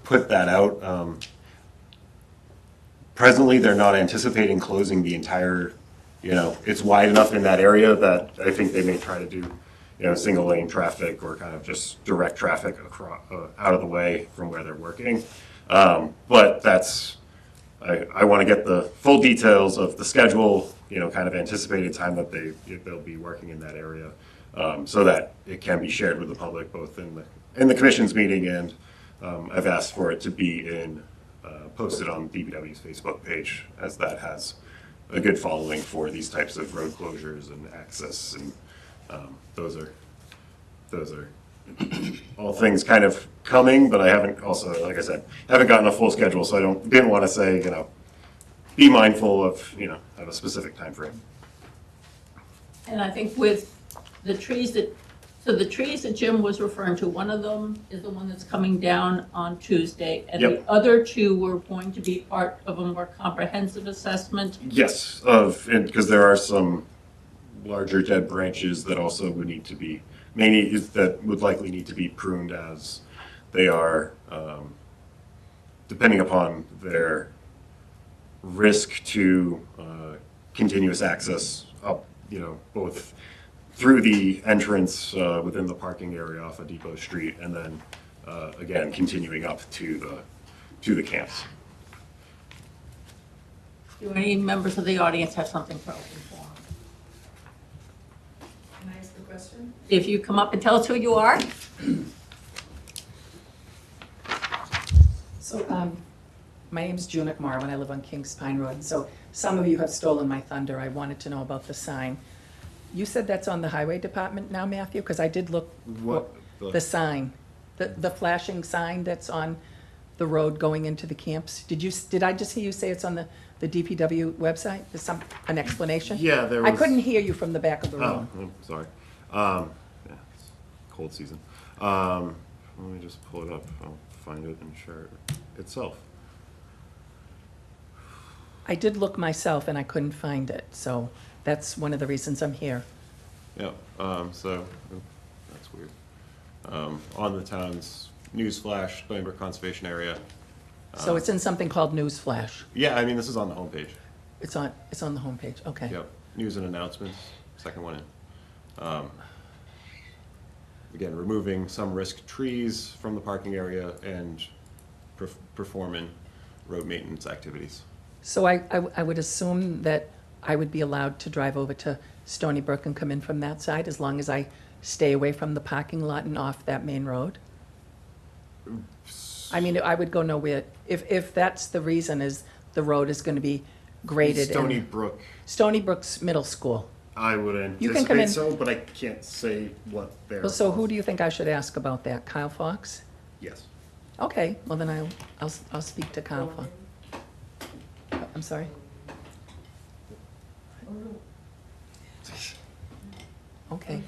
put that out. Presently, they're not anticipating closing the entire, it's wide enough in that area that I think they may try to do, single lane traffic or kind of just direct traffic across, out of the way from where they're working. But I want to get the full details of the schedule, kind of anticipated time that they'll be working in that area, so that it can be shared with the public, both in the commission's meeting, and I've asked for it to be posted on DPW's Facebook page, as that has a good following for these types of road closures and access, and those are all things kind of coming, but I haven't also, like I said, haven't gotten a full schedule, so didn't want to say, be mindful of, of a specific time frame. And I think with the trees the trees that Jim was referring to, one of them is the one that's coming down on Tuesday, and Yep. the other two were going to be part of a more comprehensive assessment. Yes, because there are some larger dead branches that also would need to be, that would likely need to be pruned, as they are, depending upon their risk to continuous access up, both through the entrance within the parking area off of Depot Street, and then again continuing up to the camps. Do any members of the audience have something for open forum? Can I ask a question? If you come up and tell us who you are. So, my name's Junick Marwin. I live on Kings Pine Road. So some of you have stolen my thunder. I wanted to know about the sign. You said that's on the highway department now, Matthew? Because I did look. What? The sign, the flashing sign that's on the road going into the camps. Did I just hear you say it's on the DPW website? Is an explanation? Yeah, there I was. couldn't hear you from the back of the Oh, room. I'm sorry. Yeah, it's cold season. Let me just pull it up. I'll find it and share it itself. I did look myself and I couldn't find it, so that's one of the reasons I'm here. Yeah. So that's weird. On the town's newsflash, Blainbrook Conservation Area. So it's in something called News Flash. Yeah, I mean, this is on the homepage. It's on the homepage, okay. Yep. News and announcements, second one in. Again, removing some risk trees from the parking area and performing road maintenance activities. So I would assume that I would be allowed to drive over to Stony Brook and come in from that side, as long as I stay away from the parking lot and off that main road? I mean, I would go nowhere, if that's the reason, is the road is gonna be graded. Stony and Brook, Stony Brook's middle school. I would You can come anticipate in. so, but I can't say what they're. Well, so who do you think I should ask about that? Kyle Fox? Yes. Okay, well then I'll speak to Kyle Fox. I'm sorry? Okay.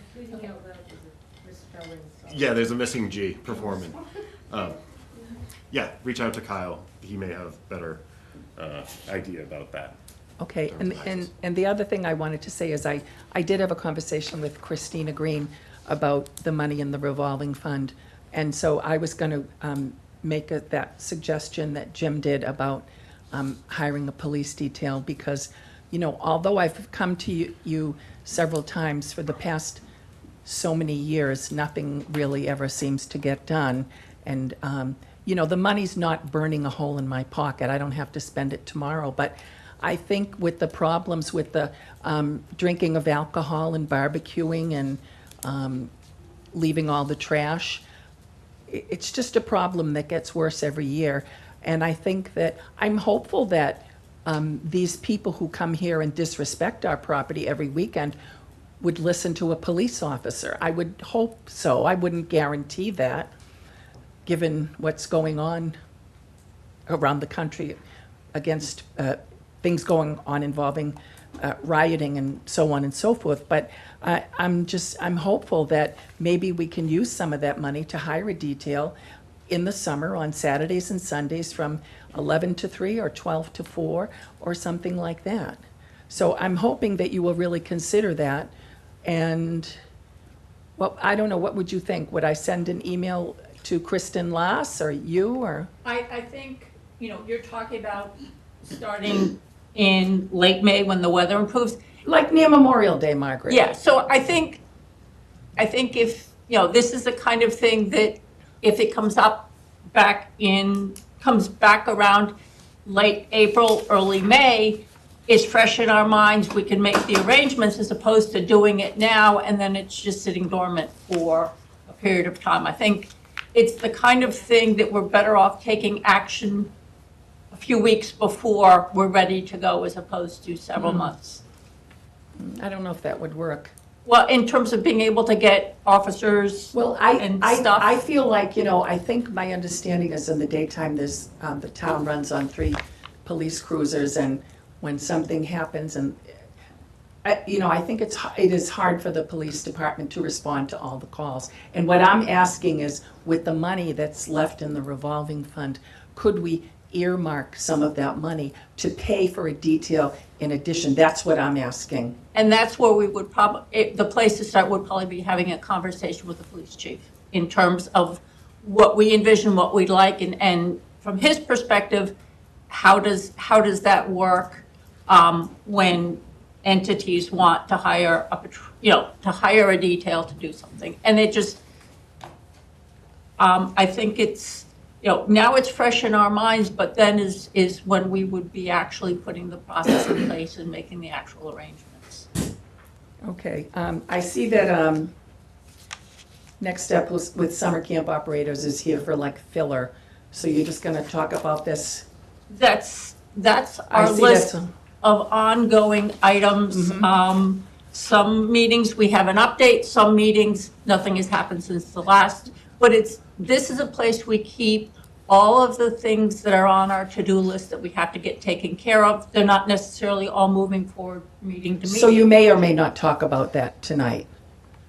Yeah, there's a missing G, performing. Yeah, reach out to Kyle. He may have better idea about that. Okay, and the other thing I wanted to say is I did have a conversation with Christina Green about the money in the revolving fund. And so I was going to make that suggestion that Jim did about hiring a police detail, because, although I've come to you several times for the past so many years, nothing really ever seems to get done. And, the money's not burning a hole in my pocket. I don't have to spend it tomorrow. But I think with the problems with the drinking of alcohol and barbecuing and leaving all the trash, it's just a problem that gets worse every year. And I think that I'm hopeful that these people who come here and disrespect our property every weekend would listen to a police officer. I would hope so. I wouldn't guarantee that, given what's going on around the country against things going on involving rioting and so on and so forth. But I'm hopeful that maybe we can use some of that money to hire a detail in the summer on Saturdays and Sundays from 11 to 3 or 12 to 4 or something like that. So I'm hoping that you will really consider that. And, well, I don't know, what would you think? Would I send an email to Kristen Lass or you or? I think, you're talking about starting in late May when the weather improves. Like near Memorial Day, Margaret. Yeah, so I think if, this is the kind of thing that if it comes back around late April, early May, is fresh in our minds, we can make the arrangements as opposed to doing it now and then it's just sitting dormant for a period of time. I think it's the kind of thing that we're better off taking action a few weeks before we're ready to go as opposed to several months. I don't know if that would work. Well, in terms of being able to get officers Well, and stuff. I feel like, I think my understanding is in the daytime, there's, the town runs on 3 police cruisers, and when something happens, and, I think it is hard for the police department to respond to all the calls. And what I'm asking is, with the money that's left in the revolving fund, could we earmark some of that money to pay for a detail in addition? That's what I'm asking. And that's where we would the place to start would probably be having a conversation with the police chief in terms of what we envision, what we'd like, and from his perspective, how does that work when entities want to hire to hire a detail to do something? And it just, I think it's, now it's fresh in our minds, but then is when we would be actually putting the process in place and making the actual arrangements. Okay, I see that next step with summer camp operators is here for like filler. So you're just gonna talk about this? That's I our see list that's of ongoing items. Some meetings, we have an update, some meetings, nothing has happened since the last, but this is a place we keep all of the things that are on our to-do list that we have to get taken care of. They're not necessarily all moving forward meeting to meeting. So you may or may not talk about that tonight,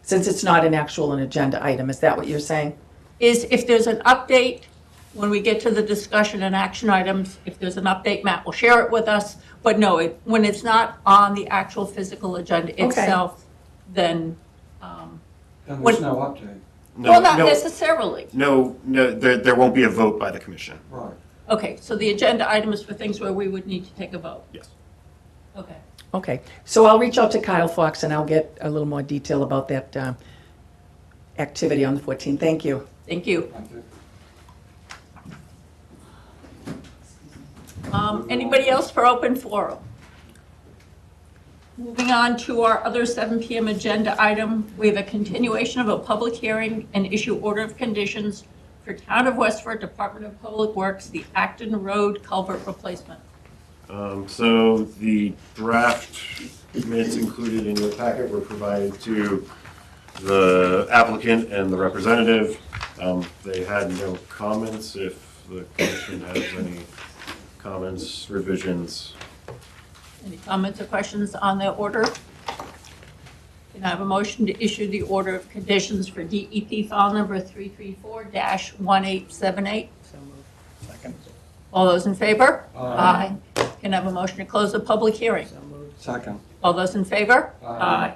since it's not an agenda item. Is that what you're saying? Is if there's an update, when we get to the discussion and action items, if there's an update, Matt will share it with us. But no, when it's not on the actual physical agenda itself, then. Then there's no update. Well, not necessarily. No, there won't be a vote by the commission. Right. Okay, so the agenda item is for things where we would need to take a vote. Yes. Okay. Okay, so I'll reach out to Kyle Fox and I'll get a little more detail about that activity on the 14th. Thank you. Thank you. Thank you. Anybody else for open forum? Moving on to our other 7 p.m. agenda item, we have a continuation of a public hearing and issue order of conditions for Town of Westford Department of Public Works, the Acton Road culvert replacement. So the draft minutes included in your packet were provided to the applicant and the representative. They had no comments. If the commission has any comments, revisions. Any comments or questions on the order? Can I have a motion to issue the order of conditions for DEP file number 334-1878? Second. All those in favor? Aye. Can I have a motion to close the public hearing? Second. All those in favor? Aye.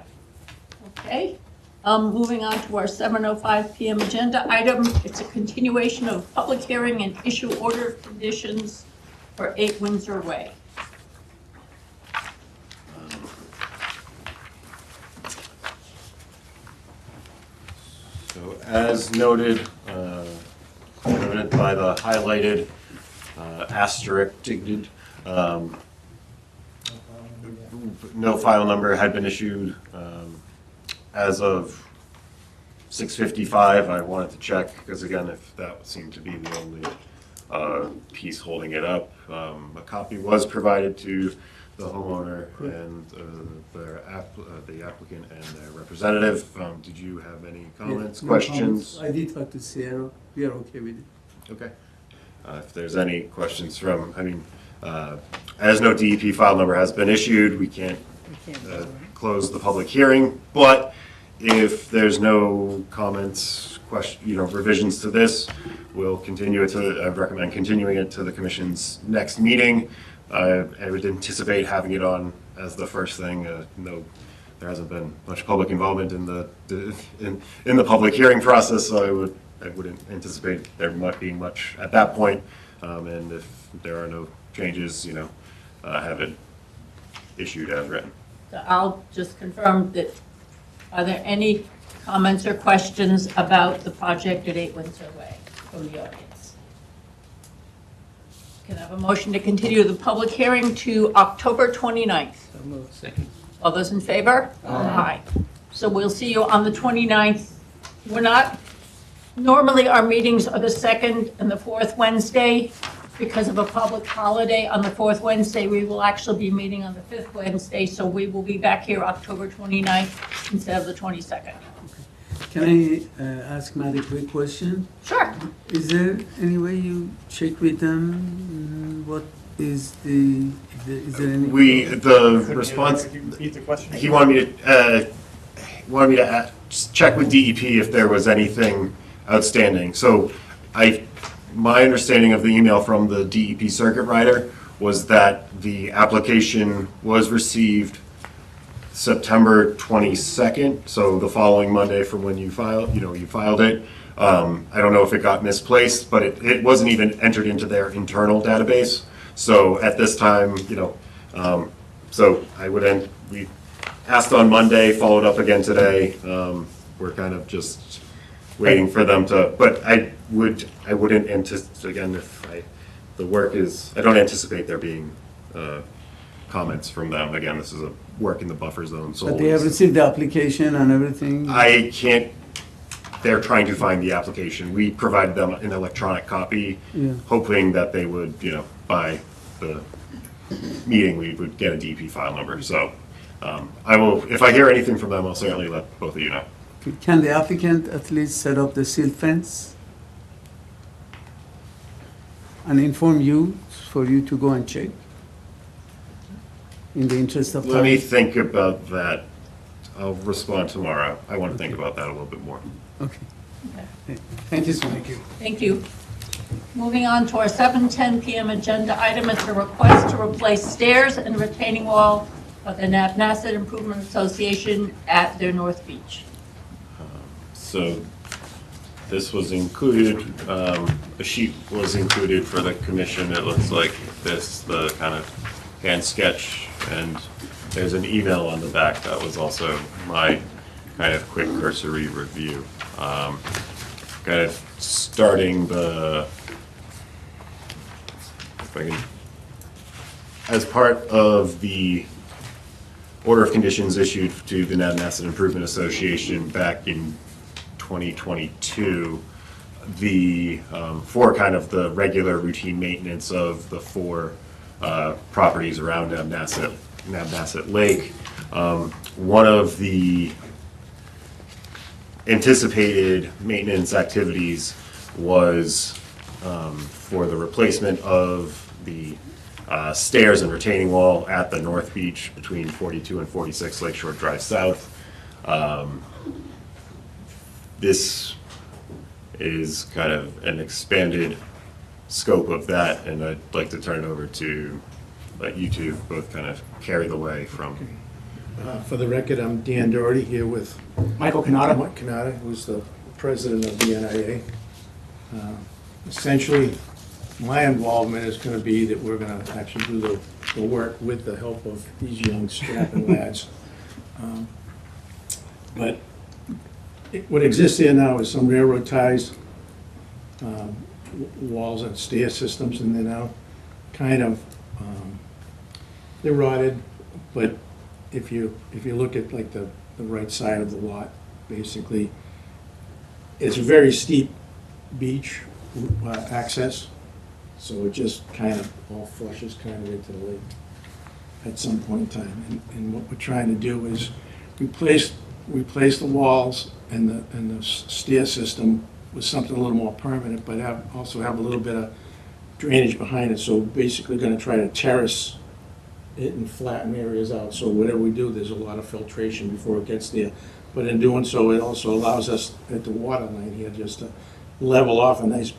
Okay. Moving on to our 7:05 p.m. agenda item. It's a continuation of public hearing and issue order of conditions for 8 Windsor Way. So as noted, evident by the highlighted asterisk, no file number had been issued as of 6:55. I wanted to check, because again, if that seemed to be the only piece holding it up. A copy was provided to the homeowner and the applicant and their representative. Did you have any comments, No questions? comments. I did talk to Sierra. We are okay with it. Okay. If there's any questions as no DEP file number has been issued, we can't close the public hearing. But if there's no comments, revisions to this, we'll continue it I recommend continuing it to the commission's next meeting. I would anticipate having it on as the first thing. No, there hasn't been much public involvement in the public hearing process, so I would I wouldn't anticipate there might be much at that point. And if there are no changes, have it issued as written. So I'll just confirm that, are there any comments or questions about the project at 8 Windsor Way from the audience? Can I have a motion to continue the public hearing to October 29th? So moved. Second. All those in favor? Aye. So we'll see you on the 29th. Normally our meetings are the second and the fourth Wednesday. Because of a public holiday on the fourth Wednesday, we will actually be meeting on the fifth Wednesday, so we will be back here October 29th instead of the 22nd. Can I ask Matt a quick question? Sure. Is there any way you check with them? What is is there any? The response, Repeat the question. he wanted me to check with DEP if there was anything outstanding. So my understanding of the email from the DEP circuit rider was that the application was received September 22nd, so the following Monday from when you filed it. I don't know if it got misplaced, but it wasn't even entered into their internal database. So at this time, so we asked on Monday, followed up again today. We're kind of just waiting for them to, but I wouldn't anticipate, again, I don't anticipate there being comments from them. Again, this is a work in the buffer zone, so. But they have received the application and everything? They're trying to find the application. We provided them an electronic copy, Yeah. hoping that they would, by the meeting, we would get a DEP file number. So if I hear anything from them, I'll certainly let both of you know. Can the applicant at least set up the silt fence? And inform you, for you to go and check? In the interest of time? Let me think about that. I'll respond tomorrow. I want to think about that a little bit more. Okay. Okay. Thank you so much. Thank you. Moving on to our 7:10 PM agenda item, it's a request to replace stairs and retaining wall of the Nabnasset Improvement Association at their North Beach. So this was included, a sheet was included for the commission. It looks like this, the kind of hand sketch, and there's an email on the back that was also my kind of quick cursory review. Kind of starting as part of the order of conditions issued to the Nabnasset Improvement Association back in 2022, for kind of the regular routine maintenance of the four properties around Nabnasset Lake. One of the anticipated maintenance activities was for the replacement of the stairs and retaining wall at the North Beach between 42 and 46 Lakeshore Drive South. This is kind of an expanded scope of that, and I'd like to turn it over to let you two both kind of carry the way from. For the record, I'm Dan Doherty here with Michael Canada. Mike Canada, who's the president of the NIA. Essentially, my involvement is going to be that we're going to actually do the work with the help of these young strapping lads. But what exists here now is some railroad ties, walls and stair systems, and they're now kind of, they're rotted, but if you look at like the right side of the lot, basically, it's a very steep beach access, so it just kind of all flushes kind of into the lake at some point in time. And what we're trying to do is replace the walls and the stair system with something a little more permanent, but also have a little bit of drainage behind it. So basically going to try to terrace it and flatten areas out. So whatever we do, there's a lot of filtration before it gets there. But in doing so, it also allows us at the water line here just to level off a nice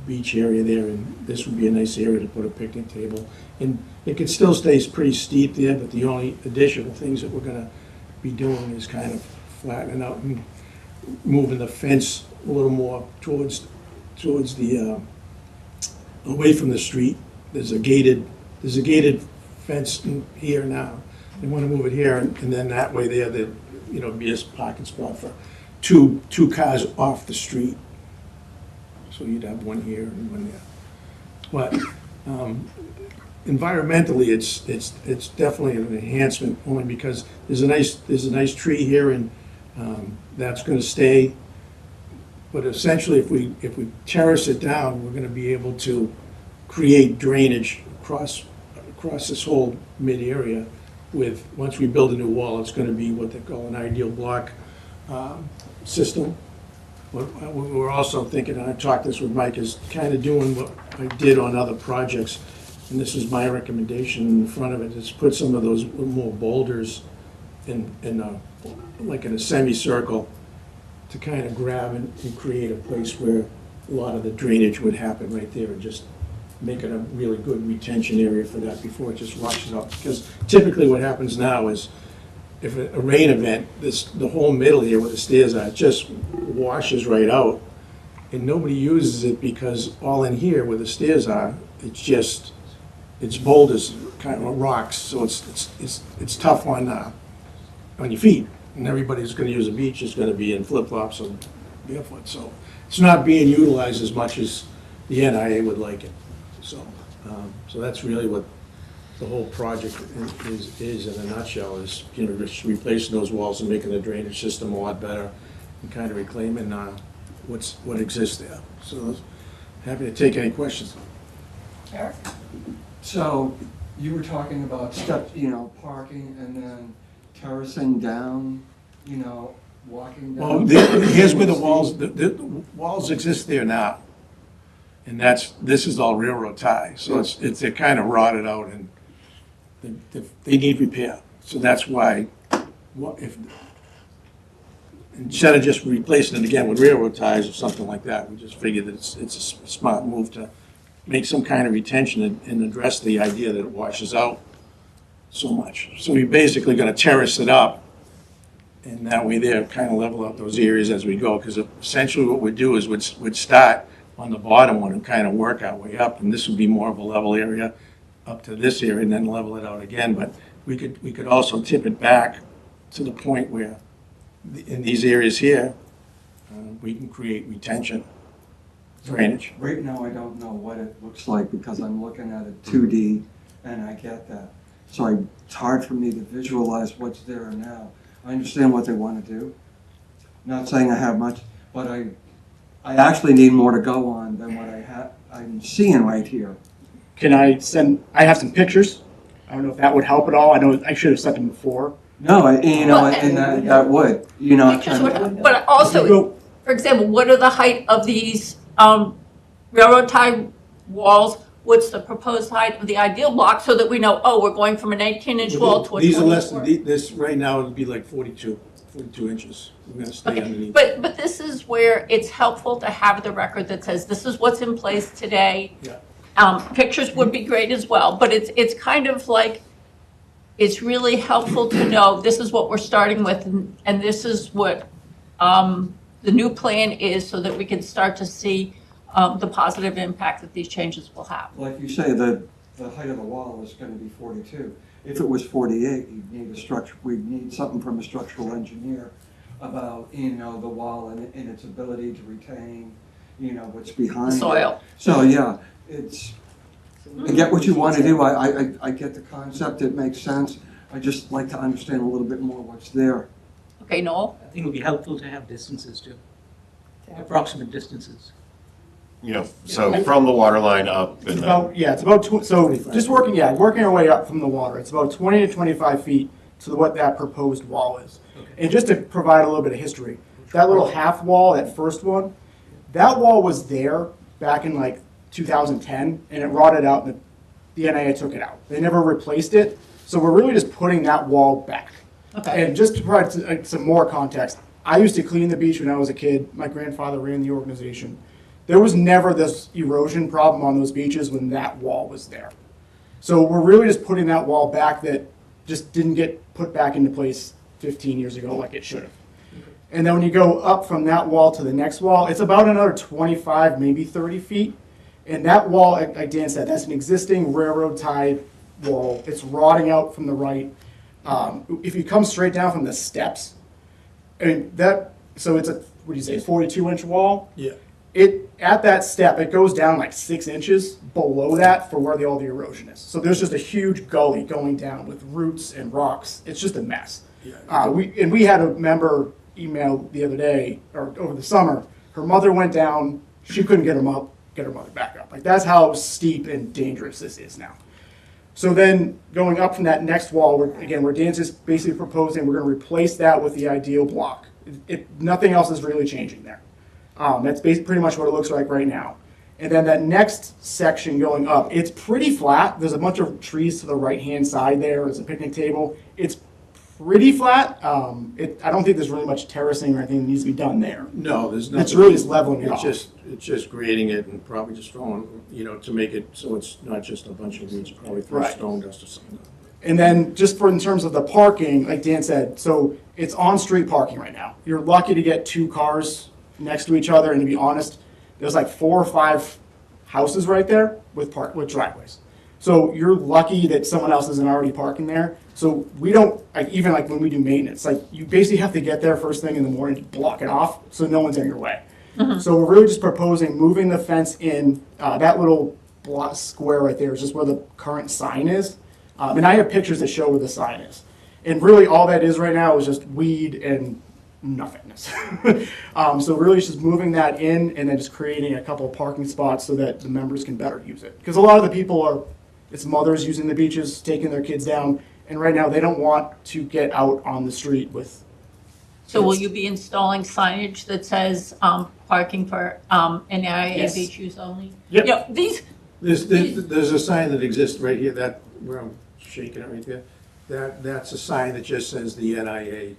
beach area there. And this would be a nice area to put a picnic table. And it can still stay pretty steep there, but the only additional things that we're going to be doing is kind of flattening out and moving the fence a little more towards the, away from the street. There's a gated fence in here now. They want to move it here, and then that way there, be a parking spot for two cars off the street. So you'd have one here and one there. But environmentally, it's definitely an enhancement, only because there's a nice tree here, and that's going to stay. But essentially, if we terrace it down, we're going to be able to create drainage across this whole mid-area with, once we build a new wall, it's going to be what they call an ideal block system. What we're also thinking, and I talked this with Mike, is kind of doing what I did on other projects, and this is my recommendation in front of it, is put some of those more boulders like in a semicircle to kind of grab and create a place where a lot of the drainage would happen right there, and just make it a really good retention area for that before it just washes out. Because typically what happens now is, if a rain event, the whole middle here where the stairs are, it just washes right out, and nobody uses it because all in here where the stairs are, it's boulders, kind of rocks, so it's tough on your feet. And everybody's going to use a beach is going to be in flip-flops or barefoot, so it's not being utilized as much as the NIA would like it. So that's really what the whole project is in a nutshell, is, just replacing those walls and making the drainage system a lot better, and kind of reclaiming what exists there. So happy to take any questions. Eric? So you were talking about parking and then terracing down, walking down. Well, here's where the walls exist there now. And this is all railroad tie, so they're kind of rotted out, and they need repair. So that's why, instead of just replacing it again with railroad ties or something like that, we just figured that it's a smart move to make some kind of retention and address the idea that it washes out so much. So we're basically going to terrace it up, and that way there, kind of level out those areas as we go, because essentially what we'd do is we'd start on the bottom one and kind of work our way up, and this would be more of a level area up to this area, and then level it out again. But we could also tip it back to the point where in these areas here, we can create retention, drainage. Right now, I don't know what it looks like because I'm looking at it 2D, and I get that. So it's hard for me to visualize what's there now. I understand what they want to do. Not saying I have much, but I actually need more to go on than what I'm seeing right here. Can I have some pictures. I don't know if that would help at all. I know I should have sent them before. No, and that would, Pictures would- But also, for example, what are the height of these railroad tie walls? What's the proposed height of the ideal block, so that we know, we're going from an 18-inch wall to a 24? These are less than, this right now would be like 42 inches. We're going to stay Okay, underneath. but this is where it's helpful to have the record that says this is what's in place today. Yeah. Pictures would be great as well, but it's kind of like, it's really helpful to know this is what we're starting with, and this is what the new plan is, so that we can start to see the positive impact that these changes will have. Like you say, the height of the wall is going to be 42. If it was 48, we'd need something from a structural engineer about, the wall and its ability to retain, what's behind it. Soil. So, yeah, I get what you want to do. I get the concept. It makes sense. I just like to understand a little bit more what's there. Okay, Noel? I think it would be helpful to have distances too, approximate distances. So from the water line up and It's about just working our way up from the water. It's about 20 to 25 feet to what that proposed wall is. And just to provide a little bit of history, that little half wall, that first one, that wall was there back in like 2010, and it rotted out, and the NIA took it out. They never replaced it, so we're really just putting that wall back. Okay. And just to provide some more context, I used to clean the beach when I was a kid. My grandfather ran the organization. There was never this erosion problem on those beaches when that wall was there. So we're really just putting that wall back that just didn't get put back into place 15 years ago like it should have. And then when you go up from that wall to the next wall, it's about another 25, maybe 30 feet. And that wall, like Dan said, that's an existing railroad tie wall. It's rotting out from the right. If you come straight down from the steps, and so it's a, what do you say, 42-inch wall? Yeah. At that step, it goes down like 6 inches below that for where all the erosion is. So there's just a huge gully going down with roots and rocks. It's just a mess. Yeah. We had a member email the other day, or over the summer, her mother went down, she couldn't get her mother back up. Like, that's how steep and dangerous this is now. So then going up from that next wall, where Dan's just basically proposing, we're gonna replace that with the ideal block. Nothing else is really changing there. That's pretty much what it looks like right now. And then that next section going up, it's pretty flat. There's a bunch of trees to the right-hand side there. There's a picnic table. It's pretty flat. I don't think there's really much terracing or anything that needs to be done there. No, there's nothing. It's really just leveling it off. It's just grading it and probably just throwing, to make it so it's not just a bunch of weeds, probably throw Right. stone dust or something. And then just in terms of the parking, like Dan said, so it's on-street parking right now. You're lucky to get 2 cars next to each other, and to be honest, there's like 4 or 5 houses right there with driveways. So you're lucky that someone else isn't already parking there. So we don't, even when we do maintenance, you basically have to get there first thing in the morning to block it off so no one's in your way. So we're really just proposing moving the fence in, that little block square right there is just where the current sign is. And I have pictures that show where the sign is. And really all that is right now is just weed and nothingness. So really it's just moving that in and then just creating a couple of parking spots so that the members can better use it. Because a lot of the people it's mothers using the beaches, taking their kids down, and right now they don't want to get out on the street with. So will you be installing signage that says parking for NIA Yes. beach use only? Yep. You know, these, There's a sign that exists right here, that, where I'm shaking it right there. That's a sign that just says the NIA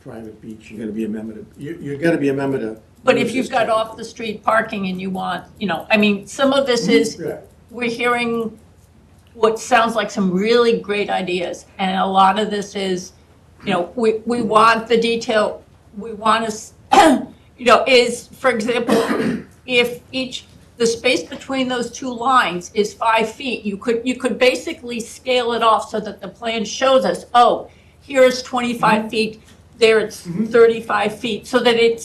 private beach. You gotta be a member to, you gotta be a member to. but use if you've this got type. off the street parking and you want, some of this is, Yeah. we're hearing what sounds like some really great ideas. And a lot of this is, we want the detail, we want to, is, for example, if the space between those 2 lines is 5 feet, you could basically scale it off so that the plan shows us, oh, here's 25 feet, there it's 35 feet, so that it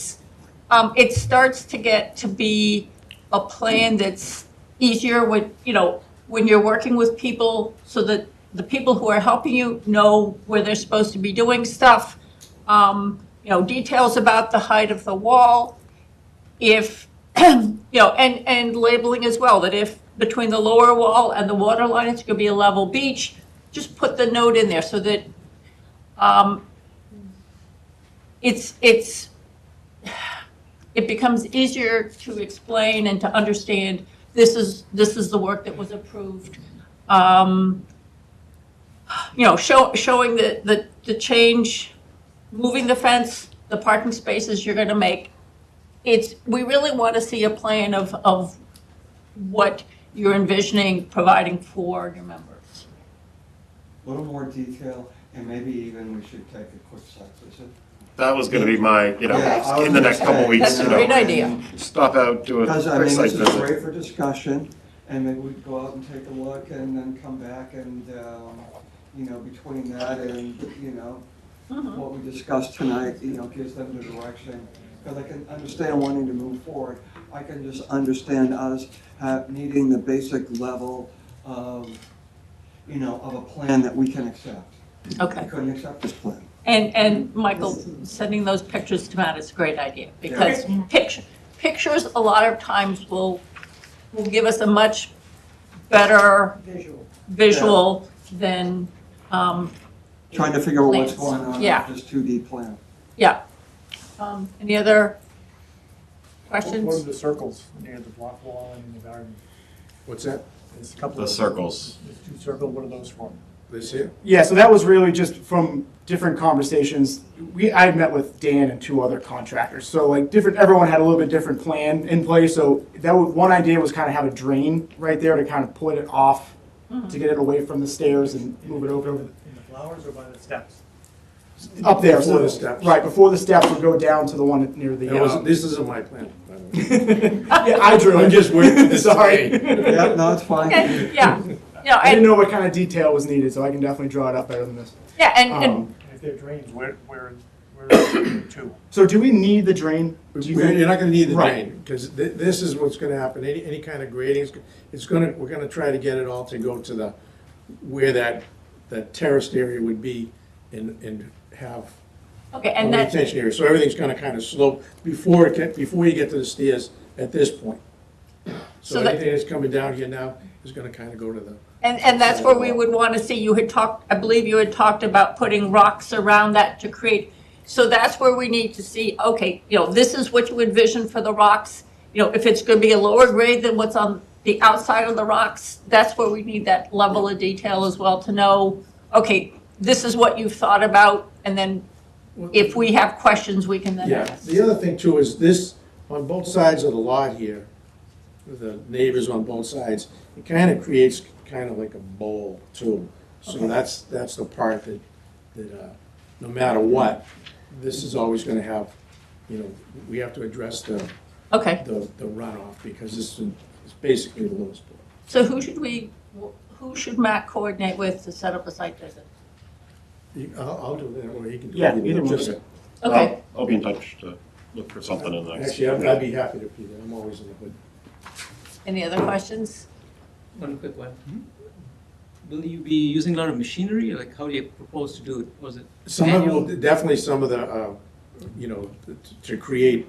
starts to get to be a plan that's easier when you're working with people, so that the people who are helping you know where they're supposed to be doing stuff. Details about the height of the wall. If, and labeling as well, that if between the lower wall and the water line, it's gonna be a level beach, just put the note in there so that, it becomes easier to explain and to understand, this is the work that was approved. Showing the change, moving the fence, the parking spaces you're gonna make. We really want to see a plan of what you're envisioning providing for your members. A little more detail, and maybe even we should take a quick site visit. That was gonna be my, Yeah, I was in the next gonna couple say, weeks, That's a great idea. stop out, do a Because, quick site this is visit. great for discussion, and maybe we could go out and take a look and then come back and, between that and, what we discussed tonight, gives them the direction. Because I can understand wanting to move forward. I can just understand us needing the basic level of, of a plan that we can accept. Okay. I couldn't accept this plan. And Michael, sending those pictures to Matt is a great idea, because pictures a lot of times will give us a much better visual than, Trying to figure out what's plans. going on Yeah. with this 2D plan. yeah. Any other What are questions? the circles near the block wall and in the garden? What's that? There's a couple The of. circles. There's 2 circles, what are those for? This here? Yeah, so that was really just from different conversations. I had met with Dan and 2 other contractors. So everyone had a little bit different plan in place. So one idea was kind of have a drain right there to kind of put it off, to get it away from the stairs and move it over. In the flowers or by the steps? up there. Before so- the steps. Right, before the steps would go down to the one near the. That was, this isn't my plan, by the way. Yeah, I drew it. I'm just waiting for this Sorry. day. Yeah, no, it's fine. Okay, yeah. Yeah, I didn't know what kind of detail was needed, so I can definitely draw it up better than this. yeah, and And if they're drains, where to? So do we need the drain? Do you think? You're not gonna need the Right. drain, because this is what's gonna happen, any kind of grading, we're gonna try to get it all to go to the, where that terraced area would be and have okay, a and that, retention area, so everything's gonna kind of slope before you get to the stairs at this point. So So that- anything that's coming down here now is gonna kind of go to the, and that's where we would want to see, you had talked, I believe you had talked about putting rocks around that to create, so that's where we need to see, okay, this is what you envision for the rocks. If it's going to be a lower grade than what's on the outside of the rocks, that's where we need that level of detail as well to know, okay, this is what you've thought about, and then if we have questions, we can then yeah. ask. The other thing too is this, on both sides of the lot here, with the neighbors on both sides, it kind of creates kind of like a bowl too. So Okay. that's the part that no matter what, this is always gonna have, we have to address the Okay, runoff, because this is basically the lowest point. so who should Matt coordinate with to set up a site visit? I'll do that, or he can do it. Yeah, either one. Just- Okay, I'll be in touch to look for something in the next. Actually, I'd be happy to, Peter, I'm always in the hood. any other questions? One quick one. Will you be using a lot of machinery? Like, how do you propose to do it? Was it Some of manual? definitely some of the, to create,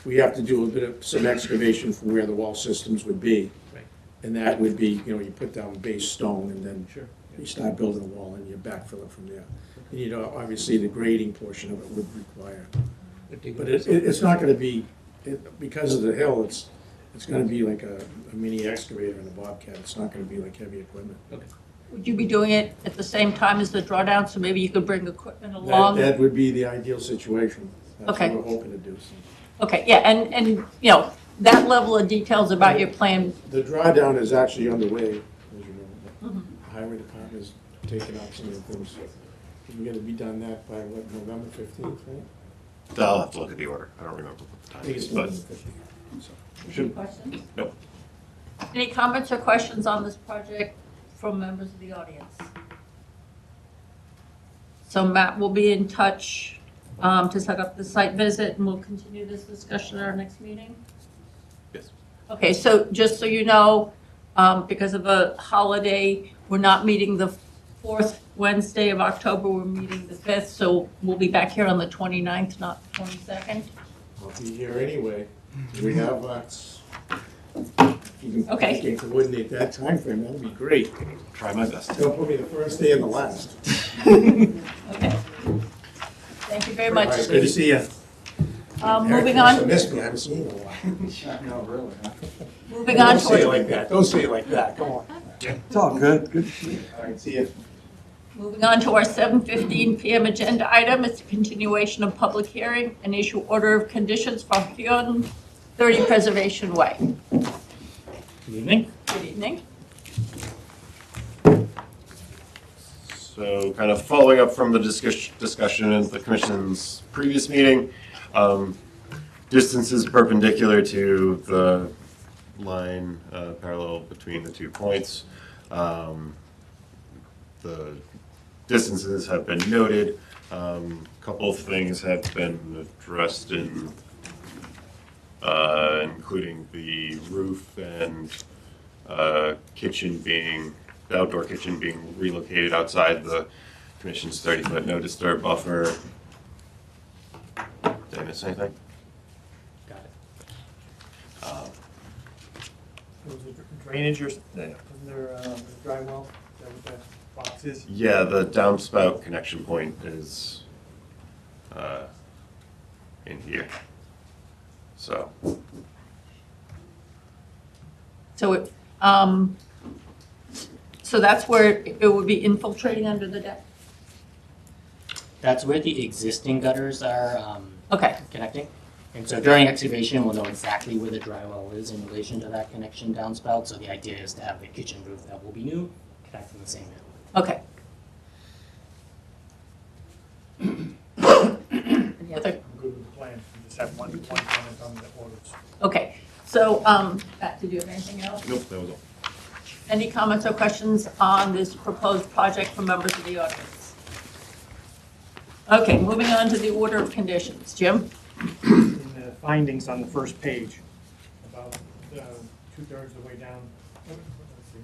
we have to do a bit of, some excavation from where the wall systems would be. Right. And that would be, you put down base stone and then Sure. you start building a wall and you backfill it from there. And obviously the grading portion of it would require. But it's not gonna be, because of the hill, it's gonna be like a mini excavator and a bobcat. It's not gonna be like heavy equipment. Okay. Would you be doing it at the same time as the drawdown, so maybe you could bring equipment along? That would be the ideal situation. That's Okay. what we're hoping to do. So. Okay, yeah, and that level of details about your plan, The drawdown is actually underway, as you know. Mhm. The highway department is taking up some of the things. We're gonna be done that by, what, November 15th, right? I'll have to look at the order. I don't remember what the I time think is, it's but November 15th. So. any should, questions? no. Any comments or questions on this project from members of the audience? So Matt will be in touch to set up the site visit, and we'll continue this discussion at our next meeting? Yes. Okay, so just so you know, because of a holiday, we're not meeting the fourth Wednesday of October, we're meeting the 5th, so we'll be back here on the 29th, not the 22nd. I'll be here anyway. We have, if you Okay. can coordinate that timeframe, that'd be great. Try my best. Don't put me the first day and the last. Okay. Thank you very All much. right, good to see you. Moving Eric must have on, missed me, I haven't seen you in a while. No, really, huh? moving on Don't say it to, like that, don't say it like that, come on. It's all good, good to see you. All right, see you. moving on to our 7:15 PM agenda item. It's a continuation of public hearing and issue order of conditions for Hyun 30 Preservation Way. Good evening. Good evening. So kind of following up from the discussion in the commission's previous meeting, distances perpendicular to the line parallel between the 2 points. The distances have been noted. Couple of things have been addressed including the roof and kitchen being, the outdoor kitchen being relocated outside the commission's 30-foot no disturb buffer. Did I miss anything? Got it. There was a drainage or, wasn't there a dry well? Is that what that box is? Yeah, the downspout connection point is in here. So, So so that's where it would be infiltrating under the deck? That's where the existing gutters are Okay, connecting. And so during excavation, we'll know exactly where the dry well is in relation to that connection downspout. So the idea is to have the kitchen roof that will be new connect in the same manner. okay. So, Pat, did you have anything else? Nope, that was all. Any comments or questions on this proposed project from members of the audience? Okay, moving on to the order of conditions. Jim? In the findings on the first page, about two-thirds of the way down,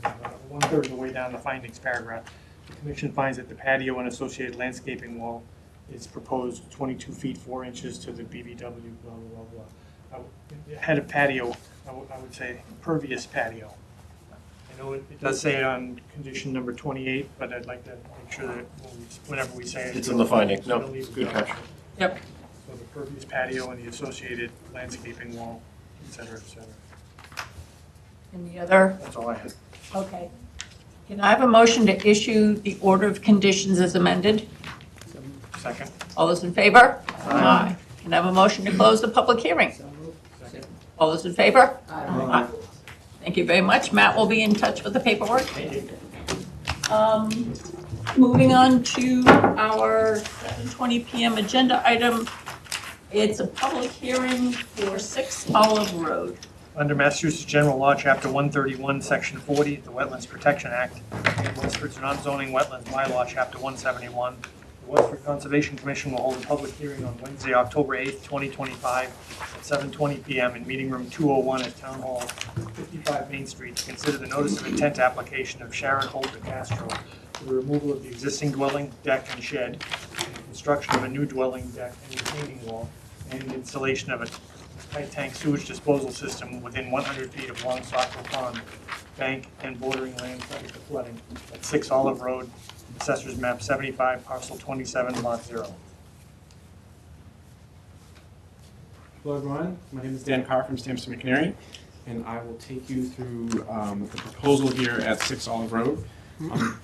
about one-third of the way down the findings paragraph, the commission finds that the patio and associated landscaping wall is proposed 22 feet 4 inches to the BVW, blah, blah, blah, blah. Ahead of patio, I would say pervious patio. I know it does say it on condition number 28, but I'd like to make sure that whenever we say it. It's in the finding. No, we'll leave it good out. catch. Yep. So the pervious patio and the associated landscaping wall, et cetera, et cetera. Any other? That's all I had. Okay. Can I have a motion to issue the order of conditions as amended? Second. All those in favor? Aye. Can I have a motion to close the public hearing? Second. All those in favor? Aye. Thank you very much. Matt will be in touch with the paperwork. Moving on to our 7:20 PM agenda item. It's a public hearing for 6 Olive Road. Under Massachusetts General Law, Chapter 131, Section 40, the Wetlands Protection Act, and Westford's non-zoning wetlands bylaw, Chapter 171, the Westford Conservation Commission will hold a public hearing on Wednesday, October 8th, 2025, at 7:20 PM in Meeting Room 201 at Town Hall, 55 Main Street, to consider the notice of intent application of Sharon Holt de Castro for the removal of the existing dwelling, deck, and shed, and the construction of a new dwelling, deck, and retaining wall, and installation of a tight tank sewage disposal system within 100 feet of Long Saco Pond, bank, and bordering land subject to flooding at 6 Olive Road, Assessors Map 75, Parcel 27, Lot 0. Hello everyone, my name is Dan Carr from Stamps McNary, and I will take you through the proposal here at 6 Olive Road. I'm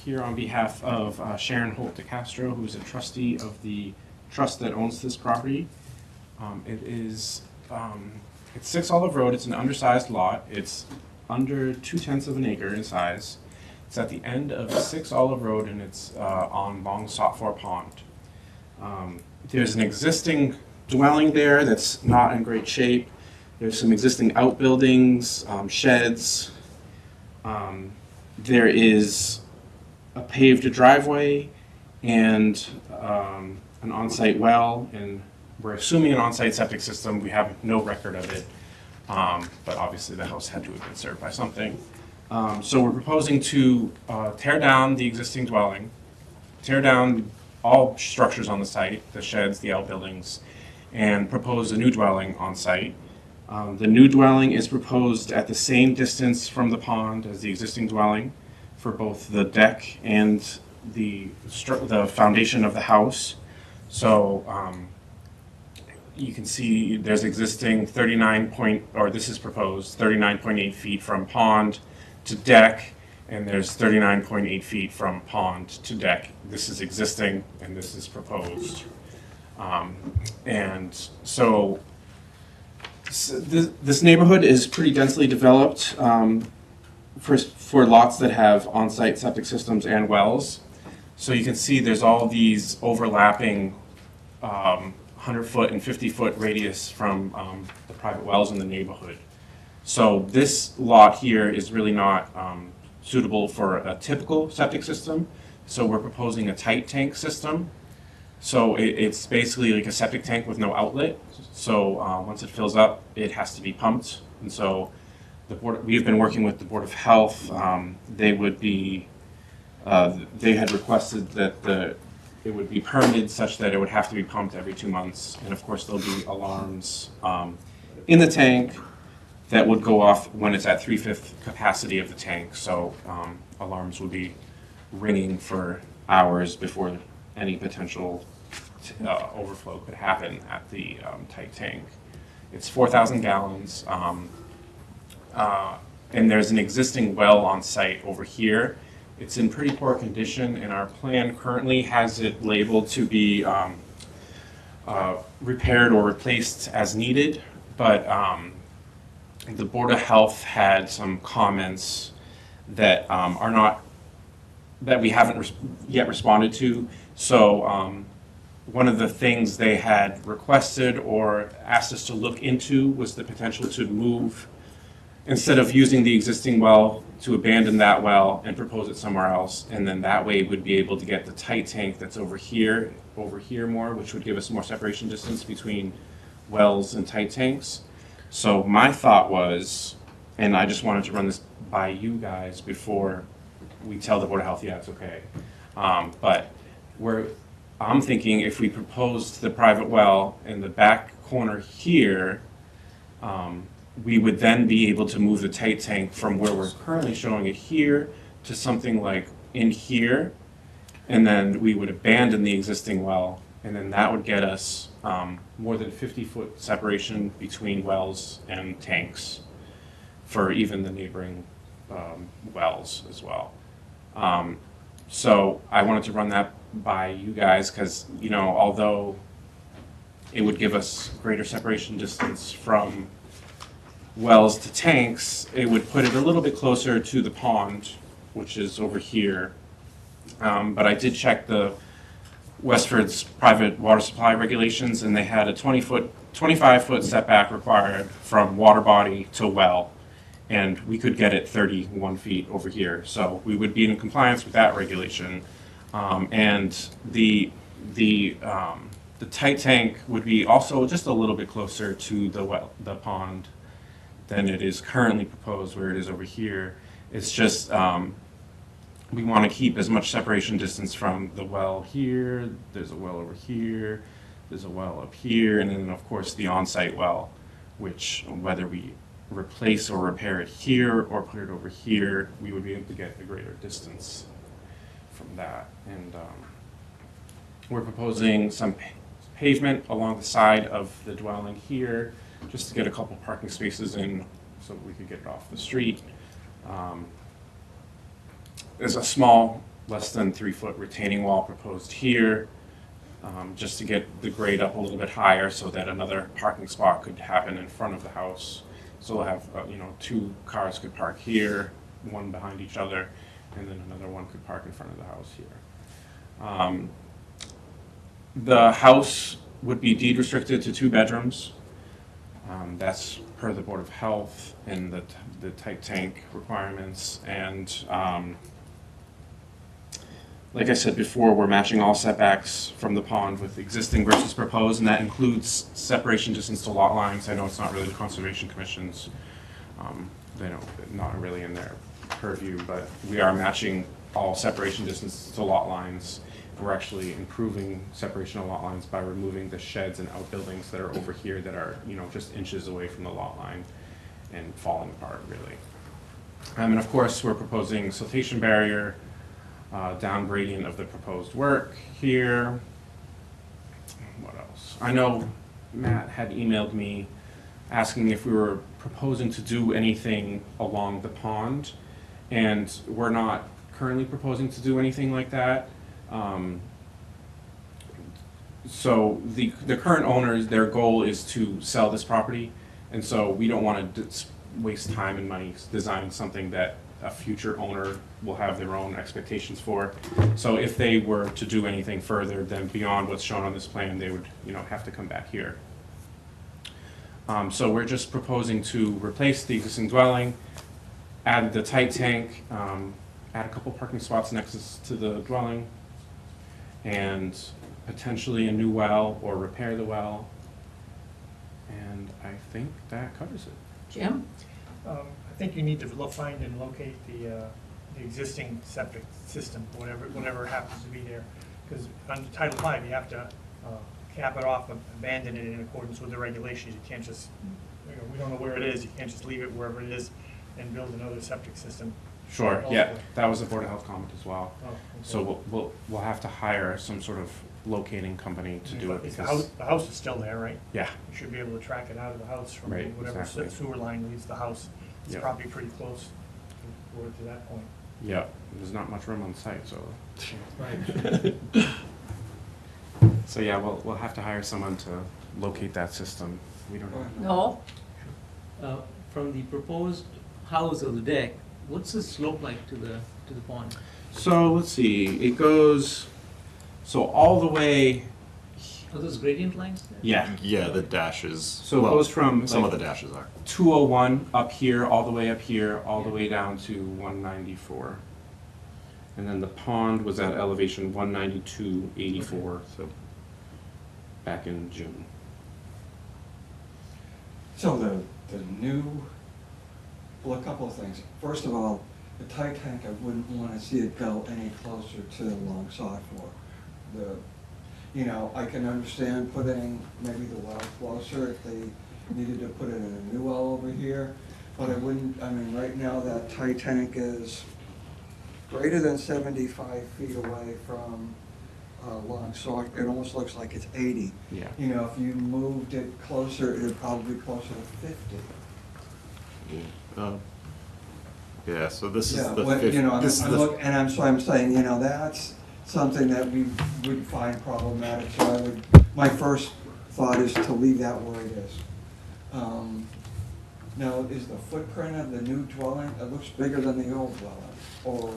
here on behalf of Sharon Holt de Castro, who is a trustee of the trust that owns this property. It's 6 Olive Road. It's an undersized lot. It's under 2/10 of an acre in size. It's at the end of 6 Olive Road, and it's on Long Sought For Pond. There's an existing dwelling there that's not in great shape. There's some existing outbuildings, sheds. There is a paved driveway and an on-site well, and we're assuming an on-site septic system. We have no record of it, but obviously the house had to have been served by something. So we're proposing to tear down the existing dwelling, tear down all structures on the site, the sheds, the outbuildings, and propose a new dwelling on site. The new dwelling is proposed at the same distance from the pond as the existing dwelling for both the deck and the foundation of the house. So you can see there's existing this is proposed 39.8 feet from pond to deck, and there's 39.8 feet from pond to deck. This is existing, and this is proposed. And so this neighborhood is pretty densely developed for lots that have on-site septic systems and wells. So you can see there's all these overlapping 100-foot and 50-foot radius from the private wells in the neighborhood. So this lot here is really not suitable for a typical septic system. So we're proposing a tight tank system. So it's basically like a septic tank with no outlet. So once it fills up, it has to be pumped. And so we've been working with the Board of Health. They had requested that it would be permitted such that it would have to be pumped every 2 months. And of course, there'll be alarms in the tank that would go off when it's at 3/5 capacity of the tank. So alarms would be ringing for hours before any potential overflow could happen at the tight tank. It's 4,000 gallons, and there's an existing well on site over here. It's in pretty poor condition, and our plan currently has it labeled to be repaired or replaced as needed, but the Board of Health had some comments that that we haven't yet responded to. So one of the things they had requested or asked us to look into was the potential to move, instead of using the existing well, to abandon that well and propose it somewhere else. And then that way we'd be able to get the tight tank that's over here more, which would give us more separation distance between wells and tight tanks. So my thought was, and I just wanted to run this by you guys before we tell the Board of Health, yeah, it's okay. But I'm thinking if we proposed the private well in the back corner here, we would then be able to move the tight tank from where we're currently showing it here to something like in here, and then we would abandon the existing well, and then that would get us more than 50-foot separation between wells and tanks for even the neighboring wells as well. So I wanted to run that by you guys because, you know, although it would give us greater separation distance from wells to tanks, it would put it a little bit closer to the pond, which is over here. But I did check the Westford's private water supply regulations, and they had a 25-foot setback required from water body to well, and we could get it 31 feet over here. So we would be in compliance with that regulation. And the tight tank would be also just a little bit closer to the pond than it is currently proposed where it is over here. It's just we want to keep as much separation distance from the well here. There's a well over here. There's a well up here, and then of course the on-site well, which whether we replace or repair it here or put it over here, we would be able to get a greater distance from that. And we're proposing some pavement along the side of the dwelling here, just to get a couple parking spaces in so we could get it off the street. There's a small, less than 3-foot retaining wall proposed here, just to get the grade up a little bit higher so that another parking spot could happen in front of the house. So we'll have, 2 cars could park here, one behind each other, and then another one could park in front of the house here. The house would be deed restricted to 2 bedrooms. That's per the Board of Health and the tight tank requirements. And like I said before, we're matching all setbacks from the pond with existing versus proposed, and that includes separation distance to lot lines. I know it's not really the Conservation Commission's, not really in their purview, but we are matching all separation distance to lot lines. We're actually improving separation of lot lines by removing the sheds and outbuildings that are over here that are, just inches away from the lot line and falling apart, really. And of course, we're proposing siltation barrier, down gradient of the proposed work here. What else? I know Matt had emailed me asking if we were proposing to do anything along the pond, and we're not currently proposing to do anything like that. So the current owners, their goal is to sell this property, and so we don't want to waste time and money designing something that a future owner will have their own expectations for. So if they were to do anything further than beyond what's shown on this plan, they would, have to come back here. So we're just proposing to replace the existing dwelling, add the tight tank, add a couple parking spots next to the dwelling, and potentially a new well or repair the well. And I think that covers it. Jim? I think you need to find and locate the existing septic system, whatever happens to be there. Because under Title V, you have to cap it off, abandon it in accordance with the regulations. You can't just, we don't know where it is, you can't just leave it wherever it is and build another septic system. Sure, yeah, that was the Board of Health comment as well. Oh, okay. So we'll have to hire some sort of locating company to do it But because, the house is still there, right? yeah, You should be able to track it out of the house from Right, whatever exactly. sewer line leaves the house. It's Yep. probably pretty close to that point. yeah, there's not much room on the site, so. Right. So yeah, we'll have to hire someone to locate that system. We don't know. No? From the proposed house or the deck, what's the slope like to the pond? So let's see, it goes, so all the way Are those gradient lines there? Yeah. Yeah, the dashes. So it well, goes from some like of the dashes are. 201 up here, all the way up here, all the way down to 194. And then the pond was at elevation 192.84, so back in June. So the new, well, a couple of things. First of all, the tight tank, I wouldn't want to see it go any closer to the long sought for. You know, I can understand putting maybe the well closer if they needed to put it in a new well over here, but I wouldn't, I mean, right now that tight tank is greater than 75 feet away from long sought. It almost looks like it's 80. Yeah. You know, if you moved it closer, it'd probably be closer to 50. Yeah, so this is Yeah, the what, fifth. you know, this is I'm the- look, and I'm saying, you know, that's something that we would find problematic, so my first thought is to leave that where it is. Now, is the footprint of the new dwelling, it looks bigger than the old dwelling, or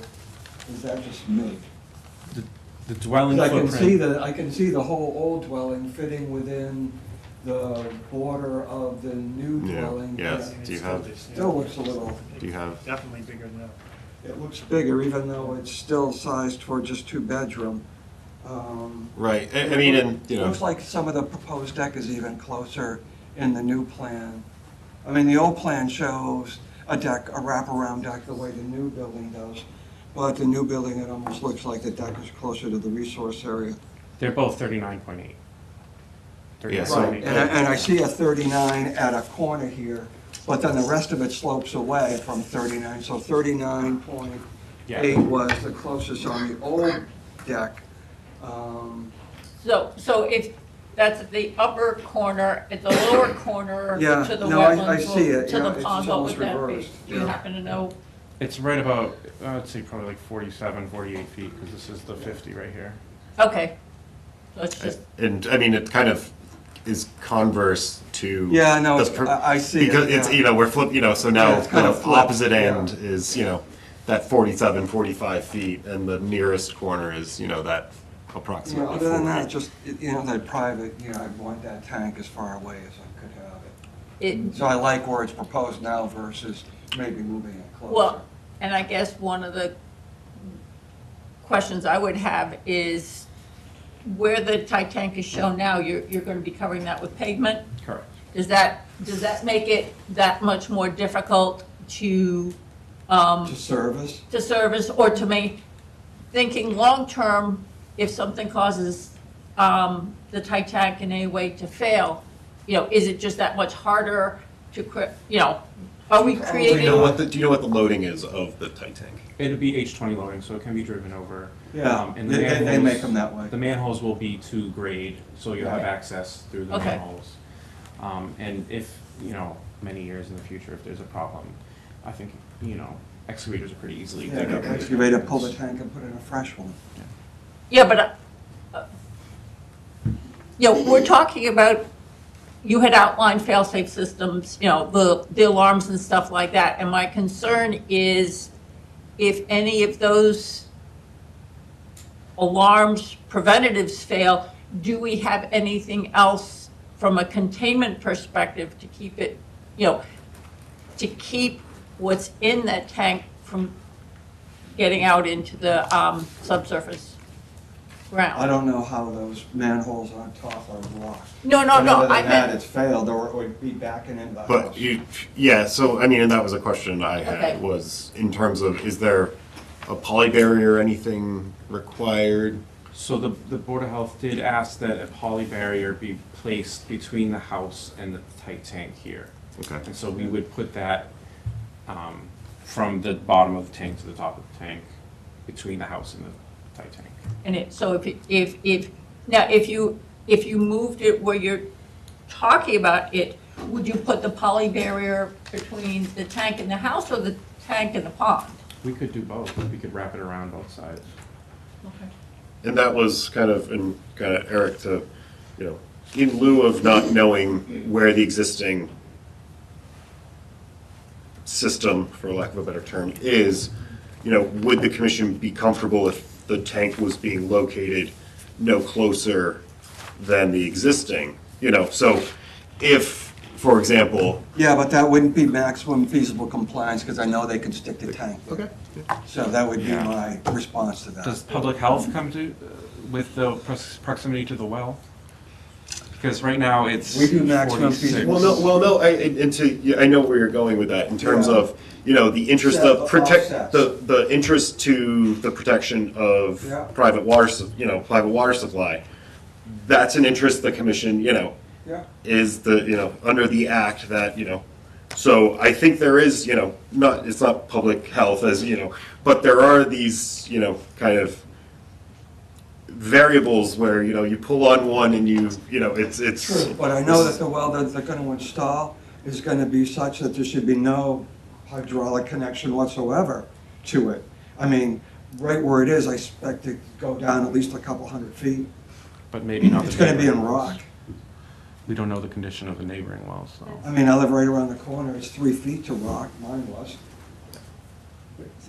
is that just me? The dwelling 'Cause footprint. I can see the whole old dwelling fitting within the border of the new Yeah, dwelling. yes. but Do you it have- Still looks a little. Do you have? Definitely bigger now. It looks bigger, even though it's still sized for just 2-bedroom. Right, I mean, and, you know. Looks like some of the proposed deck is even closer in the new plan. I mean, the old plan shows a deck, a wraparound deck, the way the new building does. But the new building, it almost looks like the deck is closer to the resource area. They're both 39.8. Yeah, so- Right, and I see a 39 at a corner here, but then the rest of it slopes away from 39, so 39.8 was the closest on the old deck. So if that's at the upper corner, at the lower corner Yeah, to the no, I wetlands, see it, to yeah, the it's pond, what almost would that be? reversed, Do you yeah. happen to know? It's right about, I'd say probably like 47, 48 feet, because this is the 50 right here. Okay. So it's just, And, I mean, it kind of is converse to. Yeah, no, the per- I see it, Because it's, yeah. you know, we're so Yeah, now it's kind kinda of flipped, opposite end yeah. is, that 47, 45 feet, and the nearest corner is, that You approximately know, other than 40. that, just, that private, I'd want that tank as far away as I could have it. it, So I like where it's proposed now versus maybe moving it closer. well, and I guess one of the questions I would have is where the tight tank is shown now, you're going to be covering that with pavement? Correct. Does that make it that much more difficult to To service? service or to make, thinking long-term, if something causes the tight tank in any way to fail, is it just that much harder to, are we Do creating? you know what the loading is of the tight tank? It'll be H20 loading, so it can be driven over. Yeah, And the they manholes- make them that way. The manholes will be to grade, so you'll have Right. access through the Okay. manholes. And if, many years in the future, if there's a problem, I think, excavators are pretty easily. Yeah, dig up. excavator, pull the tank and put in a fresh one. Yeah, but, we're talking about, you had outlined fail-safe systems, the alarms and stuff like that. And my concern is if any of those alarms, preventatives fail, do we have anything else from a containment perspective to keep it, to keep what's in that tank from getting out into the subsurface ground? I don't know how those manholes on top are blocked. No, But other I than that, meant, it's failed, or it would be backing into the house. But so, I mean, and that was a question I Okay. had, was in terms of, is there a poly barrier or anything required? So the Board of Health did ask that a poly barrier be placed between the house and the tight tank here. Okay. And so we would put that from the bottom of the tank to the top of the tank, between the house and the tight tank. and so if you moved it where you're talking about it, would you put the poly barrier between the tank and the house or the tank and the pond? We could do both. We could wrap it around both sides. Okay. And that was kind of Eric to, in lieu of not knowing where the existing system, for lack of a better term, is, would the commission be comfortable if the tank was being located no closer than the existing, so if, for example. Yeah, but that wouldn't be maximum feasible compliance, because I know they can stick the tank. Okay. So that would be Yeah. my response to that. Does public health come to, with the proximity to the well? Because right now it's We do maximum 46. feasible. Well, no, I know where you're going with that, in terms Yeah. of, the interest Yeah, of protect, offsets. the interest to the protection of Yeah. private water, private water supply. That's an interest the commission, Yeah. is under the act that, so I think there is, it's not public health as, but there are these, kind of variables where, you pull on one and it's. True, but I know that the well that they're gonna install is gonna be such that there should be no hydraulic connection whatsoever to it. I mean, right where it is, I expect it to go down at least a couple 100 feet. But maybe not. It's the gonna be in neighboring wells. rock. We don't know the condition of the neighboring wells, so. I mean, I live right around the corner, it's 3 feet to rock, mine was.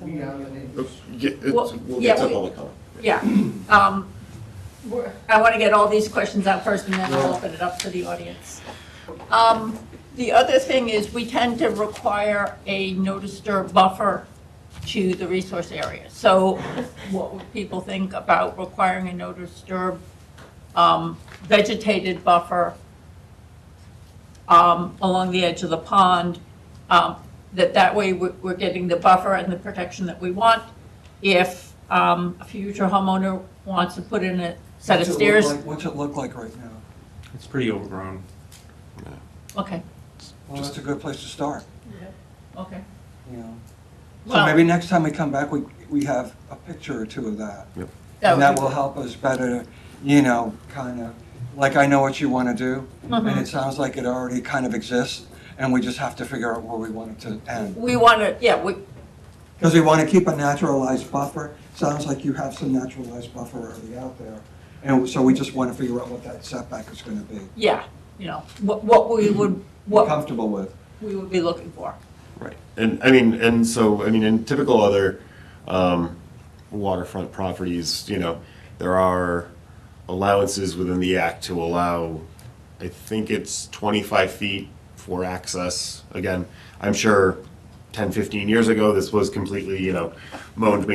Yeah, Well, we'll yeah, get to we- public comment. Yeah. I want to get all these questions out first, and then I'll open it up to the audience. The other thing is, we tend to require a no disturb buffer to the resource area. So what would people think about requiring a no disturb vegetated buffer along the edge of the pond? That way we're getting the buffer and the protection that we want. If a future homeowner wants to put in a set of stairs. What's it look like right now? It's pretty overgrown. Okay, Well, that's a good place to start, okay. you know? So Well- maybe next time we come back, we have a picture or two of that. Yep. That And would that be will good. help us better, kind of, like I know what you want to do, and it sounds like it already kind of exists, and we just have to figure out where we want it to end. We want to, Because we want to keep a naturalized buffer. Sounds like you have some naturalized buffer already out there. And so we just want to figure out what that setback is going to be. what we would, what Comfortable with. we would be looking for. Right, and in typical other waterfront properties, there are allowances within the act to allow, I think it's 25 feet for access. Again, I'm sure 10, 15 years ago, this was completely, mowed,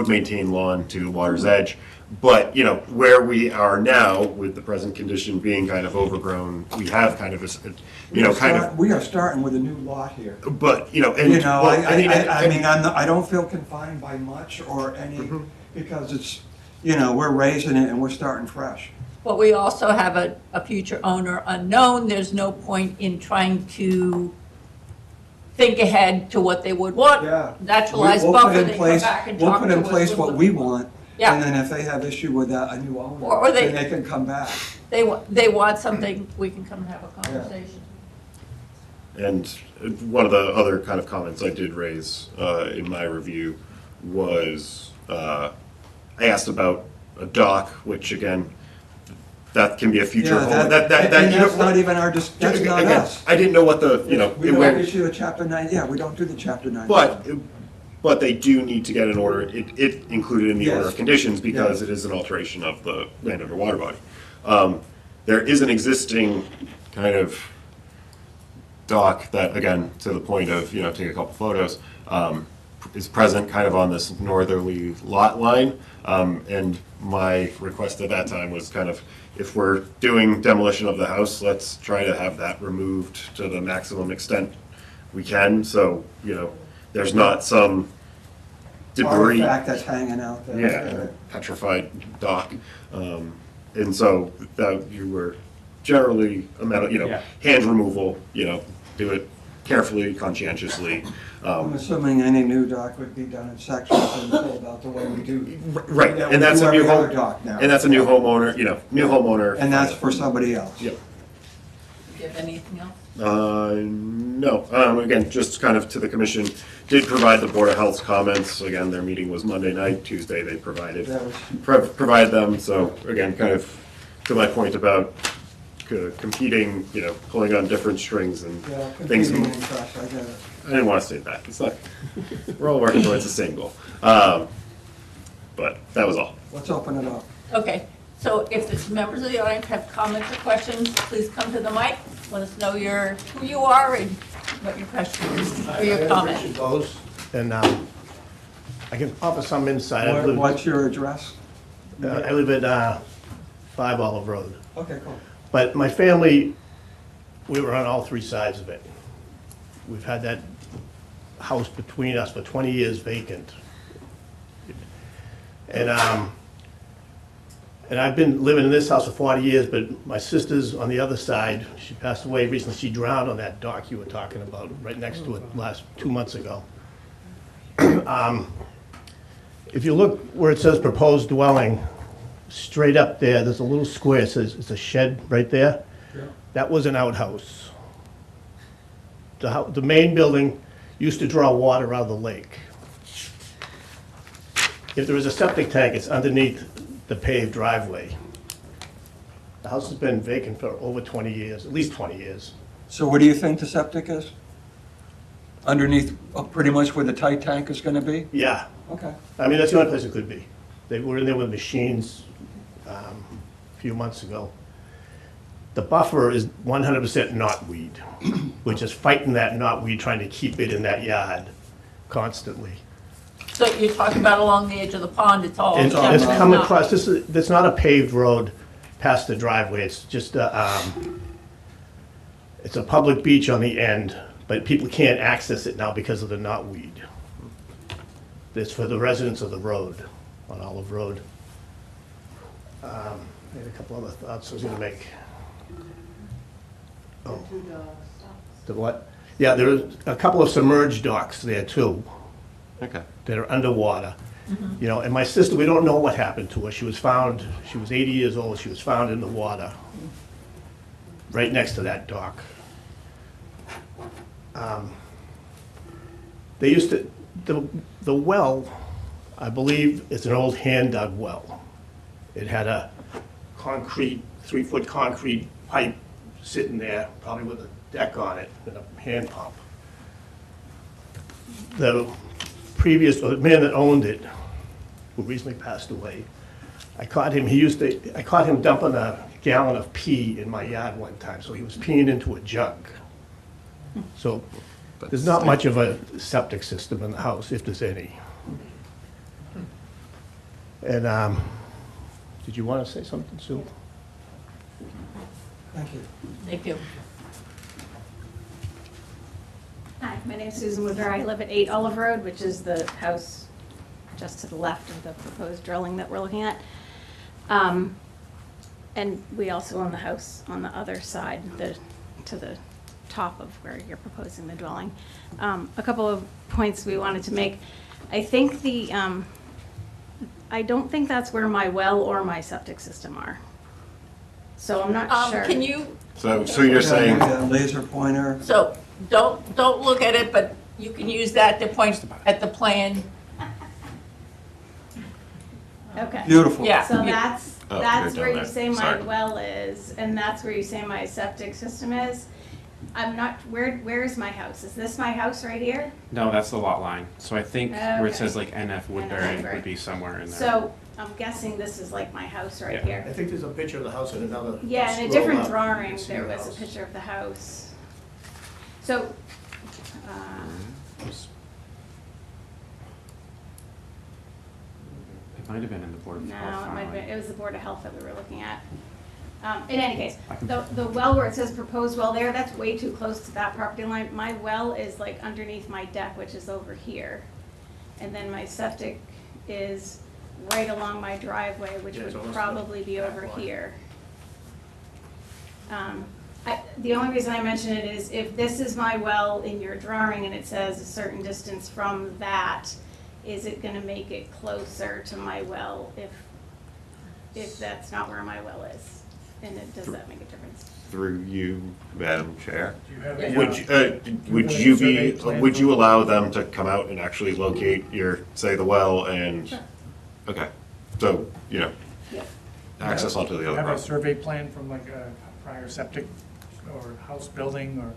maintained lawn to the water's edge. But, where we are now, with the present condition being kind of overgrown, we have kind of We are starting with a new lot here. but, and. I don't feel confined by much or any, because it's, we're raising it and we're starting fresh. But we also have a future owner unknown. There's no point in trying to think ahead to what they would want. Yeah. Naturalized We'll buffer, put in they come place- back and We'll talk put to in us place with what what we they want. Yeah. And then if they have issue with that, a new owner, Or they- then they can come back. They want something, we can come and have a conversation. And one of the other kind of comments I did raise in my review was, I asked about a dock, which again, that can be a future Yeah, home. and that's not even our, that's not Again, us. I didn't know what the, We don't where, issue a chapter 9, we don't do the chapter 9. but they do need to get an order, it included in the order Yes. of conditions because Yes. it is an alteration of the land under water body. There is an existing kind of dock that, again, to the point of, take a couple photos, is present kind of on this northerly lot line. And my request at that time was kind of, if we're doing demolition of the house, let's try to have that removed to the maximum extent we can. So, there's not some debris. Artifact that's hanging out there. Yeah, petrified dock. And so that you were generally, Yeah. hand removal, do it carefully, conscientiously. I'm assuming any new dock would be done in sections and pulled out the way we do. Right, Yeah, and that's we a do new every other home, dock now. and that's a new homeowner, new homeowner. And that's for somebody else. Yep. Do you have anything else? No, again, just kind of to the commission, did provide the Board of Health's comments. Again, their meeting was Monday night, Tuesday they provided, That was, provide them. So again, kind of to my point about competing, pulling on different strings and yeah, things. competing interest, I get it. I didn't want to say that. It's not, we're all working towards the same goal. But that was all. Let's open it up. Okay, So if the members of the audience have comments or questions, please come to the mic. Let us know who you are and what your question is, or your comment. Goes, and I can offer some insight. I live- What's your address? I live at 5 Olive Road. Okay, cool. But my family, we were on all three sides of it. We've had that house between us for 20 years vacant. And I've been living in this house for 40 years, but my sister's on the other side. She passed away recently. She drowned on that dock you were talking about, right next to it 2 months ago. If you look where it says proposed dwelling, straight up there, there's a little square, it says, it's a shed right there. That was an outhouse. The main building used to draw water out of the lake. If there was a septic tank, it's underneath the paved driveway. The house has been vacant for over 20 years, at least 20 years. So where do you think the septic is? Underneath, pretty much where the tight tank is gonna be? Yeah, Okay. I mean, that's the only place it could be. They were in there with machines a few months ago. The buffer is 100% knotweed. We're just fighting that knotweed, trying to keep it in that yard constantly. So you're talking about along the edge of the pond, it's all. And done. it's come across, it's not a paved road past the driveway, it's just it's a public beach on the end, but people can't access it now because of the knotweed. It's for the residents of the road, on Olive Road. I had a couple other thoughts I was gonna make. Oh. The what? Yeah, there are a couple of submerged docks there too. Okay. That are underwater. You know, and my sister, we don't know what happened to her. She was 80 years old, she was found in the water, right next to that dock. They used to, the well, I believe, is an old hand-dug well. It had a concrete, 3-foot concrete pipe sitting there, probably with a deck on it and a hand pump. The man that owned it, who recently passed away, I caught him dumping a gallon of pee in my yard one time, so he was peeing into a jug. So there's not much of a septic system in the house, if there's any. And, did you want to say something, Sue? Thank you. Thank you. Hi, my name is Susan Woodbury. I live at 8 Olive Road, which is the house just to the left of the proposed drilling that we're looking at. And we also own the house on the other side, to the top of where you're proposing the dwelling. A couple of points we wanted to make. I think I don't think that's where my well or my septic system are. So I'm not sure. Can you, So you're saying, Laser pointer. so don't look at it, but you can use that to point at the plan. Okay. Beautiful. Yeah. So you- that's Oh, that's you're where down you there. say my Sorry. well is, and that's where you say my septic system is. I'm not, where is my house? Is this my house right here? No, that's the lot line. So I think where Okay. it says like NF Woodbury Woodbury. would be somewhere in there. So I'm guessing this is like my house right Yeah. I here. think there's a picture of the house in another. Yeah, in a scroll different up, you drawing, can see there the was a house. picture of the house. So, It might have been in the Board of no, Health it might have been, filing. it was the Board of Health that we were looking at. In any case, the well where it says proposed well there, that's way too close to that property line. My well is like underneath my deck, which is over here. And then my septic is right along my driveway, which Yeah, it's would almost probably be back over line. here. The only reason I mention it is if this is my well in your drawing and it says a certain distance from that, is it gonna make it closer to my well if that's not where my well is? And does that make a difference? through you, Madam Chair, Do you have Yeah. would you allow them to come out and actually locate say the well and, Sure. okay, so, Yeah. access onto the Do you other have a property. survey plan from like a prior septic or house building or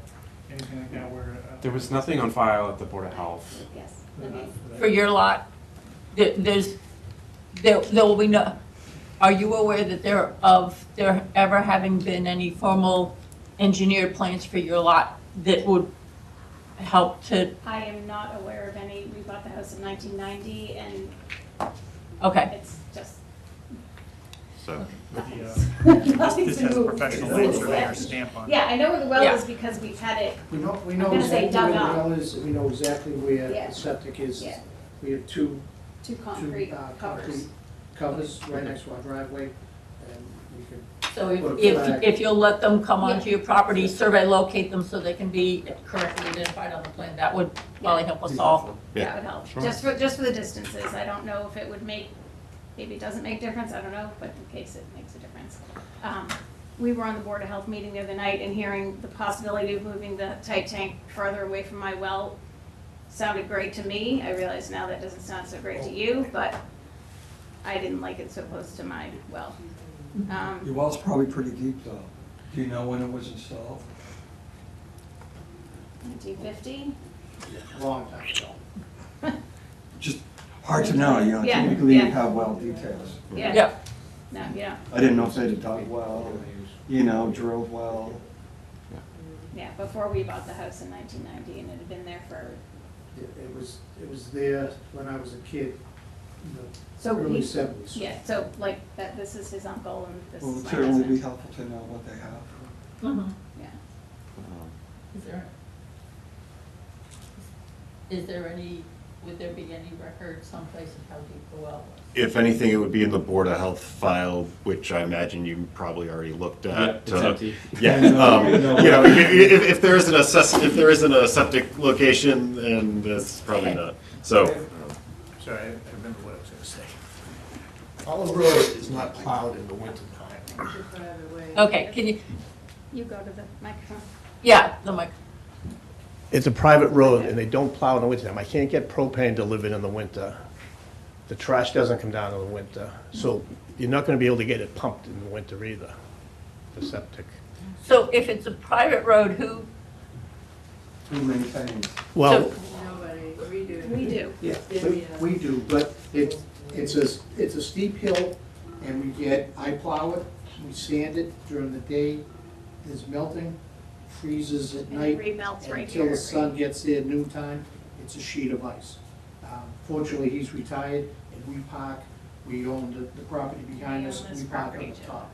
anything like that where? There was nothing on file at the Board of Health. Yes. Okay. For your lot, there will be no, are you aware that there ever having been any formal engineered plans for your lot that would help to, I am not aware of any. We bought the house in 1990, and okay. it's just So, nothing's This has a moved. professional land surveyor stamp on it. Yeah, I know where the well Yeah. is because we've had it. We know I'm gonna say exactly dug where the up. well is, we know exactly where Yeah. the septic is. Yeah. We have two Two concrete covers. concrete covers right next to our driveway, and we can, So Or if, flag. if you'll let them come onto your property, survey locate them so they can be correctly identified on the plan, that would probably help us all. That would help. Sure. Just for the distances. I don't know if it would make, maybe it doesn't make difference, I don't know, but in case it makes a difference. We were on the Board of Health meeting the other night, and hearing the possibility of moving the tight tank further away from my well sounded great to me. I realize now that doesn't sound so great to you, but I didn't like it so close to my well. Your well's probably pretty deep though. Do you know when it was installed? 1950? long time ago. Just hard to know, you know, Yeah, typically you yeah. have well details. Yeah. Yeah, No, yeah, I didn't know if they'd dug well, you know, drilled well. yeah, before we bought the house in 1990, and it had been there for, It was there when I was a kid, in so the early he, seventies. yeah, so like, that, this is his uncle, and this Well, is it'd my certainly be husband. helpful to know what they have. Yeah. is there any, would there be any record someplace of how deep the well was? if anything, it would be in the Board of Health file, which I imagine you probably already looked at. It's empty. Yeah, you know, if there isn't if there isn't a septic location, then that's probably not. So, Sorry, I remember what I was gonna say. Olive Road is not plowed in the winter time. Okay, can you, You go to the microphone. yeah, the mic, It's a private road, and they don't plow in the winter time. I can't get propane delivered in the winter. The trash doesn't come down in the winter, so you're not gonna be able to get it pumped in the winter either, the septic. so if it's a private road, who, Who maintains? Well, We do. Yeah, we do, but it's a steep hill, and I plow it, we sand it during the day, there's melting, freezes at And it night. remelts right Until here. the sun gets there noontime, it's a sheet of ice. Fortunately, he's retired, and we park, we own the property behind We us, own this we park on property the too. top,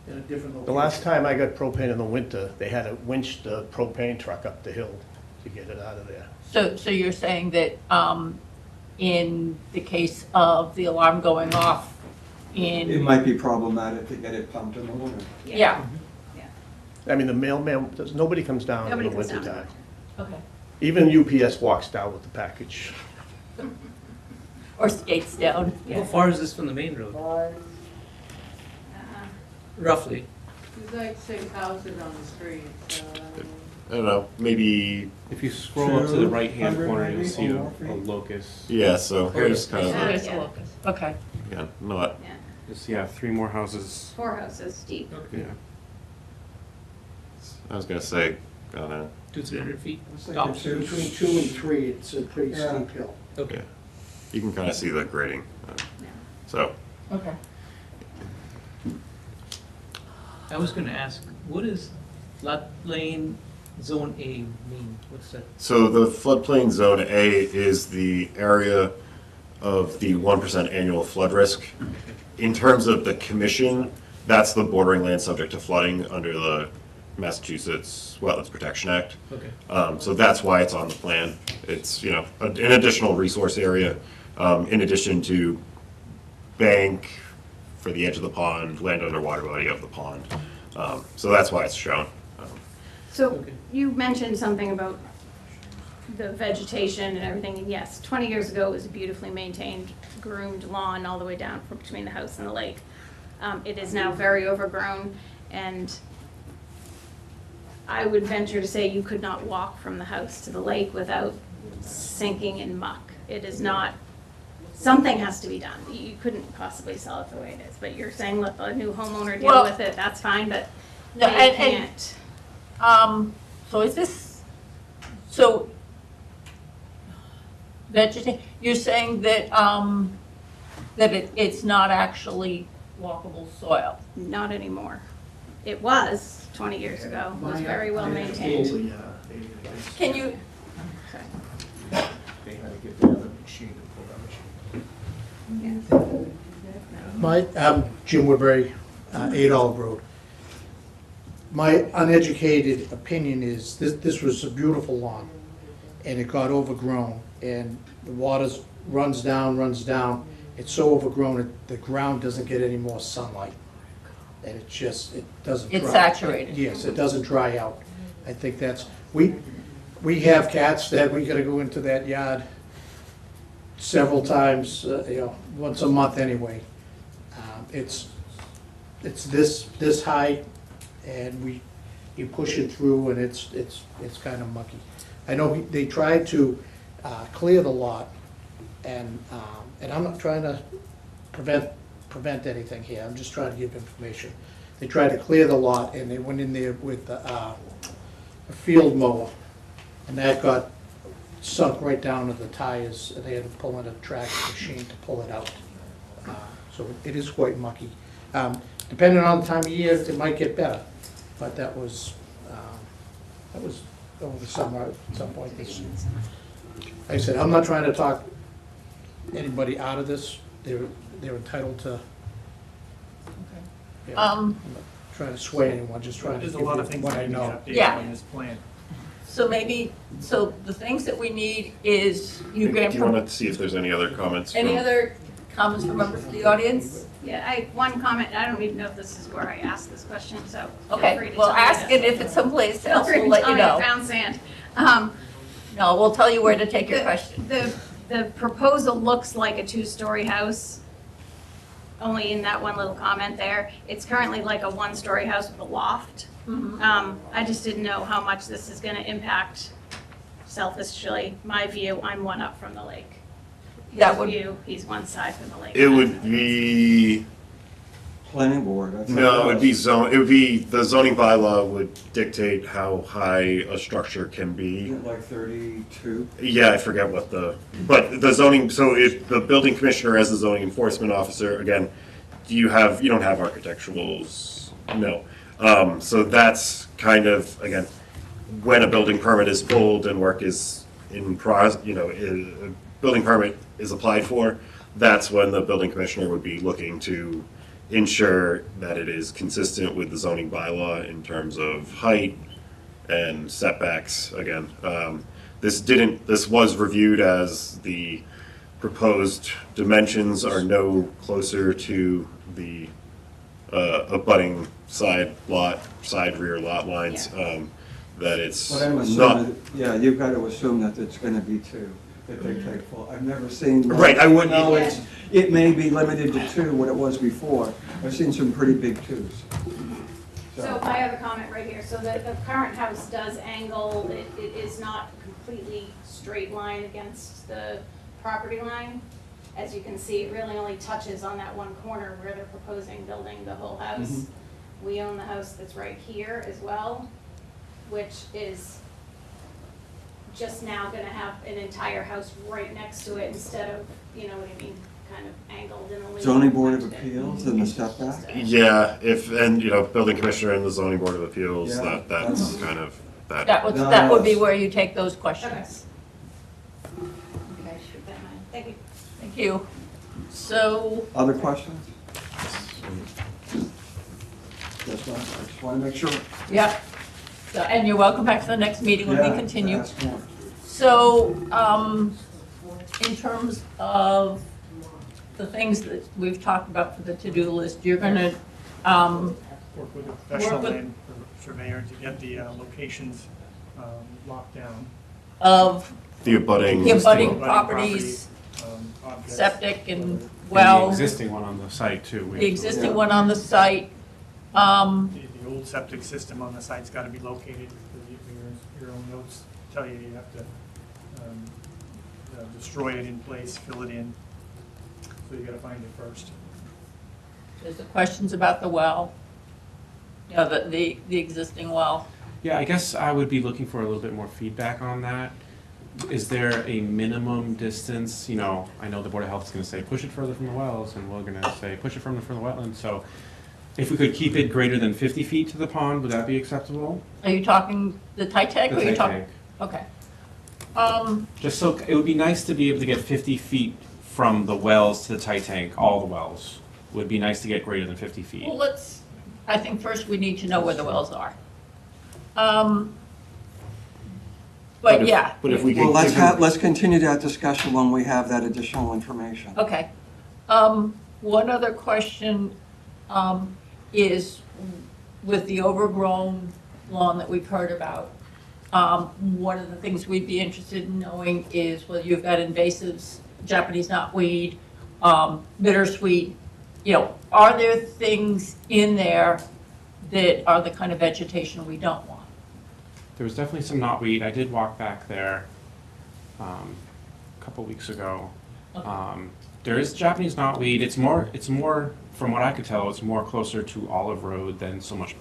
in a different location. the last time I got propane in the winter, they had to winch the propane truck up the hill to get it out of there. so you're saying that, in the case of the alarm going off It in, might be problematic to get it pumped in the winter. yeah, I mean, the mailman, nobody comes down in Nobody the comes down. wintertime. okay, Even UPS walks down with the package. or skates down, How yeah. far is this from the main road, roughly? There's like 6 houses on the street. I don't know, maybe, If you scroll up to the right-hand 200 corner, you'll maybe, see or a more feet. locus. yeah, so here's kind of, There's the locus, okay. yeah, not, Yeah, Just, yeah, 3 more houses. 4 houses deep. Yeah. I was gonna say, I don't know, 200-300 feet? Looks like Top. it's two- Between 2 and 3, it's a pretty Yeah. steep hill. Okay. yeah. You can kind of see the grading. Yeah. So, Okay. I was gonna ask, what does floodplain zone A mean? What's that? so the floodplain zone A is the area of the 1% annual flood risk. In terms of the commission, that's the bordering land subject to flooding under the Massachusetts Wetlands Protection Act. Okay. So that's why it's on the plan. It's, you know, an additional resource area, in addition to bank for the edge of the pond, land under water body of the pond. So that's why it's shown. So Okay. you mentioned something about the vegetation and everything, and yes, 20 years ago, it was a beautifully maintained, groomed lawn all the way down from between the house and the lake. It is now very overgrown, and I would venture to say you could not walk from the house to the lake without sinking in muck. It is not, something has to be done. You couldn't possibly sell it the way it is, but you're saying let the new homeowner deal Well- with it, that's fine, but No, they and- can't. So is this, so, you're saying that, that it's not actually walkable soil. Not anymore. It was 20 years ago, it was very well maintained. Can you, They had to get the other machine to pull that machine. I'm Jim Woodbury, 8 Olive Road. My uneducated opinion is this was a beautiful lawn, and it got overgrown, and the water runs down. It's so overgrown, the ground doesn't get any more sunlight. And it doesn't dry. it's saturated. Yes, it doesn't dry out. I think that's, we have cats that we gotta go into that yard several times, once a month anyway. It's this high, and you push it through, and it's kind of mucky. I know they tried to clear the lot, and I'm not trying to prevent anything here, I'm just trying to give information. They tried to clear the lot, and they went in there with a field mower, and that got sunk right down to the tires, and they had to pull in a tractor machine to pull it out. So it is quite mucky. Depending on the time of year, it might get better, but that was over the summer at some point this year. Like I said, I'm not trying to talk anybody out of this. They're entitled to. Yeah, I'm not trying to sway anyone, just trying to There's give a lot of you things what that I need to know. be Yeah. updated on this plan. So the things that we need is you Do can, you want to see if there's any other comments? any from- other comments from members of the audience? Yeah, one comment, I don't even know if this is where I asked this question, so feel free Okay, to well, tell me ask to- it, if it's someplace Feel else, free we'll to let tell you me I know. found sand. No, we'll tell you where to take your The- question. The proposal looks like a 2-story house, only in that one little comment there. It's currently like a 1-story house with a loft. I just didn't know how much this is gonna impact, selfishly, my view, I'm one up from the lake. That His would- view, he's one side from the lake. It would be, Planning board. I thought no, it it'd be, the zoning bylaw would dictate how high a structure can be. Isn't it like 32? Yeah, I forget what but the zoning, so if the building commissioner as the zoning enforcement officer, again, you don't have architecturals, no. So that's kind of, again, when a building permit is pulled and work is a building permit is applied for, that's when the building commissioner would be looking to ensure that it is consistent with the zoning bylaw in terms of height and setbacks. Again, this was reviewed as the proposed dimensions are no closer to the abutting side rear lot lines, that it's But I'm not. assuming, yeah, you've got to assume that it's gonna be 2, that they take full. I've never seen. Right, I wouldn't- No, it may be limited to 2, what it was before. I've seen some pretty big 2s. So my other comment right here, so the current house does angle, it is not completely straight line against the property line. As you can see, it really only touches on that one corner where they're proposing building the whole house. We own the house that's right here as well, which is just now gonna have an entire house right next to it instead of, you know what I mean, kind of angled in a way. Zoning Board of Appeals and the setback? Yeah, building commissioner and the zoning board of appeals, Yeah, that's kind of, that. That would be where you take those questions. Okay, shoot that mine. Thank you. Thank you. So, Other questions? Just not, I just want to make sure. yeah. So, and you're welcome back to the next meeting when we Yeah, continue. ask more. So, in terms of the things that we've talked about for the to-do list, you're gonna, Work with a professional Work with- land surveyor to get the locations locked down. of The abutting. the abutting Abutting properties, objects. septic and And the wells, existing one on the site too. the existing one on the site. The old septic system on the site's got to be located, because your own notes tell you you have to destroy it in place, fill it in. So you got to find it first. There's the questions about the well, the existing well. Yeah, I guess I would be looking for a little bit more feedback on that. is there a minimum distance? You know, I know the Board of Health is going to say, push it further from the wells, and we're going to say, push it from the wetlands. So if we could keep it greater than 50 feet to the pond, would that be acceptable? Are you talking the tight tank? The or are you tight talking? tank. Okay. Just so, it would be nice to be able to get 50 feet from the wells to the tight tank, all the wells. It would be nice to get greater than 50 feet. Well, I think first we need to know where the wells are. But yeah. But if we Well, could. let's continue that discussion when we have that additional information. Okay. One other question is with the overgrown lawn that we've heard about. One of the things we'd be interested in knowing is whether you've got invasives, Japanese knotweed, bittersweet. You know, are there things in there that are the kind of vegetation we don't want? There was definitely some knotweed. I did walk back there a couple weeks ago. Okay. There is Japanese knotweed. It's more, from what I could tell, it's more closer to Olive Road than so much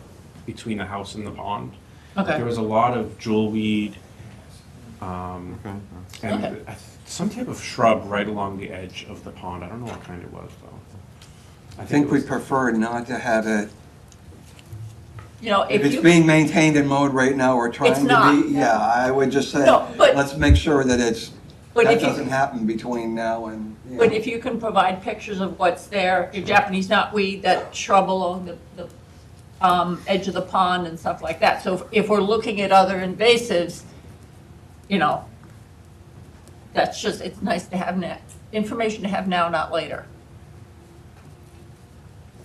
between the house and the pond. Okay. There was a lot of jewelweed, and Okay. some type of shrub right along the edge of the pond. I don't know what kind it was, though. I think it we was- prefer not to have it, You know, if it's being maintained and mowed right now, or trying to not. be, yeah, I would just say, No, but- let's make sure that But that if you- doesn't happen between now and, you But know. if you can provide pictures of what's there, your Japanese knotweed, that shrub along the edge of the pond and stuff like that. So if we're looking at other invasives, you know, that's just, it's nice to have information to have now, not later.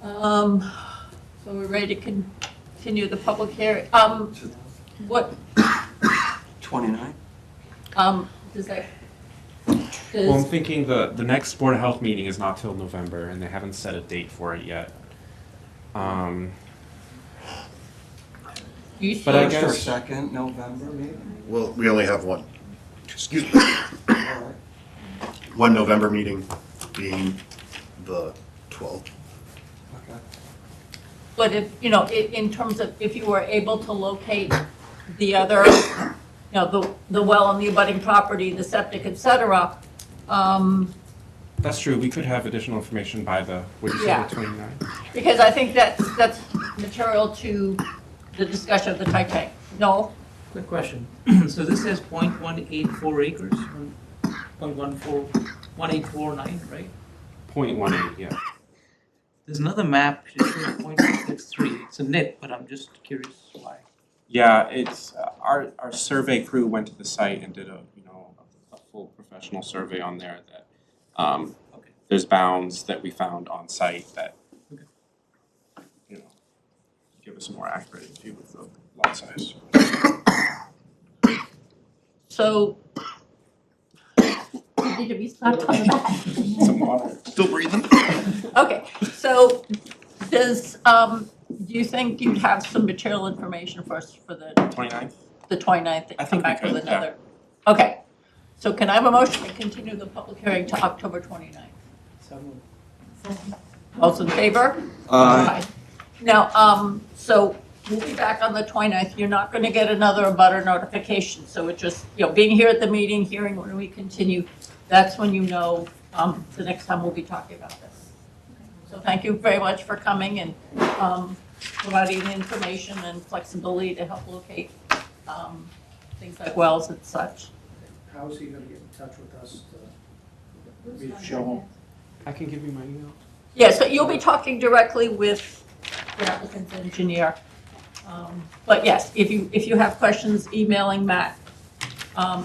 So we're ready to continue the public hearing. What, 29? does that, Well, I'm does, thinking the next Board of Health meeting is not till November, and they haven't set a date for it yet. you But I see, First or guess- second November, maybe? Well, we only have one. Excuse me. All right. One November meeting being the 12th. Okay. but if, you know, in terms of, if you were able to locate the other, you know, the well on the abutting property, the septic, et cetera, That's true. We could have additional information by the, what did you say, Yeah. the 29th? because I think that's material to the discussion of the tight tank. No? Quick question. So this says 0.184 acres, 0.149, right? 0.18, yeah. There's another map, it shows 0.63. It's a nit, but I'm just curious why. Yeah, it's, our survey crew went to the site and did a full professional survey on there that, Okay. there's bounds that we found on site that, Okay. you know, give us a more accurate view of the lot size. So, you need to be slapped on the back. Some water. Still breathing? Okay, so does, do you think you'd have some material information for us for the 29th? 29th, that I you come think we back with could, another? Okay, so can I have a motion to continue the public hearing to October 29th? So moved. All those in favor? Aye. Now, so we'll be back on the 29th. You're not going to get another abutter notification. So it just, you know, being here at the meeting, hearing when we continue, that's when you know the next time we'll be talking about this. So thank you very much for coming and providing the information and flexibility to help locate things like wells and such. How is he gonna get in touch with us to show him? I can give you my email. Yeah, so you'll be talking directly with the applicant's engineer. But yes, if you have questions, emailing Matt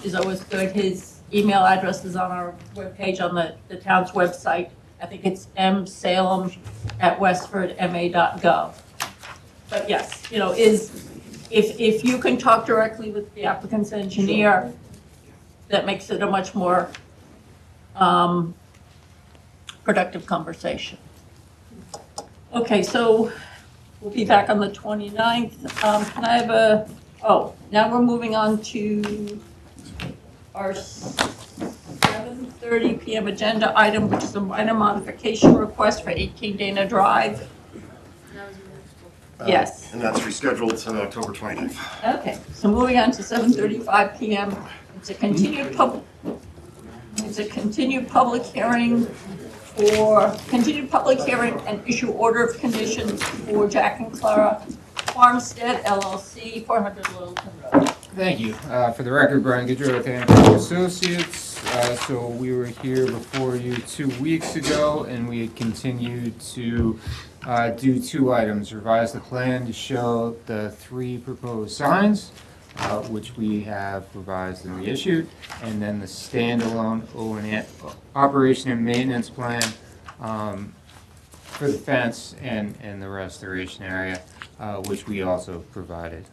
is always good. His email address is on our webpage on the town's website. I think it's msalem@westfordma.gov. But yes, you know, if you can talk directly with the applicant's engineer, that makes it a much more productive conversation. Okay, so we'll be back on the 29th. Can I have now we're moving on to our 7:30 PM agenda item, which is a minor modification request for 18 Dana Drive. Yes. And that's rescheduled to October 29th. Okay, so moving on to 7:35 PM, It's a continued public hearing and issue order of conditions for Jack and Clara Farmstead LLC, 400 Littleton Road. Thank you. For the record, Brian Goodrow with Hancock Associates. So we were here before you 2 weeks ago, and we had continued to do 2 items. Revise the plan to show the 3 proposed signs, which we have revised and reissued, and then the standalone O&M operation and maintenance plan for the fence and the restoration area, which we also provided.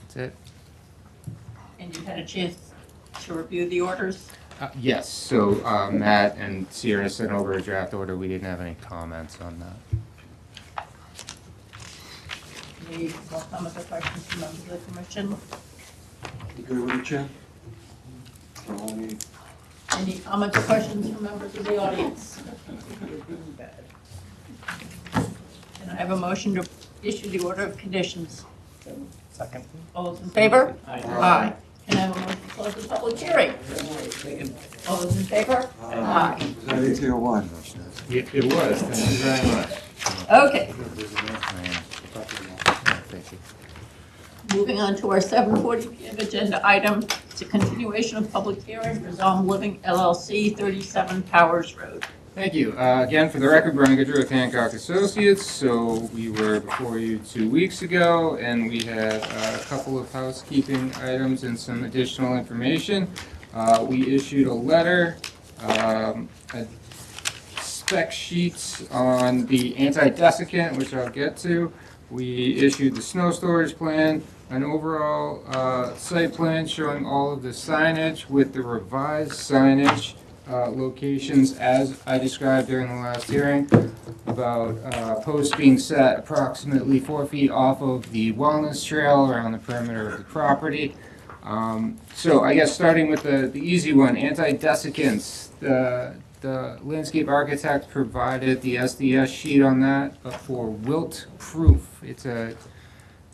That's it. And you had a chance to review the orders? Yes, so Matt and Sierra sent over a draft order. We didn't have any comments on that. Any more comments or questions from members of the commission? You good with it, Jim? Any comments or questions from members of the audience? And I have a motion to issue the order of conditions. Second. All those in favor? Aye. Can I have a motion to close the public hearing? All those in favor? Aye. Was that easy or what? It was, thank you very much. Okay, Thank you. moving on to our 7:40 PM agenda item. It's a continuation of public hearing for Zom Living LLC, 37 Powers Road. Thank you. Again, for the record, Brian Goodrow with Hancock Associates. So we were before you 2 weeks ago, and we had a couple of housekeeping items and some additional information. We issued a letter, a spec sheet on the anti-desiccant, which I'll get to. We issued the snow storage plan, an overall site plan showing all of the signage with the revised signage locations as I described during the last hearing, about posts being set approximately 4 feet off of the wellness trail around the perimeter of the property. So I guess starting with the easy one, anti-desiccants. The landscape architect provided the SDS sheet on that for wilt proof.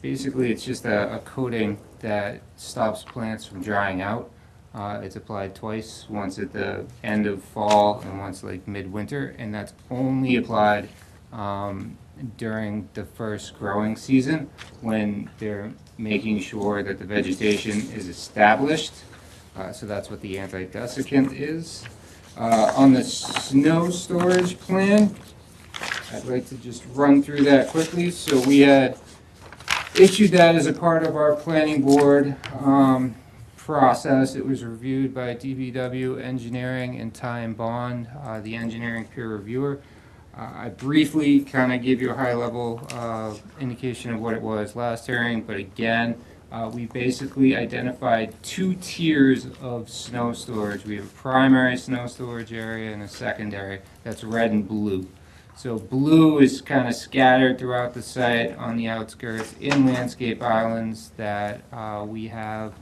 Basically it's just a coating that stops plants from drying out. It's applied twice, once at the end of fall and once like midwinter, and that's only applied during the first growing season when they're making sure that the vegetation is established. So that's what the anti-desiccant is. On the snow storage plan, I'd like to just run through that quickly. So we had issued that as a part of our planning board process. It was reviewed by DBW Engineering and Ty and Bond, the engineering peer reviewer. I briefly kind of gave you a high-level indication of what it was last hearing, but again, we basically identified 2 tiers of snow storage. We have a primary snow storage area and a secondary that's red and blue. So blue is kind of scattered throughout the site on the outskirts in landscape islands that we have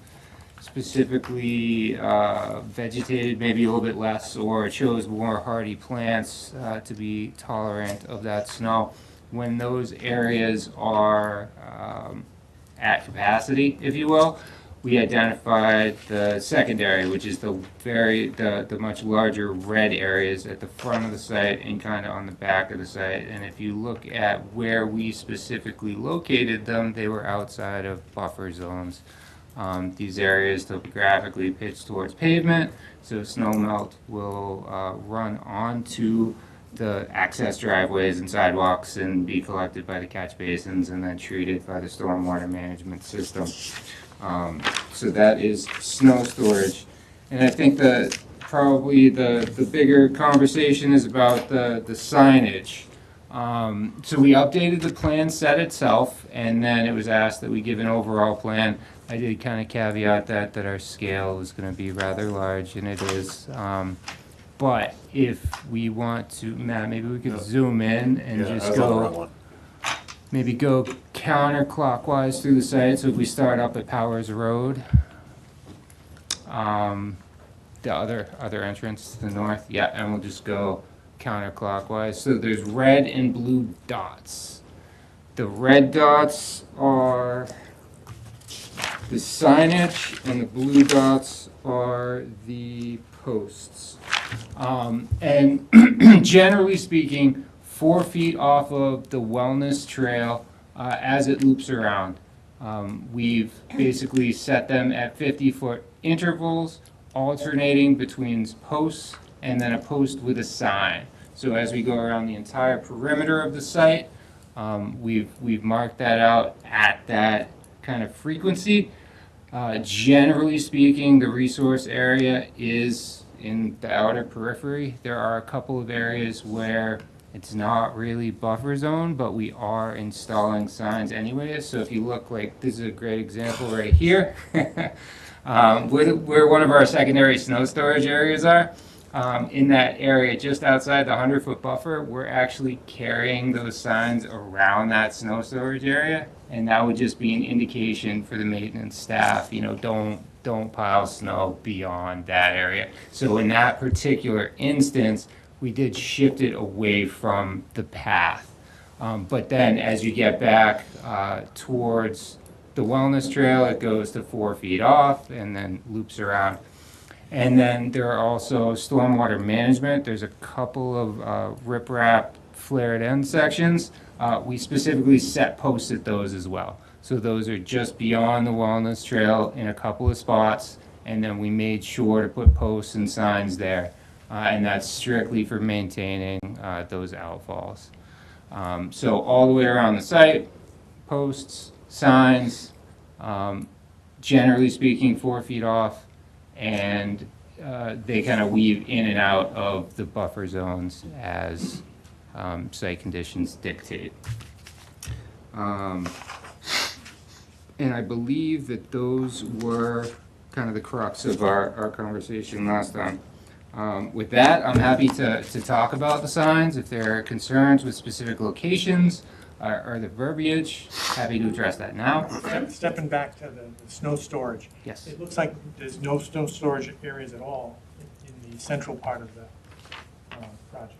specifically vegetated maybe a little bit less or chose more hardy plants to be tolerant of that snow. When those areas are at capacity, if you will, we identified the secondary, which is the much larger red areas at the front of the site and kind of on the back of the site. And if you look at where we specifically located them, they were outside of buffer zones. These areas topographically pitch towards pavement, so snow melt will run onto the access driveways and sidewalks and be collected by the catch basins and then treated by the stormwater management system. So that is snow storage. And I think that probably the bigger conversation is about the signage. So we updated the plan set itself, and then it was asked that we give an overall plan. I did kind of caveat that our scale was going to be rather large, and it is. But if we want to, Matt, maybe we could zoom in and just go, maybe go counterclockwise through the site. So if we start up at Powers Road, the other entrance to the north, yeah, and we'll just go counterclockwise. So there's red and blue dots. The red dots are the signage, and the blue dots are the posts. And generally speaking, 4 feet off of the wellness trail as it loops around. We've basically set them at 50-foot intervals, alternating between posts and then a post with a sign. So as we go around the entire perimeter of the site, we've marked that out at that kind of frequency. Generally speaking, the resource area is in the outer periphery. There are a couple of areas where it's not really buffer zone, but we are installing signs anyway. So if you look, like, this is a great example right here, where one of our secondary snow storage areas are. In that area just outside the 100-foot buffer, we're actually carrying those signs around that snow storage area, and that would just be an indication for the maintenance staff, you know, don't pile snow beyond that area. So in that particular instance, we did shift it away from the path. But then as you get back towards the wellness trail, it goes to 4 feet off and then loops around. And then there are also stormwater management. There's a couple of riprap flared end sections. We specifically set posts at those as well. So those are just beyond the wellness trail in a couple of spots. And then we made sure to put posts and signs there. And that's strictly for maintaining those outfalls. So all the way around the site, posts, signs, generally speaking, 4 feet off. And they kind of weave in and out of the buffer zones as site conditions dictate. And I believe that those were kind of the crux of our conversation last time. With that, I'm happy to talk about the signs. If there are concerns with specific locations or the verbiage, happy to address that now. Stepping back to the snow storage. Yes. It looks like there's no snow storage areas at all in the central part of the project.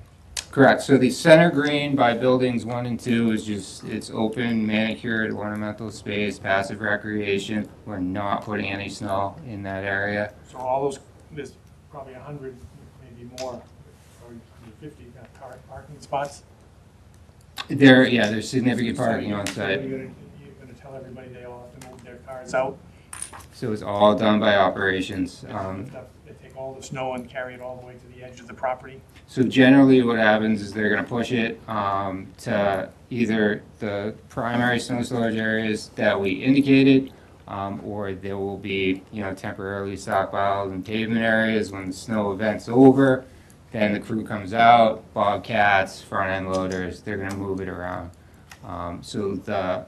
Correct. So the center green by buildings 1 and 2 is just, it's open, manicured, ornamental space, passive recreation. We're not putting any snow in that area. So all those, there's probably 100, maybe more, or 50 parking spots. There's significant parking on site. You're gonna tell everybody they all have to move their cars out? So it's all done by operations. They take all the snow and carry it all the way to the edge of the property? So generally what happens is they're gonna push it to either the primary snow storage areas that we indicated, or there will be, you know, temporarily stockpiled in pavement areas when the snow event's over. Then the crew comes out, bobcats, front end loaders, they're gonna move it around. So the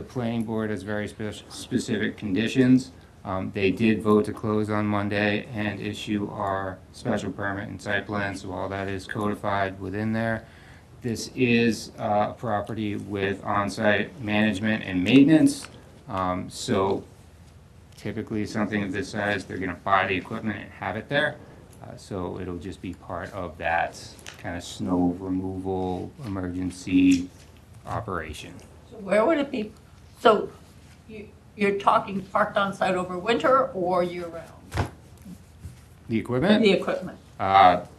planning board has very specific conditions. They did vote to close on Monday and issue our special permit and site plan, so all that is codified within there. This is a property with on-site management and maintenance. So typically something of this size, they're gonna buy the equipment and have it there. So it'll just be part of that kind of snow removal emergency operation. So where would it be? So you're talking parked on site over winter or year round? The equipment? The equipment.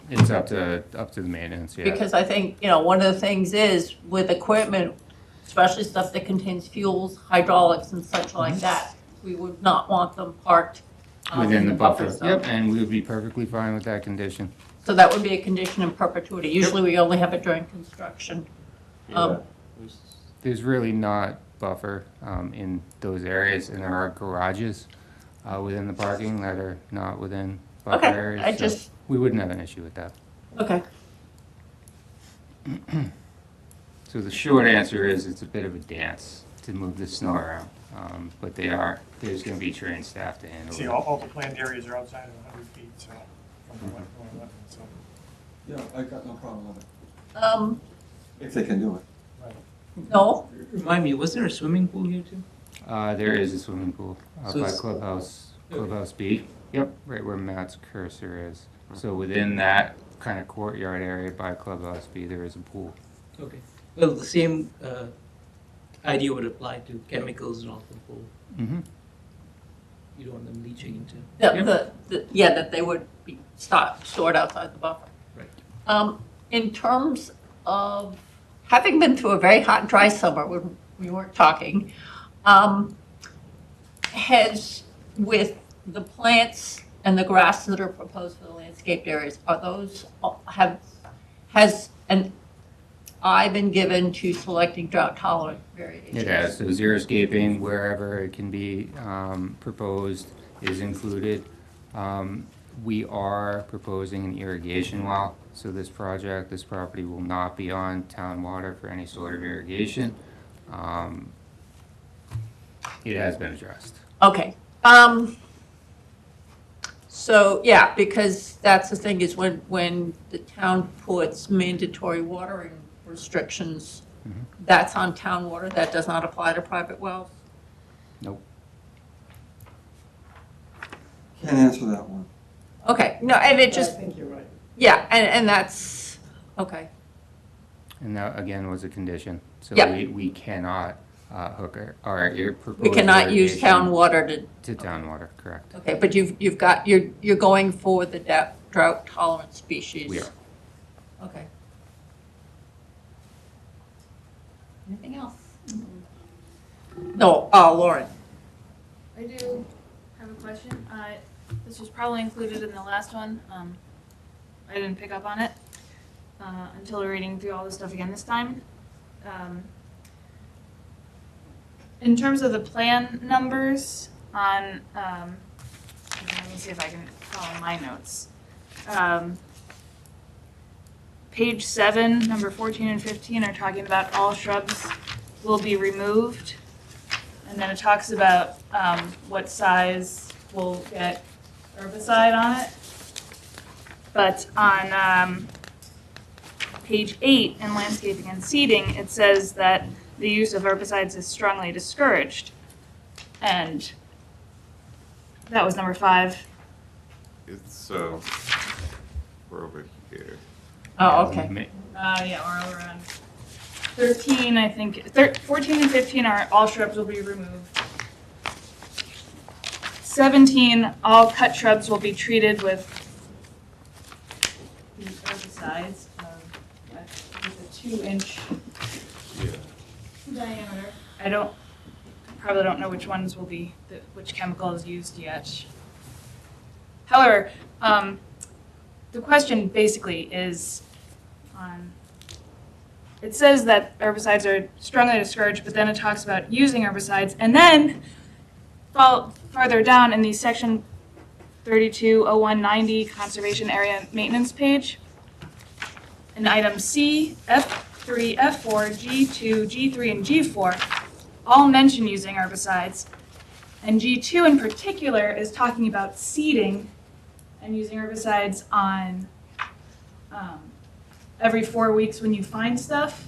It's up to the maintenance, yeah. Because I think, you know, one of the things is with equipment, especially stuff that contains fuels, hydraulics and such like that, we would not want them parked Within the buffer. zone. Yep, and we would be perfectly fine with that condition. So that would be a condition in perpetuity. Usually we only have it during construction. There's really not buffer in those areas, and there are garages within the parking that are not within buffer Okay, areas. So we wouldn't have an issue with that. Okay. So the short answer is it's a bit of a dance to move the snow around, but there's going to be trained staff to handle See, it. all the planned areas are outside of 100 feet, so, from the wetland, so. Yeah, I got no problem with it, if they can do it. No? Remind me, was there a swimming pool here too? There is a swimming pool So by it's- Clubhouse B. Yep, right where Matt's cursor is. So within that kind of courtyard area by Clubhouse B, there is a pool. Okay. Well, the same idea would apply to chemicals and all the pool. Mm-hmm. You don't want them leaching into. Yeah, that they would be stored outside the buffer. Right. In terms of having been through a very hot and dry summer when we weren't talking, has, with the plants and the grass that are proposed for the landscaped areas, are those, has an eye been given to selecting drought tolerant variations? It has, so xeriscaping wherever it can be proposed is included. We are proposing an irrigation well, so this property will not be on town water for any sort of irrigation. It has been addressed. Okay. So, yeah, because that's the thing is when the town puts mandatory watering restrictions, that's on town water, that does not apply to private wells? Nope. Can't answer that one. Okay, no, and it just, I think you're right. yeah, and that's, okay. And that, again, was a condition. So Yep. we cannot hook our proposed We cannot use irrigation town water to town water, correct. okay, but you're going for the drought tolerant species? We are. Okay. Anything else? No, Lauren. I do have a question. This was probably included in the last one. I didn't pick up on it until reading through all this stuff again this time. In terms of the plan numbers on, let me see if I can follow my notes. Page 7, number 14 and 15 are talking about all shrubs will be removed. And then it talks about what size will get herbicide on it. But on page 8 in landscaping and seeding, it says that the use of herbicides is strongly discouraged. And that was number 5. It's, we're over here. Oh, okay. Yeah, or all around. 13, I think, 14 and 15 are all shrubs will be removed. 17, all cut shrubs will be treated with these herbicides with a 2-inch diameter. I probably don't know which ones will be, which chemical is used yet. However, the question basically is on, it says that herbicides are strongly discouraged, but then it talks about using herbicides, and then farther down in the section 320190 conservation area maintenance page, in item C, F3, F4, G2, G3, and G4 all mention using herbicides, and G2 in particular is talking about seeding and using herbicides on every 4 weeks when you find stuff.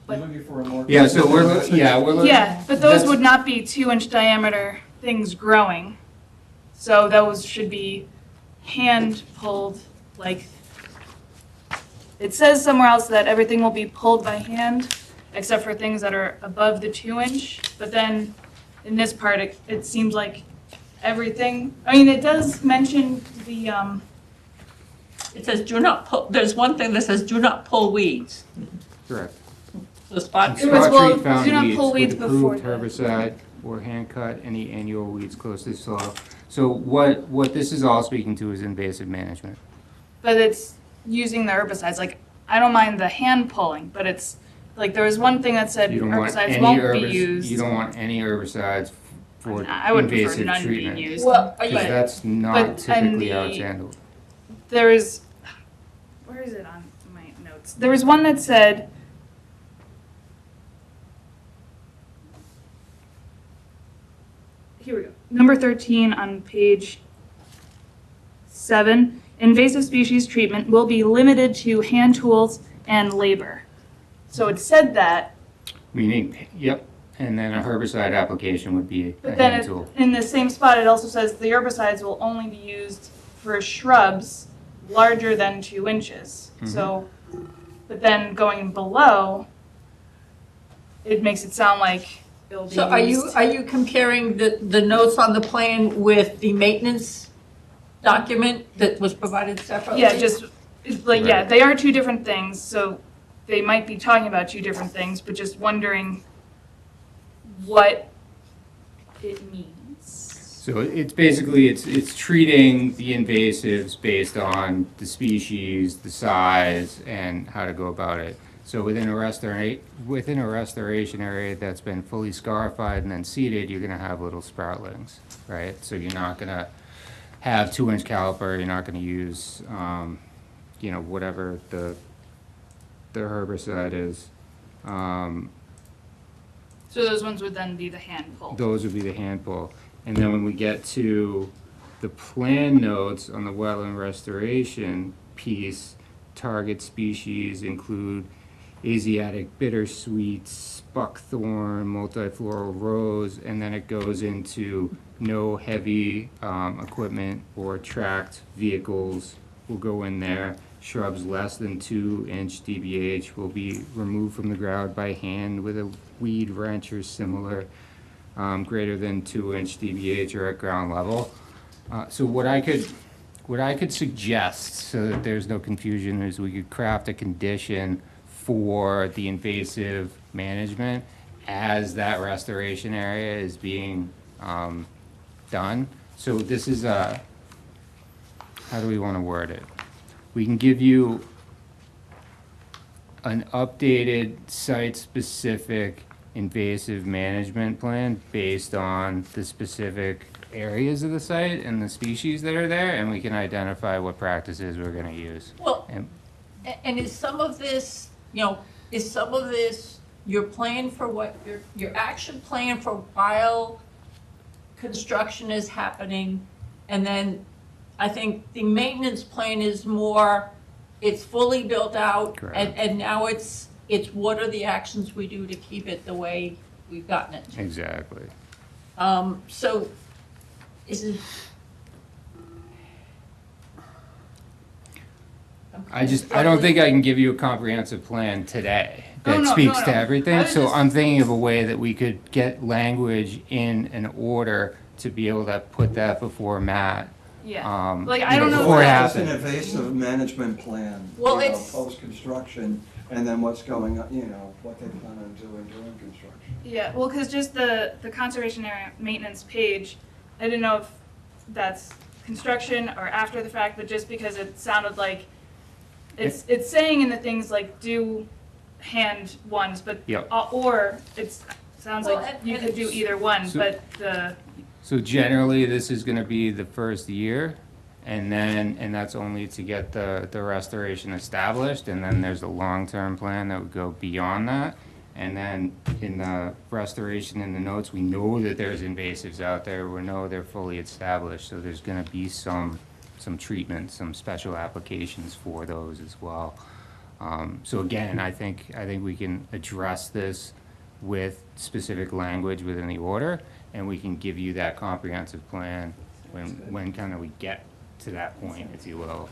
You're looking for a more. Yeah, so we're looking. Yeah, but those would not be 2-inch diameter things growing. So those should be hand pulled, like, it says somewhere else that everything will be pulled by hand, except for things that are above the 2-inch. But then in this part, it seems like everything, I mean, it does mention the, It says do not pull, there's one thing that says do not pull weeds. Correct. So spot. It was, well, treat found do not pull weeds with before approved the- herbicide or hand cut any annual weeds close to soil. So what this is all speaking to is invasive management. but it's using the herbicides. Like, I don't mind the hand pulling, but it's, like, there was one thing that said You don't want herbicides any won't be used. You don't want any herbicides for I would prefer invasive none being treatment. used. Well, Because yeah. that's not But- and typically how it's the- handled. There is, where is it on my notes? There was one that said, here we go. Number 13 on page 7, invasive species treatment will be limited to hand tools and labor. So it said that, Meaning, yep, and then a herbicide application would be a but then hand tool. in the same spot, it also says the herbicides will only be used for shrubs larger than 2 inches. So, but then going below, it makes it sound like buildings. So are you comparing the notes on the plan with the maintenance document that was provided separately? Yeah, just, it's like, yeah, they are two different things, so they might be talking about two different things, but just wondering what it means. So it's basically, it's treating the invasives based on the species, the size, and how to go about it. So within a restoration area that's been fully scarified and then seeded, you're gonna have little sproutlings, right? So you're not gonna have 2-inch caliper, you're not gonna use, you know, whatever the herbicide is. So those ones would then be the hand pull. Those would be the hand pull. And then when we get to the plan notes on the wetland restoration piece, target species include Asiatic bittersweet, buckthorn, multifloral rose, and then it goes into no heavy equipment or tracked vehicles will go in there. Shrubs less than 2-inch DBH will be removed from the ground by hand with a weed wrench or similar. Greater than 2-inch DBH or at ground level. So what I could suggest, so that there's no confusion, is we could craft a condition for the invasive management as that restoration area is being done. So this is how do we want to word it? We can give you an updated site-specific invasive management plan based on the specific areas of the site and the species that are there, and we can identify what practices we're gonna use. Well, and is some of this, you know, is some of this your plan for what, your action plan for while construction is happening? And then I think the maintenance plan is more, it's fully built out, and now it's what are the actions we do to keep it the way we've gotten it. Exactly. So is it? I don't think I can give you a comprehensive plan today that speaks to everything, so I'm thinking of a way that we could get language in an order to be able to put that before Matt. Yeah, like, I don't know. Before it It's an happens. invasive management plan, Well, you know, it's- post-construction, and then what's going on, you know, what they plan on doing during construction. Yeah, well, because just the conservation area maintenance page, I didn't know if that's construction or after the fact, but just because it sounded like it's saying in the things like do hand ones, but Yep. Or it sounds Well, like and- you and could do it's- either one, So- but the So generally, this is gonna be the first year, and that's only to get the restoration established, and then there's a long-term plan that would go beyond that. And then in the restoration in the notes, we know that there's invasives out there, we know they're fully established, so there's gonna be some treatment, some special applications for those as well. So again, I think we can address this with specific language within the order, and we can give you that comprehensive plan when kind of we get to that point, if you will.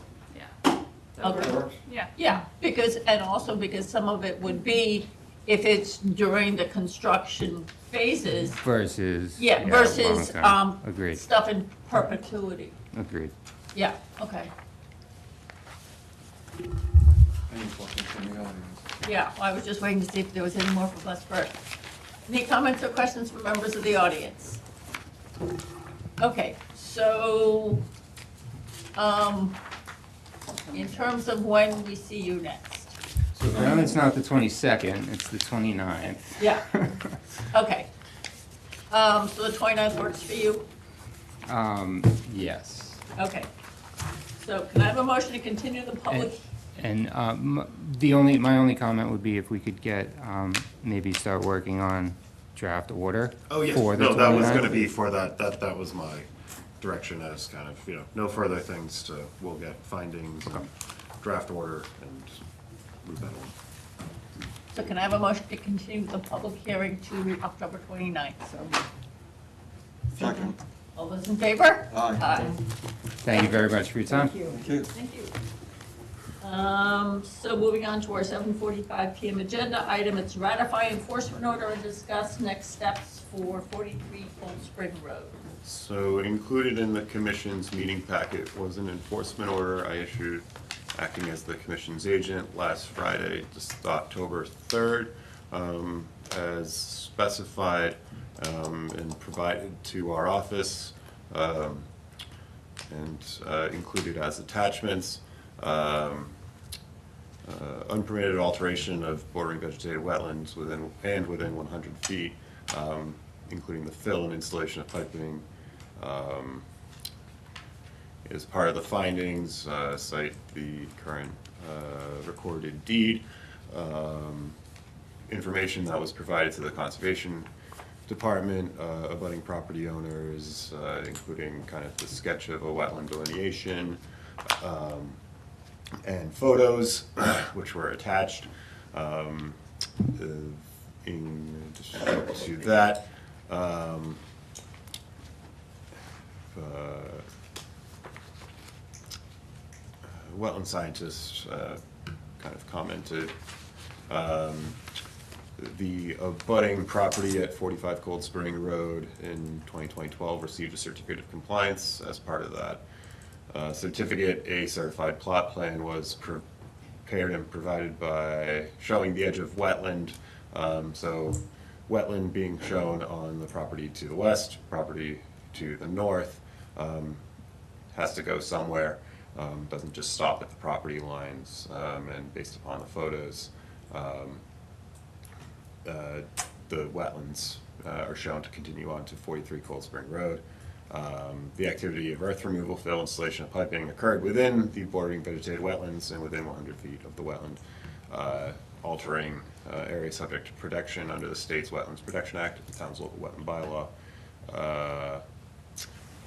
Okay. Yeah. Yeah, because, and also because some of it would be if it's during the construction phases. Versus. Yeah, versus, long-term. Agreed, stuff in perpetuity. agreed. Yeah, okay. Any questions from the audience? Yeah, well, I was just waiting to see if there was any more from Westford. Any comments or questions from members of the audience? Okay, so, in terms of when we see you next? So now it's not the 22nd, it's the 29th. Yeah, okay. So the 29th works for you? Yes. Okay. So can I have a motion to continue the public? And my only comment would be if we could get, maybe start working on draft order. Oh, yeah, For the no, that was 29th. gonna be for that was my direction as kind of, you know, no further things we'll get findings, draft order, and move that on. So can I have a motion to continue the public hearing to October 29th? So, Second. all those in favor? Aye. Thank you very much for your time. Thank you. Thank you. Thank you. So moving on to our 7:45 PM agenda item, it's ratify enforcement order and discuss next steps for 43 Cold Spring Road. So included in the commission's meeting packet was an enforcement order I issued acting as the commission's agent last Friday, just October 3rd, as specified and provided to our office and included as attachments. Unpermitted alteration of bordering vegetated wetlands within 100 feet, including the fill and installation of piping. As part of the findings, cite the current recorded deed, information that was provided to the Conservation Department, abutting property owners, including kind of the sketch of a wetland delineation, and photos, which were attached. In addition to that, wetland scientists kind of commented. The abutting property at 45 Cold Spring Road in 2012 received a certificate of compliance. As part of that certificate, a certified plot plan was prepared and provided by showing the edge of wetland. So wetland being shown on the property to the west, property to the north, has to go somewhere. Doesn't just stop at the property lines, and based upon the photos, the wetlands are shown to continue on to 43 Cold Spring Road. The activity of earth removal, fill, installation of piping occurred within the bordering vegetated wetlands and within 100 feet of the wetland, altering area subject to protection under the state's Wetlands Protection Act, the town's local wetland bylaw.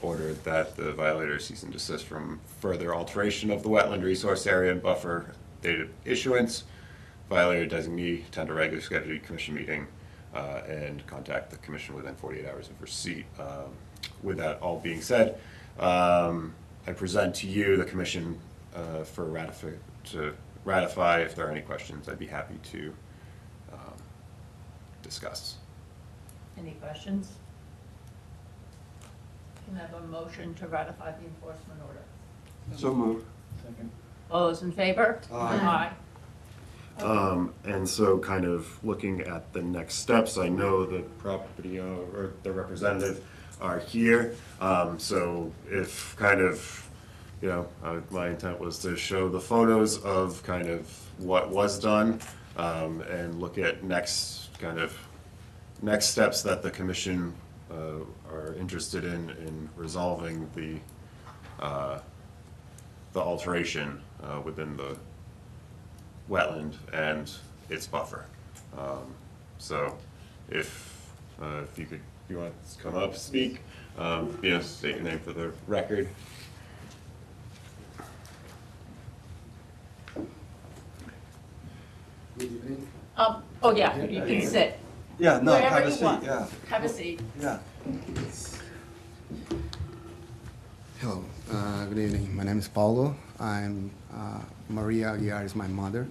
Ordered that the violator cease and desist from further alteration of the wetland resource area and buffer dated issuance. Violator designee attend a regular scheduled commission meeting and contact the commission within 48 hours of receipt. With that all being said, I present to you the commission to ratify. If there are any questions, I'd be happy to discuss. Any questions? Can I have a motion to ratify the enforcement order? So moved. All those in favor? Aye. And so kind of looking at the next steps, I know the property owner or the representative are here. So if kind of, my intent was to show the photos of kind of what was done and look at next steps that the commission are interested in resolving the alteration within the wetland and its buffer. So if you want to come up, speak, state your name for the record. Good evening. Oh yeah, you can sit. Yeah, no, Wherever have a you seat, want. yeah. Have a seat. Yeah. Hello, good evening. My name is Paulo. I'm Maria Aguiar is my mother,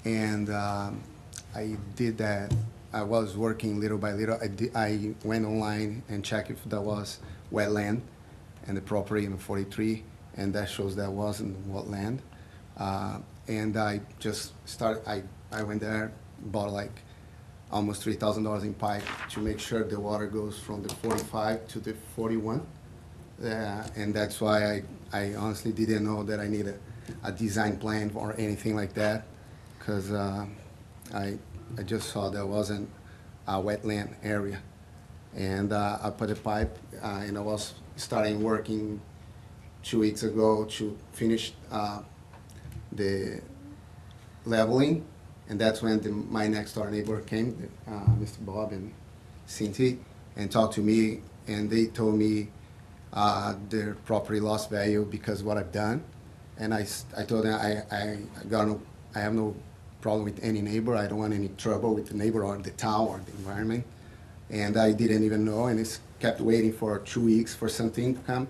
and I did that. I was working little by little. I went online and checked if there was wetland and the property in 43, and that shows that wasn't wetland. And I just started. I went there, bought like almost $3,000 in pipe to make sure the water goes from the 45 to the 41. And that's why I honestly didn't know that I needed a design plan or anything like that, because I just saw there wasn't a wetland area. And I put a pipe, and I was starting working 2 weeks ago to finish the leveling, and that's when my next door neighbor came, Mr. Bob and Cindy, and talked to me, and they told me their property lost value because of what I've done. And I told them I have no problem with any neighbor. I don't want any trouble with the neighbor or the town or the environment. And I didn't even know, and it's kept waiting for 2 weeks for something to come.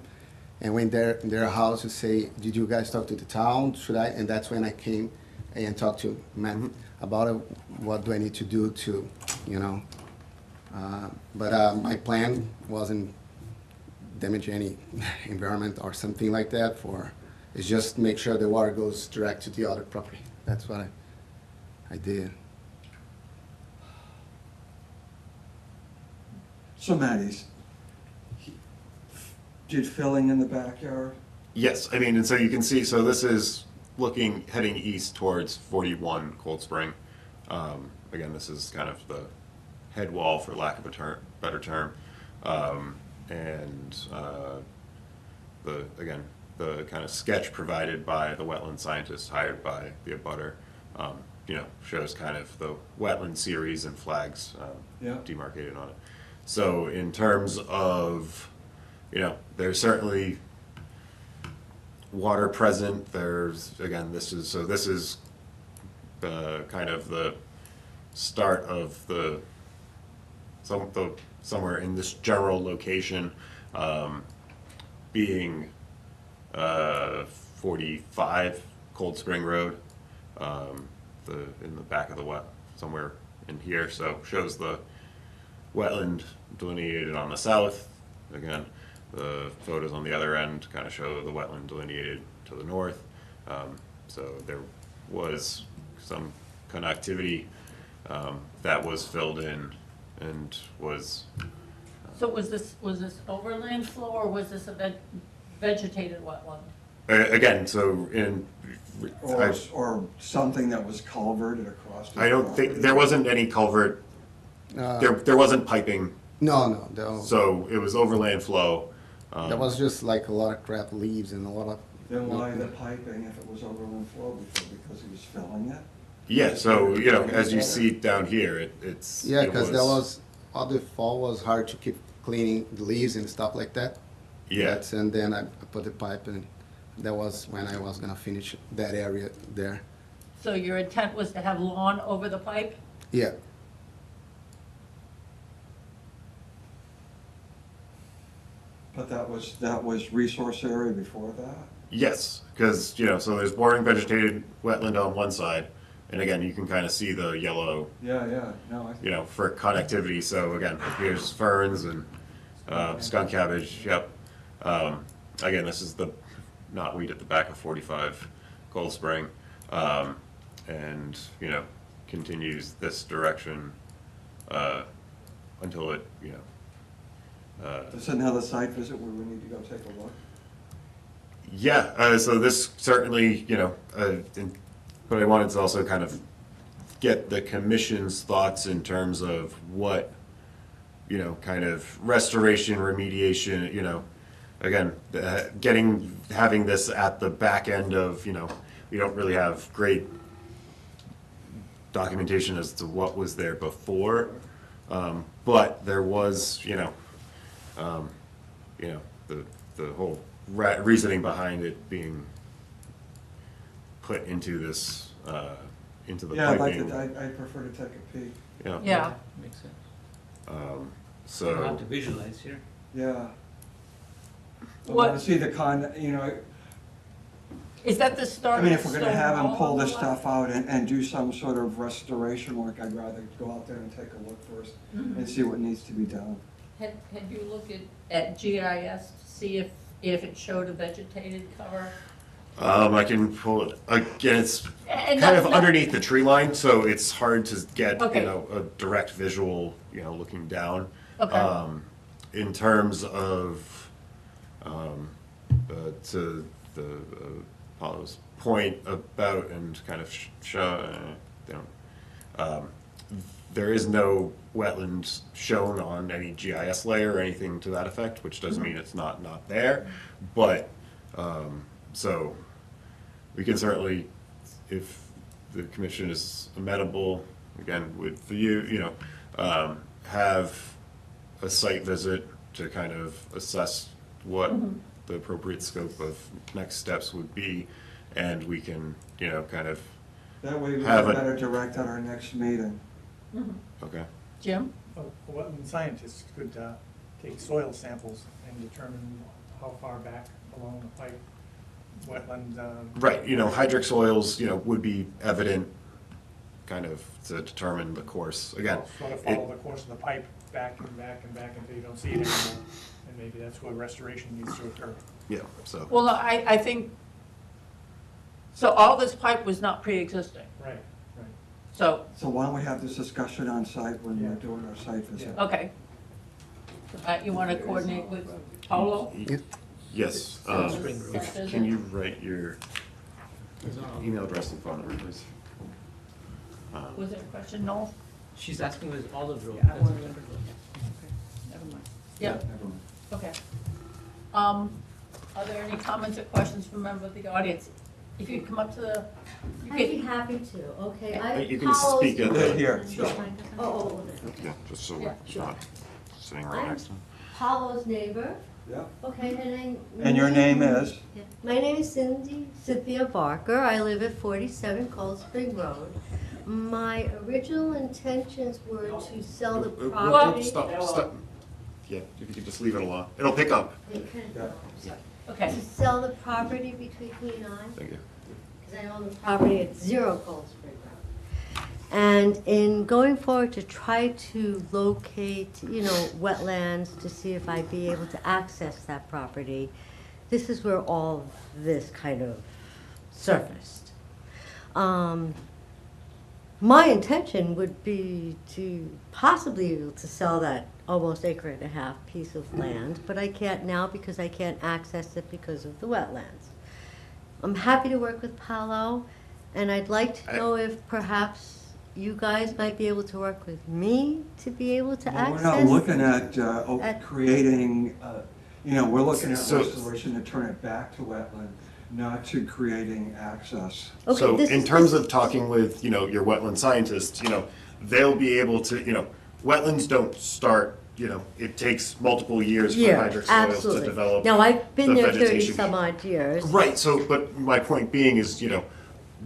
And when their house, you say, did you guys talk to the town? Should I? And that's when I came and talked to Matt about it. What do I need to do to, you know? But my plan wasn't damage any environment or something like that. It's just make sure the water goes direct to the other property. That's what I did. So Maddie's, did filling in the backyard? Yes, I mean, and so you can see, so this is heading east towards 41 Cold Spring. Again, this is kind of the head wall, for lack of a better term. And the kind of sketch provided by the wetland scientist hired by the abutter, shows kind of the wetland series and flags demarcated on it. So in terms of, there's certainly water present. There's, again, this is the kind of the start of somewhere in this general location, being 45 Cold Spring Road, in the back of the somewhere in here. So shows the wetland delineated on the south. Again, the photos on the other end kind of show the wetland delineated to the north. So there was some connectivity that was filled in and was. So was this overland flow, or was this a vegetated wetland? Again, so in. Or something that was culverted across the I don't think, there wasn't any culvert, there wasn't piping. No. So it was overland flow. There was just like a lot of crap leaves and a lot of. Then why the piping if it was overland flow before? Because he was filling it? Yeah, so, as you see down here, it's. Yeah, because there was, all the fall was hard to keep cleaning the leaves and stuff like that. Yeah. And then I put the pipe and that was when I was gonna finish that area there. So your intent was to have lawn over the pipe? Yeah. But that was resource area before that? Yes, because, so there's boring vegetated wetland on one side, and again, you can kind of see the yellow. Yeah, no. For connectivity, so again, here's ferns and skunk cabbage, yep. Again, this is the knotweed at the back of 45 Cold Spring, and, continues this direction until it, Is it another site visit where we need to go take a look? Yeah, so this certainly, but I wanted to also kind of get the commission's thoughts in terms of what, kind of restoration, remediation, again, having this at the back end of, we don't really have great documentation as to what was there before, but there was, the whole reasoning behind it being put into this, into the piping. Yeah, I prefer to take a peek. Yeah. Makes sense. So. You don't have to visualize here. Yeah. I What- want to see the Is that the start I of mean, the if we're gonna stone have him wall pull on the this left? stuff out and do some sort of restoration work, I'd rather go out there and take a look first and see what needs to be done. Had you looked at GIS to see if it showed a vegetated cover? I can pull it, again, it's And kind of not- underneath the tree line, so it's hard to get, Okay. a direct visual, looking down. Okay. In terms of, to the Apollo's point about and kind of there is no wetland shown on any GIS layer or anything to that effect, which doesn't mean it's not there, but, so we can certainly, if the commission is amenable, again, with you, have a site visit to kind of assess what the appropriate scope of next steps would be, and we can, kind of That way we have can a. better direct at our next meeting. Okay. Jim? A wetland scientist could take soil samples and determine how far back along the pipe, wetland, Right, hydric soils, would be evident kind of to determine the course. Again, sort of follow the course of the pipe back and back and back until you don't see it anymore. And maybe that's where restoration needs to occur. yeah, so. Well, I think, so all this pipe was not pre-existing, Right, right. so, So why don't we have this discussion on site when we're doing our site visit? okay. You want to coordinate with Paulo? Yes, can you write your email address and phone number, please? Was there a question, Noel? She's asking with Olive Road. Never mind. Yeah, okay. Are there any comments or questions from members of the audience? If you'd come up to the, you I'd be could, happy to, okay? You can speak at the. Here. Oh, Yeah, just so Yeah, it's not sitting right I'm next to him. Paulo's neighbor. Yeah. Okay, And your name is? Yeah. My name is Cynthia Barker. I live at 47 Cold Spring Road. My original intentions were to sell the property. Stop. Yeah, if you could just leave it alone. It'll pick up. okay. To sell the property between he and I. Thank you. Because I own the property at 0 Cold Spring Road. And in going forward to try to locate, wetlands to see if I'd be able to access that property, this is where all this kind of surfaced. My intention would be to possibly be able to sell that almost acre and a half piece of land, but I can't now because I can't access it because of the wetlands. I'm happy to work with Paulo, and I'd like to know if perhaps you guys might be able to work with me to be able to Well, access. we're not looking at creating, we're looking at So- restoration to turn it back to wetland, not to creating access. Okay, So this in is- terms this- of talking with, your wetland scientists, they'll be able to, wetlands don't start, it takes multiple years for Yeah, hydric soils to absolutely. develop. Now, I've been the there 30 vegetation. some odd years. Right, so, but my point being is,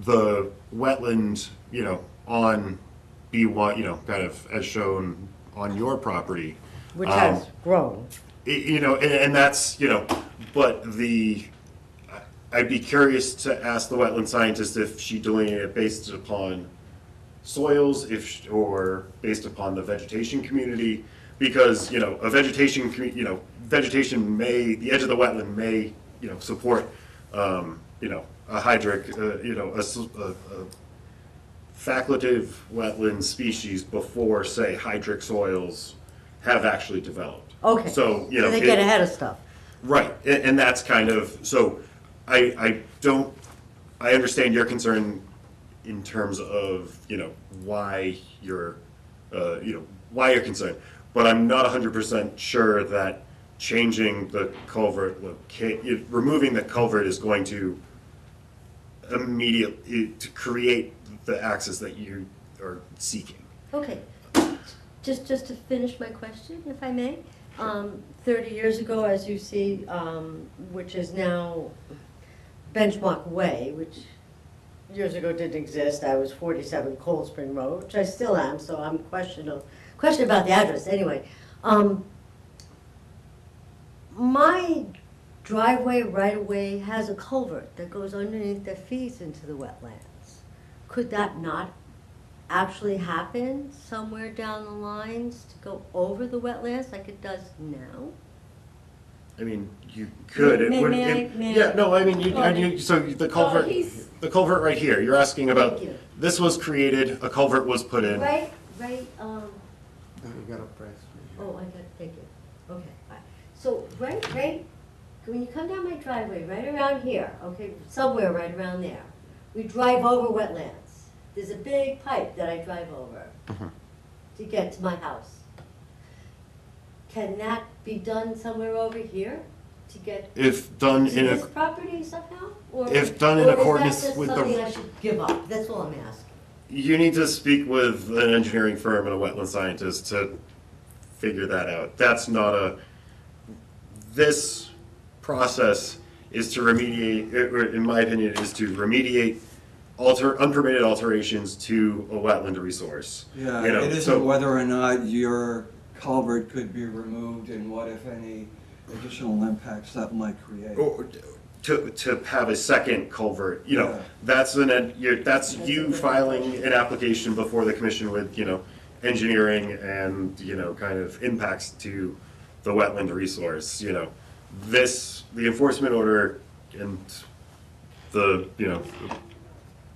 the wetland, on B1, kind of as shown on your property. Which has grown. And that's, but I'd be curious to ask the wetland scientist if she delineated it based upon soils, or based upon the vegetation community, because, a vegetation, vegetation may, the edge of the wetland may, support, a hydric, a facultative wetland species before, say, hydric soils have actually developed. Okay, So, so they get ahead of stuff. Right, and that's kind of, so I understand your concern in terms of, why you're concerned. But I'm not 100% sure that changing the culvert, removing the culvert is going to immediately, to create the access that you are seeking. Okay, just to finish my question, if I may. 30 years ago, as you see, which is now Benchmark Way, which years ago didn't exist. I was 47 Cold Spring Road, which I still am, so I'm question about the address. Anyway, my driveway right away has a culvert that goes underneath that feeds into the wetlands. Could that not actually happen somewhere down the lines to go over the wetlands like it does now? I mean, you could. It would. Yeah, no. I mean, so the culvert right here. You're asking about. Thank you. This was created. A culvert was put in. Right. You gotta press. Oh, I got, thank you. Okay, fine. So, right, when you come down my driveway, right around here, okay, somewhere right around there, we drive over wetlands. There's a big pipe that I drive over to get to my house. Can that be done somewhere over here to get If done to in this a. property somehow? Or- If done in or is that accordance just with the- something I should give up? That's all I'm asking. You need to speak with an engineering firm and a wetland scientist to figure that out. That's not a. This process is to remediate, or in my opinion, is to remediate unpermitted alterations to a wetland resource. Yeah, You know, it isn't so- whether or not your culvert could be removed and what, if any, additional impacts that might create. Or to have a second culvert, you know, Yeah. that's you filing an application before the commission with, you know, engineering and, you know, kind of impacts to the wetland resource, you know. The enforcement order and the, you know, What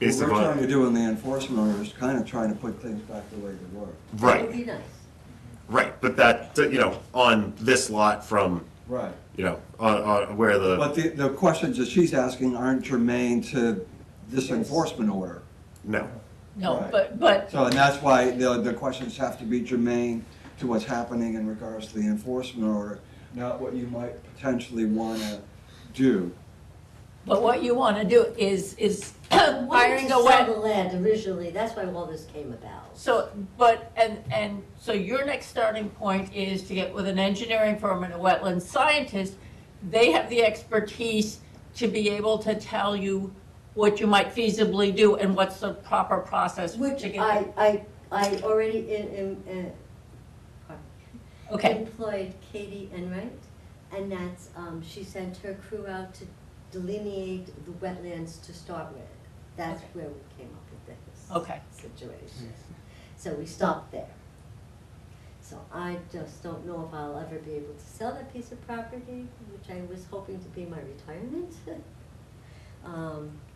based we're trying to upon, do in the enforcement order is kind of trying to put things back the way they were. right. That would be nice. Right, but that, you know, on this lot from, Right. you know, on where But the questions that she's asking aren't germane to this enforcement order. no. No, Right. but, So, and that's why the questions have to be germane to what's happening in regards to the enforcement order, not what you might potentially want to do. but what you want to do is Wanted hiring to a sell the wet, land originally, that's why all this came about. so, but, and so your next starting point is to get with an engineering firm and a wetland scientist. They have the expertise to be able to tell you what you might feasibly do and what's the proper process Which to get. I already Okay, employed Katie Enright, and that's, she sent her crew out to delineate the wetlands to start with. That's where we came up with this Okay. situation. So we stopped there. So I just don't know if I'll ever be able to sell that piece of property, which I was hoping to be my retirement.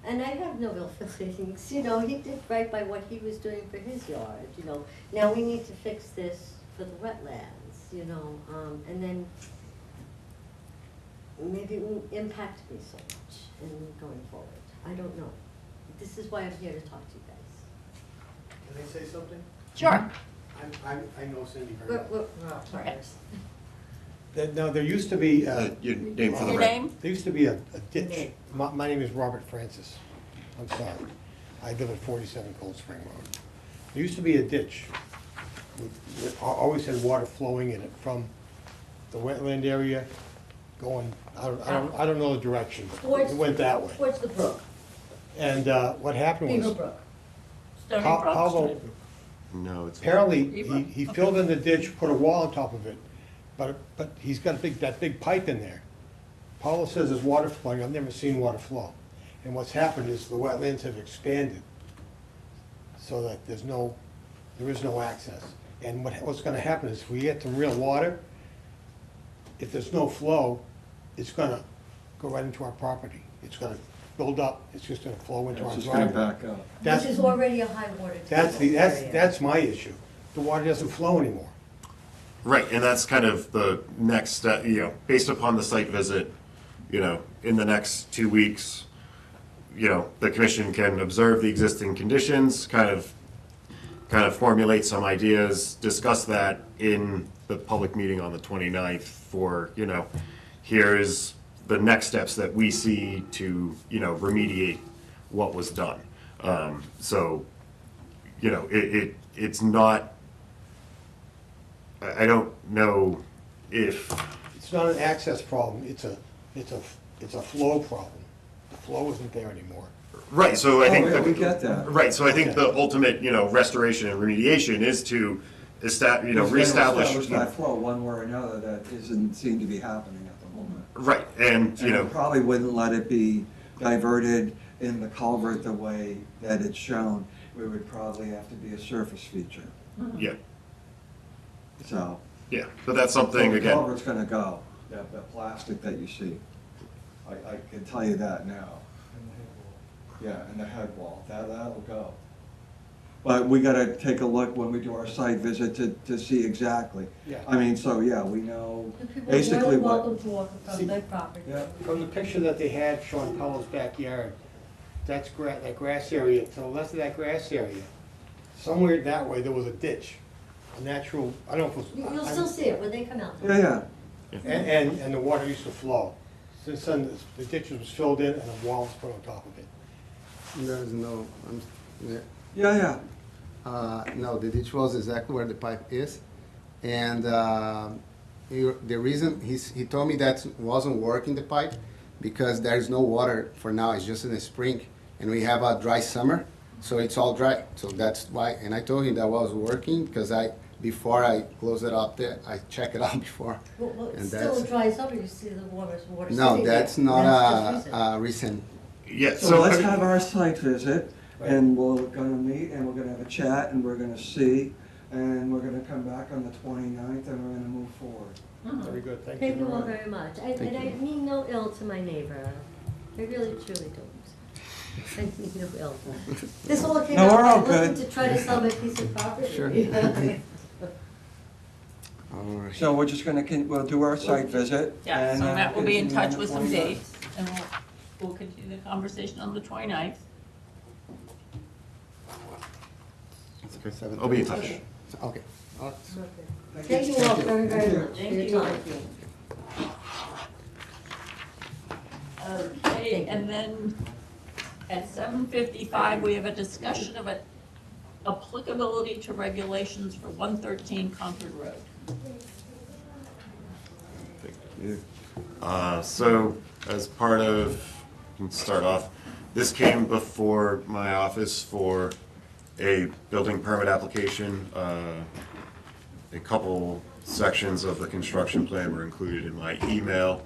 And I have no ill feelings, you know, he did right by what he was doing for his yard, you know. Now we need to fix this for the wetlands, you know, and then maybe it won't impact me so much in going forward. I don't know. This is why I'm here to talk to you guys. Can I say something? sure. I know Cindy very well. We're all partners. No, there used to be, Your name for the Your record. name? there used to be a ditch. My name is Robert Francis. I'm sorry. I live at 47 Cold Spring Road. There used to be a ditch. Always had water flowing in it from the wetland area going, I don't know the direction, but it went that way. Towards the brook, And what happened Beaver was, Brook. Stony Paul- Brook? Paolo- No, it's. apparently, Beaver? he filled in the ditch, put a wall on top of it, but he's got that big pipe in there. Paula says there's water flowing, I've never seen water flow. And what's happened is the wetlands have expanded so that there is no access. And what's gonna happen is if we get some real water, if there's no flow, it's gonna go right into our property. It's gonna build up, it's just gonna flow into our It's just gonna driveway. back up. That's- Which is already a high water table area. That's my issue. The water doesn't flow anymore. Right, and that's kind of the next step, you know, based upon the site visit, you know, in the next 2 weeks, you know, the commission can observe the existing conditions, kind of formulate some ideas, discuss that in the public meeting on the 29th for, you know, here's the next steps that we see to, you know, remediate what was done. So, you know, it's not, I don't know if, It's not an access problem, it's a flow problem. The flow isn't there anymore. right, so I think. Oh, yeah, we get that. Right, so I think the ultimate, you know, restoration and remediation is to reestablish. Establish that flow one way or another that isn't seem to be happening at the moment. Right, and, you And know, we probably wouldn't let it be diverted in the culvert the way that it's shown. We would probably have to be a surface feature, yeah, so. yeah, but that's something, The again, culvert's gonna go, that plastic that you see. I can tell you that now. Yeah, and the head wall, that'll go. But we gotta take a look when we do our site visit to see exactly. Yeah. I mean, so, yeah, we know People are basically more what. welcome to walk across their property. Yeah, from the picture that they had showing Paula's backyard, that's that grass area, to the left of that grass area, somewhere that way, there was a ditch, a natural, I don't know if it was. You'll still see it when they come out. Yeah, yeah. And the water used to flow. Since then, the ditch was filled in and a wall was put on top of it. There's no, yeah. Yeah, No, the ditch was exactly where the pipe is. And the reason, he told me that wasn't working, the pipe, because there's no water for now, it's just in the spring. And we have a dry summer, so it's all dry. So that's why, and I told him that was working, because before I close it up there, I check it out before. Well, and still that's- dries up, you see the water sitting No, there. that's not That's the reason. a recent. Yeah, So let's have our site visit, and we're gonna meet, and we're gonna have a chat, and we're gonna see, and we're gonna come back on the 29th, and we're gonna move forward. Very good, thank Thank you all very very much. Thank And I you. mean no ill to my neighbor. I really, truly don't. I mean no ill. This all came No, out we're all by looking good. to try to sell my piece of property. Sure. All right. So we're just gonna, we'll do our site visit. Yeah, and, so Matt will be in continue on touch the with some 29th. dates, and we'll continue the conversation on the 29th. It's okay, 7:30. I'll be in touch. Okay. All right. Okay. Thank you all very, very much for Thank your you. time. Okay, and then at 7:55, we have a discussion of applicability to regulations for 113 Concord Road. Thank you. So as part of, we can start off, this came before my office for a building permit application. A couple sections of the construction plan were included in my email.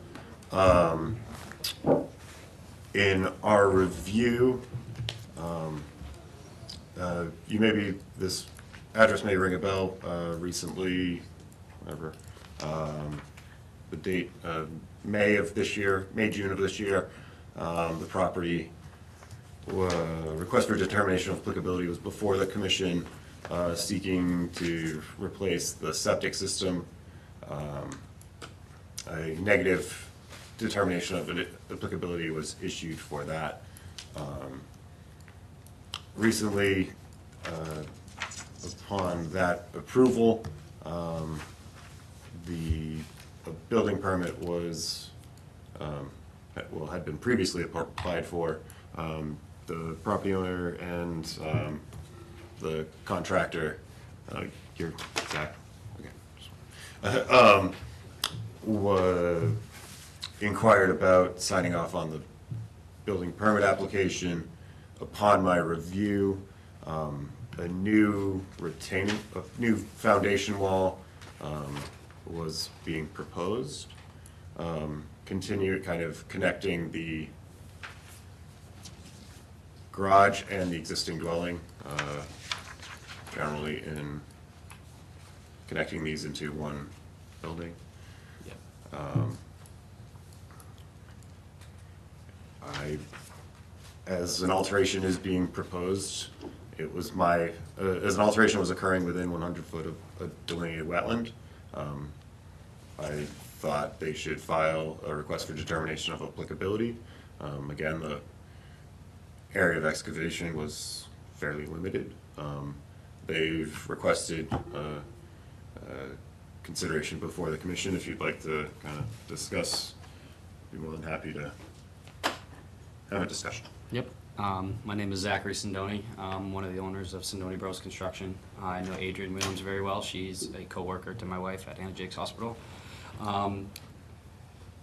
In our review, this address may ring a bell, recently, whatever, the date, May of this year, June of this year, the property, request for determination of applicability was before the commission, seeking to replace the septic system. A negative determination of applicability was issued for that. Recently, upon that approval, the building permit was, had been previously applied for. The property owner and the contractor, you're Zach, okay. Inquired about signing off on the building permit application. Upon my review, a new foundation wall was being proposed. Continue kind of connecting the garage and the existing dwelling, generally in connecting these into one building. As an alteration is being proposed, it was as an alteration was occurring within 100 foot of a delineated wetland, I thought they should file a request for determination of applicability. Again, the area of excavation was fairly limited. They've requested consideration before the commission. If you'd like to kind of discuss, I'd be more than happy to have a discussion. Yep. My name is Zachary Sindoni. I'm one of the owners of Sindoni Bros Construction. I know Adrienne Williams very well. She's a co-worker to my wife at Anna Jake's Hospital.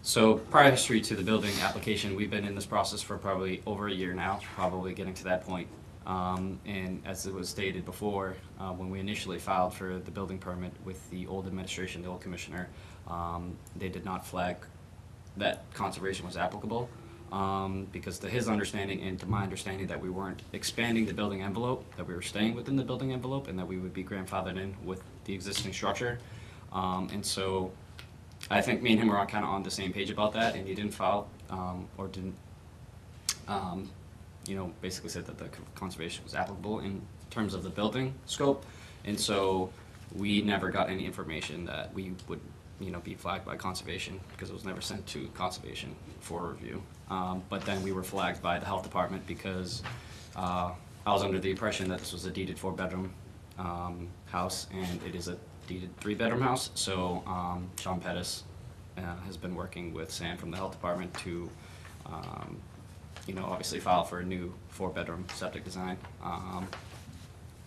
So prior history to the building application, we've been in this process for probably over a year now, probably getting to that point. And as it was stated before, when we initially filed for the building permit with the old administration, the old commissioner, they did not flag that conservation was applicable. Because to his understanding and to my understanding that we weren't expanding the building envelope, that we were staying within the building envelope, and that we would be grandfathered in with the existing structure. And so I think me and him were kind of on the same page about that, and he didn't file, or didn't, basically said that the conservation was applicable in terms of the building scope. And so we never got any information that we would, be flagged by conservation, because it was never sent to conservation for review. But then we were flagged by the health department because I was under the impression that this was a deeded 4-bedroom house, and it is a deeded 3-bedroom house. So Sean Pettis has been working with Sam from the health department to, obviously file for a new 4-bedroom septic design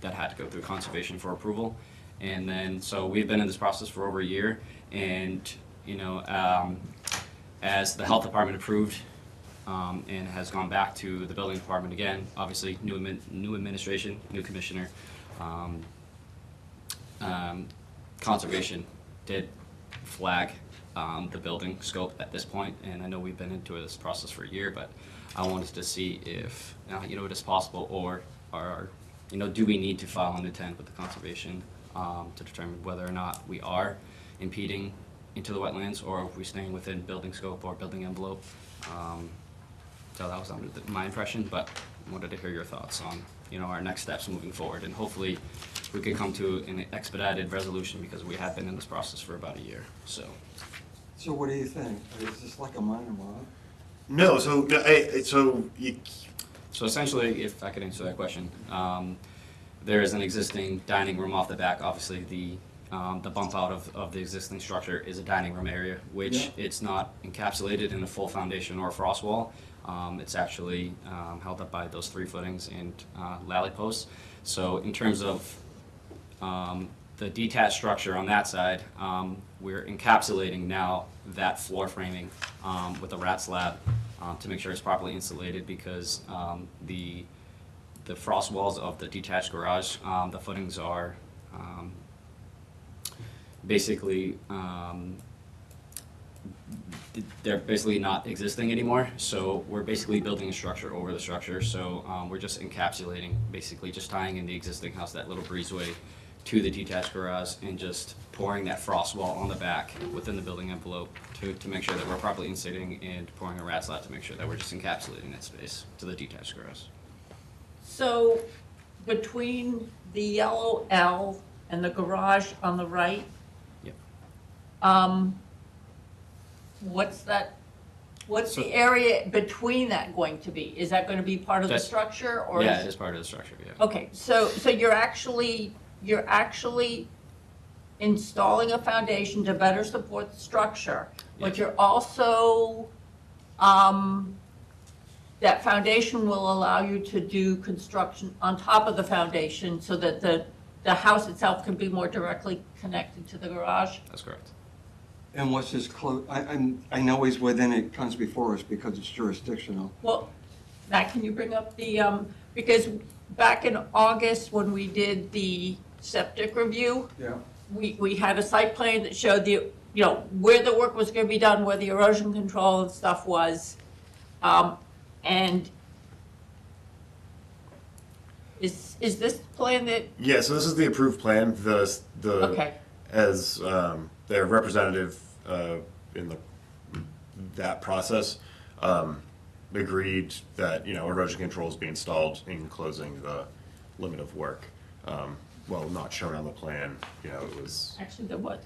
that had to go through conservation for approval. And then, so we've been in this process for over a year, and, as the health department approved and has gone back to the building department again, obviously new administration, new commissioner, conservation did flag the building scope at this point, and I know we've been into this process for a year, but I wanted to see if, it is possible, or do we need to file an intent with the conservation to determine whether or not we are impeding into the wetlands, or if we're staying within building scope or building envelope. So that was my impression, but I wanted to hear your thoughts on, our next steps moving forward, and hopefully we could come to an expedited resolution, because we have been in this process for about a year, so. So what do you think? Is this like a minor mod? No, so essentially, if I could answer that question, there is an existing dining room off the back. Obviously, the bump out of the existing structure is a dining room area, which it's not encapsulated in a full foundation or a frost wall. It's actually held up by those 3 footings and lally posts. So in terms of the detached structure on that side, we're encapsulating now that floor framing with a rat slab to make sure it's properly insulated, because the frost walls of the detached garage, the footings are basically they're basically not existing anymore. So we're basically building a structure over the structure. So we're just encapsulating, basically just tying in the existing house, that little breezeway, to the detached garage, and just pouring that frost wall on the back within the building envelope to make sure that we're properly insulating, and pouring a rat slab to make sure that we're just encapsulating that space to the detached garage. So between the yellow L and the garage on the right, Yep. What's the area between that going to be? Is that going to be part of the That's- structure, or? Yeah, it is part of the structure, yeah. Okay, so you're actually installing a foundation to better support the structure, but you're also, that foundation will allow you to do construction on top of the foundation, so that the house itself can be more directly connected to the garage? That's correct. And what's this I know he's within, it comes before us because it's jurisdictional. Well, Matt, can you bring up the, because back in August, when we did the septic review, Yeah. we had a site plan that showed where the work was gonna be done, where the erosion control and stuff was. And is this plan that, yeah, so this is the approved plan. Okay. As their representative in that process agreed that erosion controls be installed in closing the limit of work. Well, not shown on the plan. It was. actually, the what?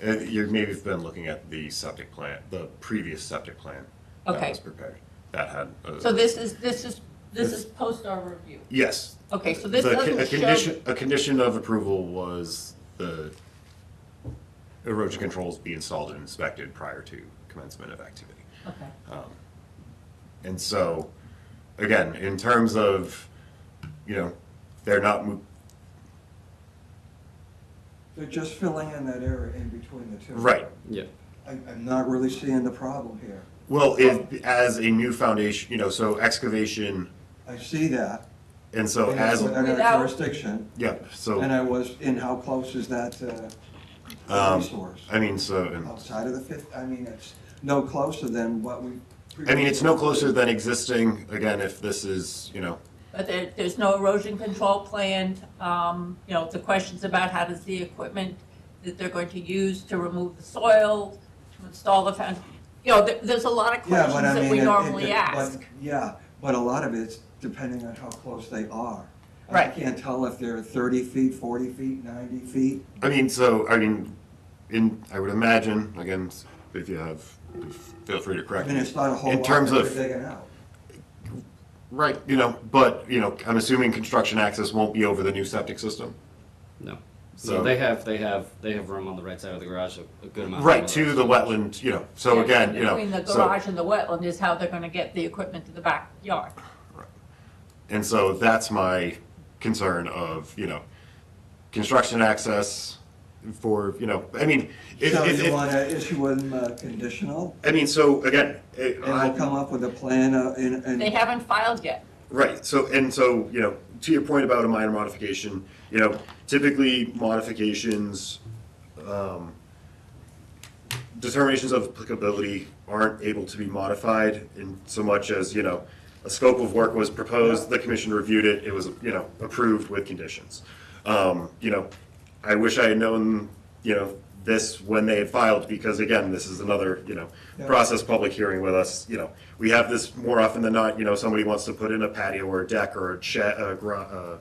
You maybe have been looking at the septic plan, the previous septic plan that Okay. was prepared. That had. So this is post our review? Yes. Okay, so this A doesn't show. condition of approval was the erosion controls be installed and inspected prior to commencement of activity. Okay. And so, again, in terms of, they're not, They're just filling in that area in between the two. right. Yeah. I'm not really seeing the problem here. Well, as a new foundation, so excavation, I see that. and so And as, it's within our Without- jurisdiction. yeah, so. And I was, in how close is that to the resource? I mean, so, Outside of the fifth, it's no closer than what we. it's no closer than existing, again, if this is, But there's no erosion control plan. The questions about how does the equipment that they're going to use to remove the soil, to install the foundation, there's a lot of Yeah, questions but I that mean, we normally ask. But a lot of it's depending on how close they are. Right. I can't tell if they're 30 feet, 40 feet, 90 feet. I would imagine, again, if you have, feel free to correct me. It's not a whole In lot terms that of, they're digging out. right, but, I'm assuming construction access won't be over the new septic system? No. So- So they have room on the right side of the garage, a good amount. of Right, room to on the wetland, so again, Between the garage and the wetland is how they're gonna get the equipment to the backyard. and so that's my concern of, construction access for, So you want to issue them conditional? so again, And we'll come up with a plan and. They haven't filed yet. right, so, to your point about a minor modification, typically modifications determinations of applicability aren't able to be modified in so much as, a scope of work was proposed, the commission reviewed it, it was, approved with conditions. I wish I had known, this when they had filed, because again, this is another, process public hearing with us, we have this more often than not, somebody wants to put in a patio or a deck or a shed, a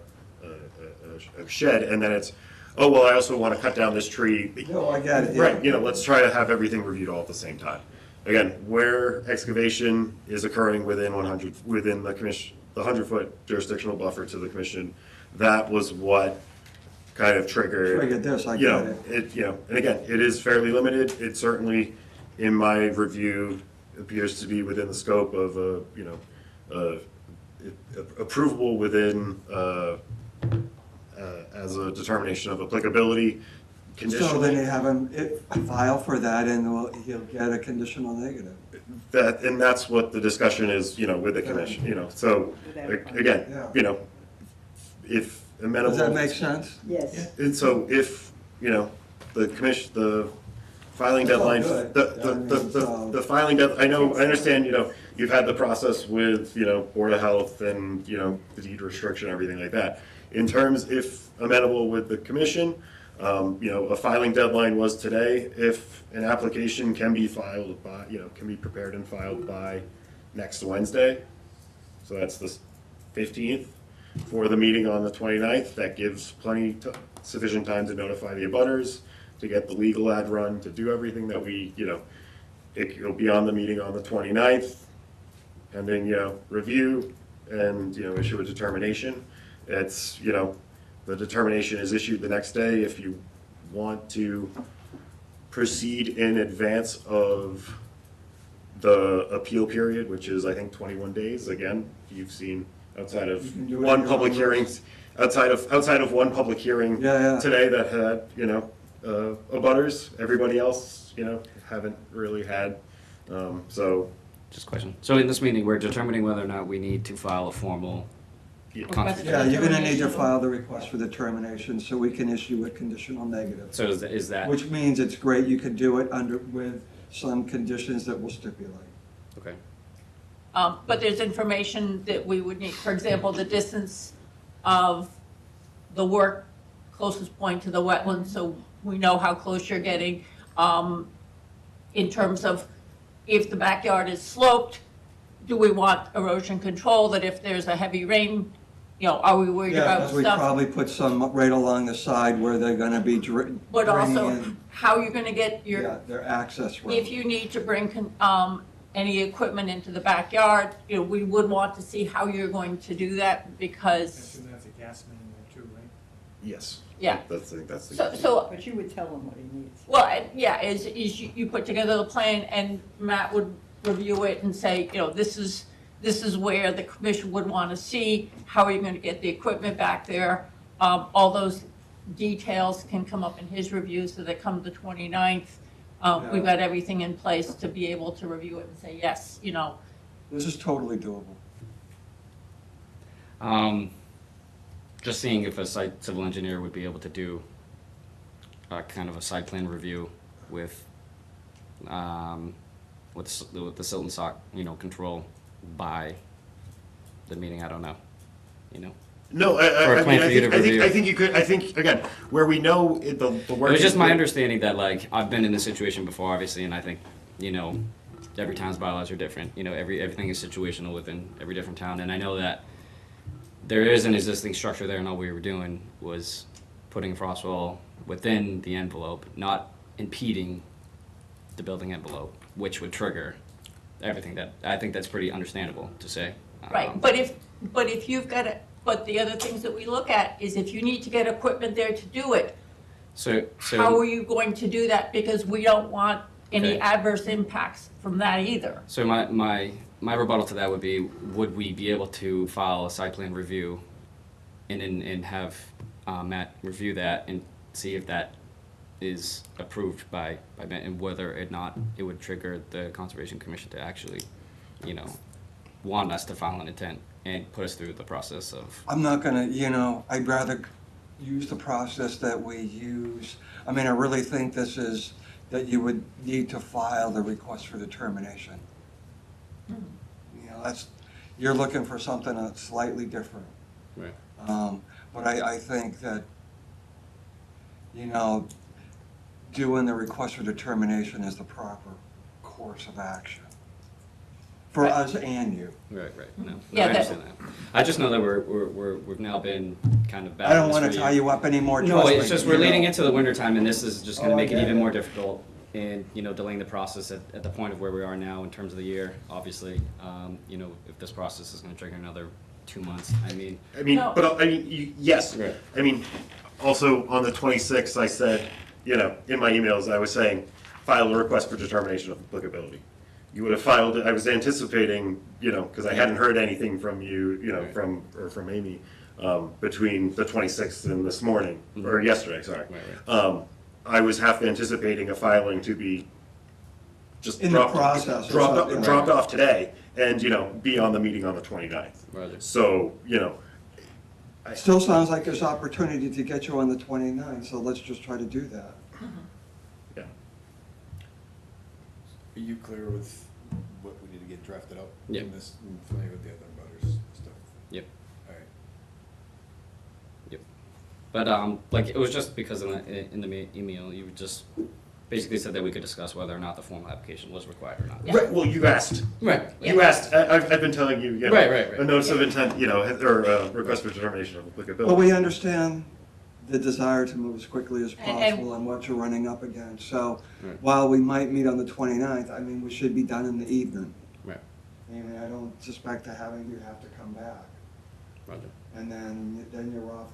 shed, and then it's, oh, well, I also want to cut down this tree. No, I get it, yeah. Right, let's try to have everything reviewed all at the same time. Again, where excavation is occurring within the commission, the 100-foot jurisdictional buffer to the commission, that was what kind of triggered this, I get it. And again, it is fairly limited. It certainly, in my review, appears to be within the scope of approvable within as a determination of applicability condition. So then you have him file for that, and he'll get a conditional negative. And that's what the discussion is, with the commission, so, again, if amenable. Does that make sense? Yes. And so if, the commission, the filing deadline, good. the filing deadline, I understand, you've had the process with, Board of Health and, the deed restriction, everything like that. In terms, if amenable with the commission, a filing deadline was today. If an application can be filed by, can be prepared and filed by next Wednesday, so that's the 15th, for the meeting on the 29th, that gives sufficient time to notify the abutters, to get the legal ad run, to do everything that we, it'll be on the meeting on the 29th, and then, review and, issue a determination. It's, the determination is issued the next day. If you want to proceed in advance of the appeal period, which is, I think, 21 days, again, you've seen outside of one public hearings, outside of one public hearing today that had, abutters, everybody else, haven't really had, so. Just a question. So in this meeting, we're determining whether or not we need to file a formal constitution. Yeah, you're gonna need to file the request for determination, so we can issue a conditional negative. So is that? Which means it's great, you can do it with some conditions that we'll stipulate. Okay. But there's information that we would need, for example, the distance of the work closest point to the wetland, so we know how close you're getting. In terms of if the backyard is sloped, do we want erosion control, that if there's a heavy rain, are we worried Yeah, about because we stuff? probably put some right along the side where they're gonna be But also, bringing in, how you're gonna get your, their access road. if you need to bring any equipment into the backyard, we would want to see how you're going to do that, because, That's a gas main there too, right? Yes. yeah. That's the. But you would tell him what he needs. Well, yeah, is you put together the plan, and Matt would review it and say, this is where the commission would want to see, how are you going to get the equipment back there? All those details can come up in his review, so that come the 29th, we've got everything in place to be able to review it and say, yes, This is totally doable. Just seeing if a site civil engineer would be able to do kind of a site plan review with the silt and sock, control by the meeting. I don't know, No, Or a I plan mean, for you to review. I think you could, I think, again, where we know the work. It was just is- my understanding that, I've been in this situation before, obviously, and I think, every town's bylaws are different. Everything is situational within every different town, and I know that there is an existing structure there, and all we were doing was putting frost wall within the envelope, not impeding the building envelope, which would trigger everything that, I think that's pretty understandable to say. right, but if you've got it, but the other things that we look at is if you need to get equipment there to do it, So how are you going to do that? Because we don't want any Okay. adverse impacts from that either. So my rebuttal to that would be, would we be able to file a site plan review and have Matt review that and see if that is approved by Matt, and whether or not it would trigger the Conservation Commission to actually, want us to file an intent and put us through the process of. I'm not gonna, I'd rather, use the process that we use. I mean, I really think this is, that you would need to file the request for determination. You know, that's, you're looking for something that's slightly different. Right. But I think that, you know, doing the request for determination is the proper course of action for us and you. Right, no, Yeah, I that- understand that. I just know that we've now been kind of I battling don't this want for to tie years. you up anymore. No, trust it's me, just you we're know. leading into the winter time, and this is just gonna Oh, I make it get even it. more difficult and, you know, delaying the process at the point of where we are now in terms of the year, obviously. You know, if this process is gonna trigger another 2 months, I mean. No. But I mean, yes. Right. I mean, also on the 26th, I said, you know, in my emails, I was saying, file a request for determination of applicability. You would have filed it, I was anticipating, you know, because I hadn't heard anything from you, you know, from Amy, between the 26th and this morning, or yesterday, sorry. I was half anticipating a filing to be just In the process or something, right. dropped off today, and, you know, be on the meeting on the 29th. So, you know, It still sounds like there's opportunity to get you on the 29th, so let's just try to do that. Yeah. Are you clear with what we need to get drafted up? Yeah. In this, and familiar with the other butters stuff? Yep. All right. Yep. But like it was just because in the email you just basically said that we could discuss whether or not the formal application was required or not. Right, well, you asked. Right. You asked, I've been telling you, you know, Right. a notice of intent, you know, or a request for determination of applicability. But we understand the desire to move as quickly as And- possible and what you're running up against. So Right. while we might meet on the 29th, I mean, we should be done in the evening. Right. I mean, I don't suspect to having you have to come back. Roger. And then you're off,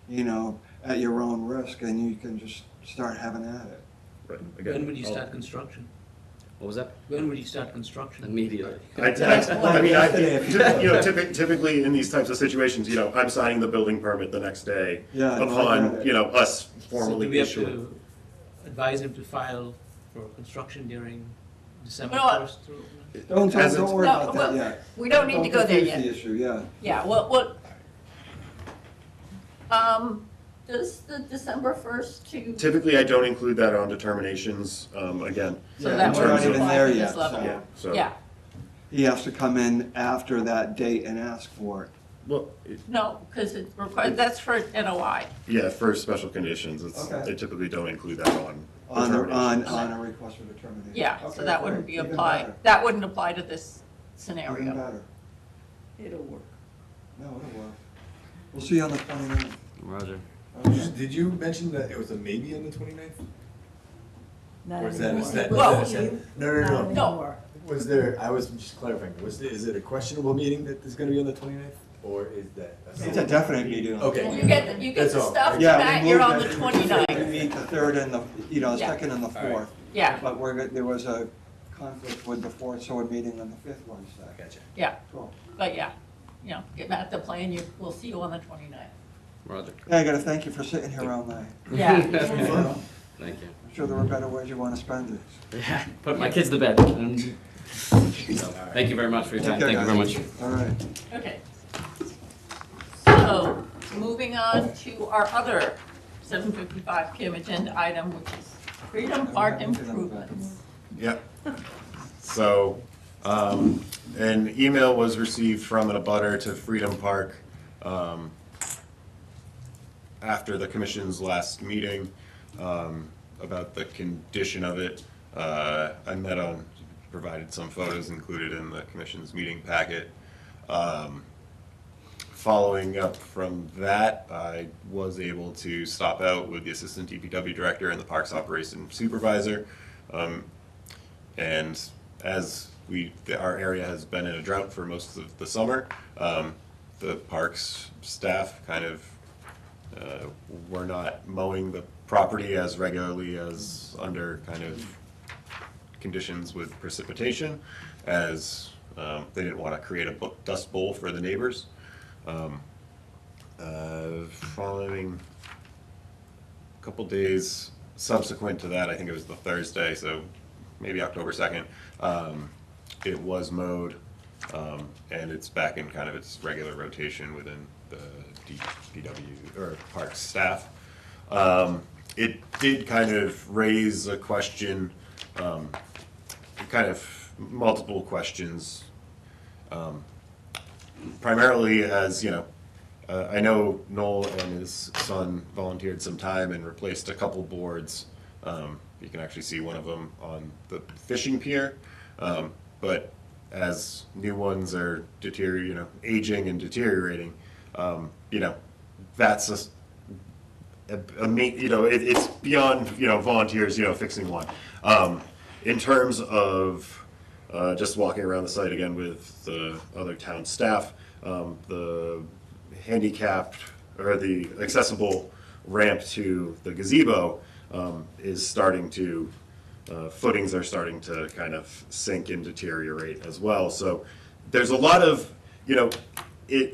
you know, at your own risk, and you can just start having at it. Right. When would you start construction? What was that? When would you start construction? Immediately. I mean, you know, typically in these types of situations, you know, I'm signing the building permit the next day Yeah, no, I get upon, it. you know, us So do formally we have issuing. to advise him to file for construction during December Well, 1st? Don't worry No, about that well, yet. we don't need to go there confuse yet. the issue, yeah. Yeah, does the December 1st to? Typically, I don't include that on determinations, again. So Yeah, that we're not wouldn't even apply there to yet, this level. Yeah, so. Yeah, He has to come in after that date and ask for it. Well, no, because it's required, that's for NOI. yeah, for special conditions, Okay. they typically don't include that on On determinations. a request for determination. Yeah, so Okay, that wouldn't great. be Even applied, better. that wouldn't apply to this Even scenario. better. It'll work. No, it'll work. We'll see you on the 29th. Roger. Okay. Did you mention that it was a maybe on the 29th? Not Or is that, anymore. is that, Well, is that, no, Not no. anymore. Was there, I was just clarifying, is it a questionable meeting that is gonna be on the 29th? Or is that? It's a definite meeting. Okay. You get the That's all. stuff Yeah, tonight, we you're moved on the it. 29th. We meet the 3rd and the, you know, Yeah. 2nd and the 4th. Yeah, But there was a conflict with the 4th, so we're meeting on the 5th Wednesday. Gotcha. yeah, Cool. but yeah, you know, get back to plan, we'll see you on the 29th. Roger. Yeah, I gotta thank you for sitting here all night. Yeah. You know, Thank you. I'm sure there were better ways you wanna spend it. Yeah. Put my kids to bed. Thank you very much for your time. Okay, Thank you very much. All right. Okay. So, moving on to our other 7:55 PM agenda item, which is Freedom Park improvements. Yep. So, an email was received from an abutter to Freedom Park, after the commission's last meeting, about the condition of it. I met on, provided some photos included in the commission's meeting packet. Following up from that, I was able to stop out with the assistant DPW director and the parks operations supervisor. And as our area has been in a drought for most of the summer, the parks staff kind of were not mowing the property as regularly as under kind of conditions with precipitation, as they didn't want to create a dust bowl for the neighbors. Following a couple days subsequent to that, I think it was the Thursday, so maybe October 2nd, it was mowed, and it's back in kind of its regular rotation within the DPW or Parks staff. It did kind of raise a question, kind of multiple questions, primarily as, you know, I know Noel and his son volunteered some time and replaced a couple boards. You can actually see one of them on the fishing pier. But as new ones are aging and deteriorating, you know, that's it's beyond, volunteers, fixing one. In terms of just walking around the site again with the other town staff, the handicapped or the accessible ramp to the gazebo is starting to, footings are starting to kind of sink and deteriorate as well. So there's a lot of,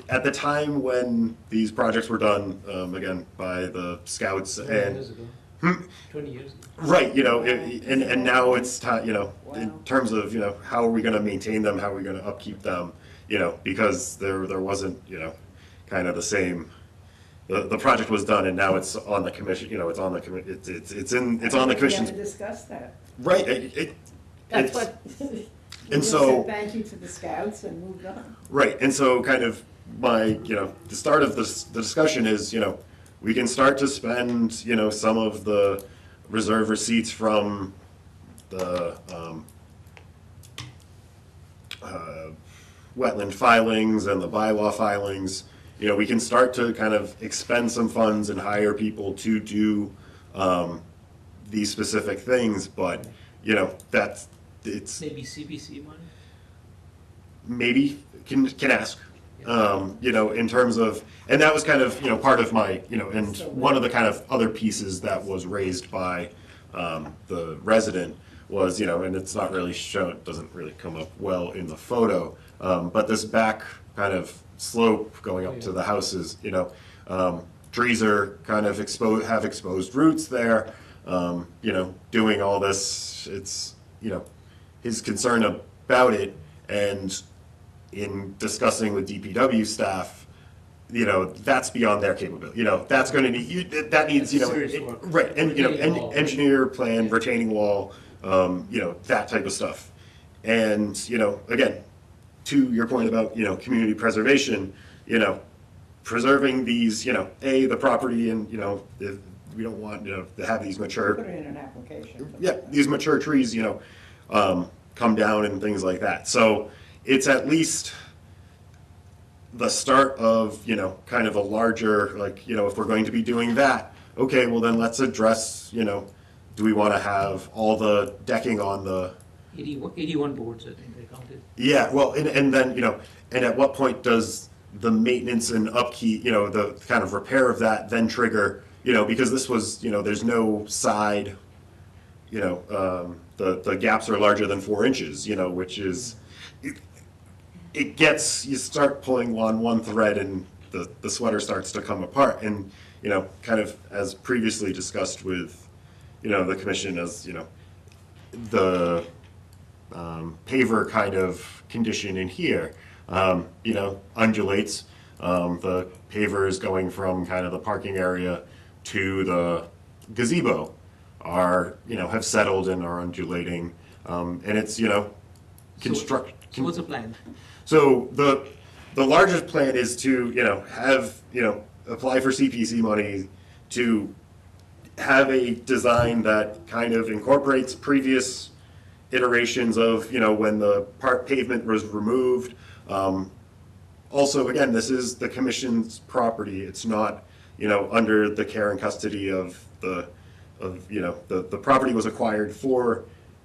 at the time when these projects were done, again, by the scouts 20 and. years ago. 20 years ago. Right, and now it's time, in terms of, how are we gonna maintain them, how are we gonna upkeep them, because there wasn't, kind of the same, the project was done and now it's on the commission, it's on the it's on the commission. We haven't discussed that. Right, That's it's- what. and We so- said thank you to the scouts and moved on. Right, and so kind of the start of this, the discussion is, we can start to spend, some of the reserve receipts from the wetland filings and the bylaw filings. We can start to kind of expend some funds and hire people to do these specific things, but, it's Maybe CPC money? maybe can ask. In terms of, and that was kind of, part of my, and one of the kind of other pieces that was raised by the resident was, and it's not really shown, it doesn't really come up well in the photo, but this back kind of slope going up to the houses, trees are kind of have exposed roots there, doing all this, it's, his concern about it, and in discussing with DPW staff, that's beyond their capability. That's going to need, that needs, Serious work. right, and, Retaining wall. engineer plan, retaining wall, that type of stuff. And, again, to your point about, community preservation, preserving these, the property and, if we don't want, to have these mature. Put it in an application. Yeah, these mature trees, come down and things like that. So it's at least the start of, kind of a larger, like, if we're going to be doing that, okay, well then let's address, do we want to have all the decking on the, 81 boards, I think they counted. yeah, well, and then, and at what point does the maintenance and upkeep, the kind of repair of that then trigger, because this was, there's no side, the gaps are larger than 4 inches, which is, it gets, you start pulling on one thread and the sweater starts to come apart. And, kind of as previously discussed with, the commission as, the paver kind of condition in here, undulates. The paver is going from kind of the parking area to the gazebo are, have settled and are undulating. And it's, construct. So what's the plan? So the largest plan is to, have, apply for CPC money to have a design that kind of incorporates previous iterations of, when the pavement was removed. Also, again, this is the commission's property. It's not, under the care and custody of the property was acquired for,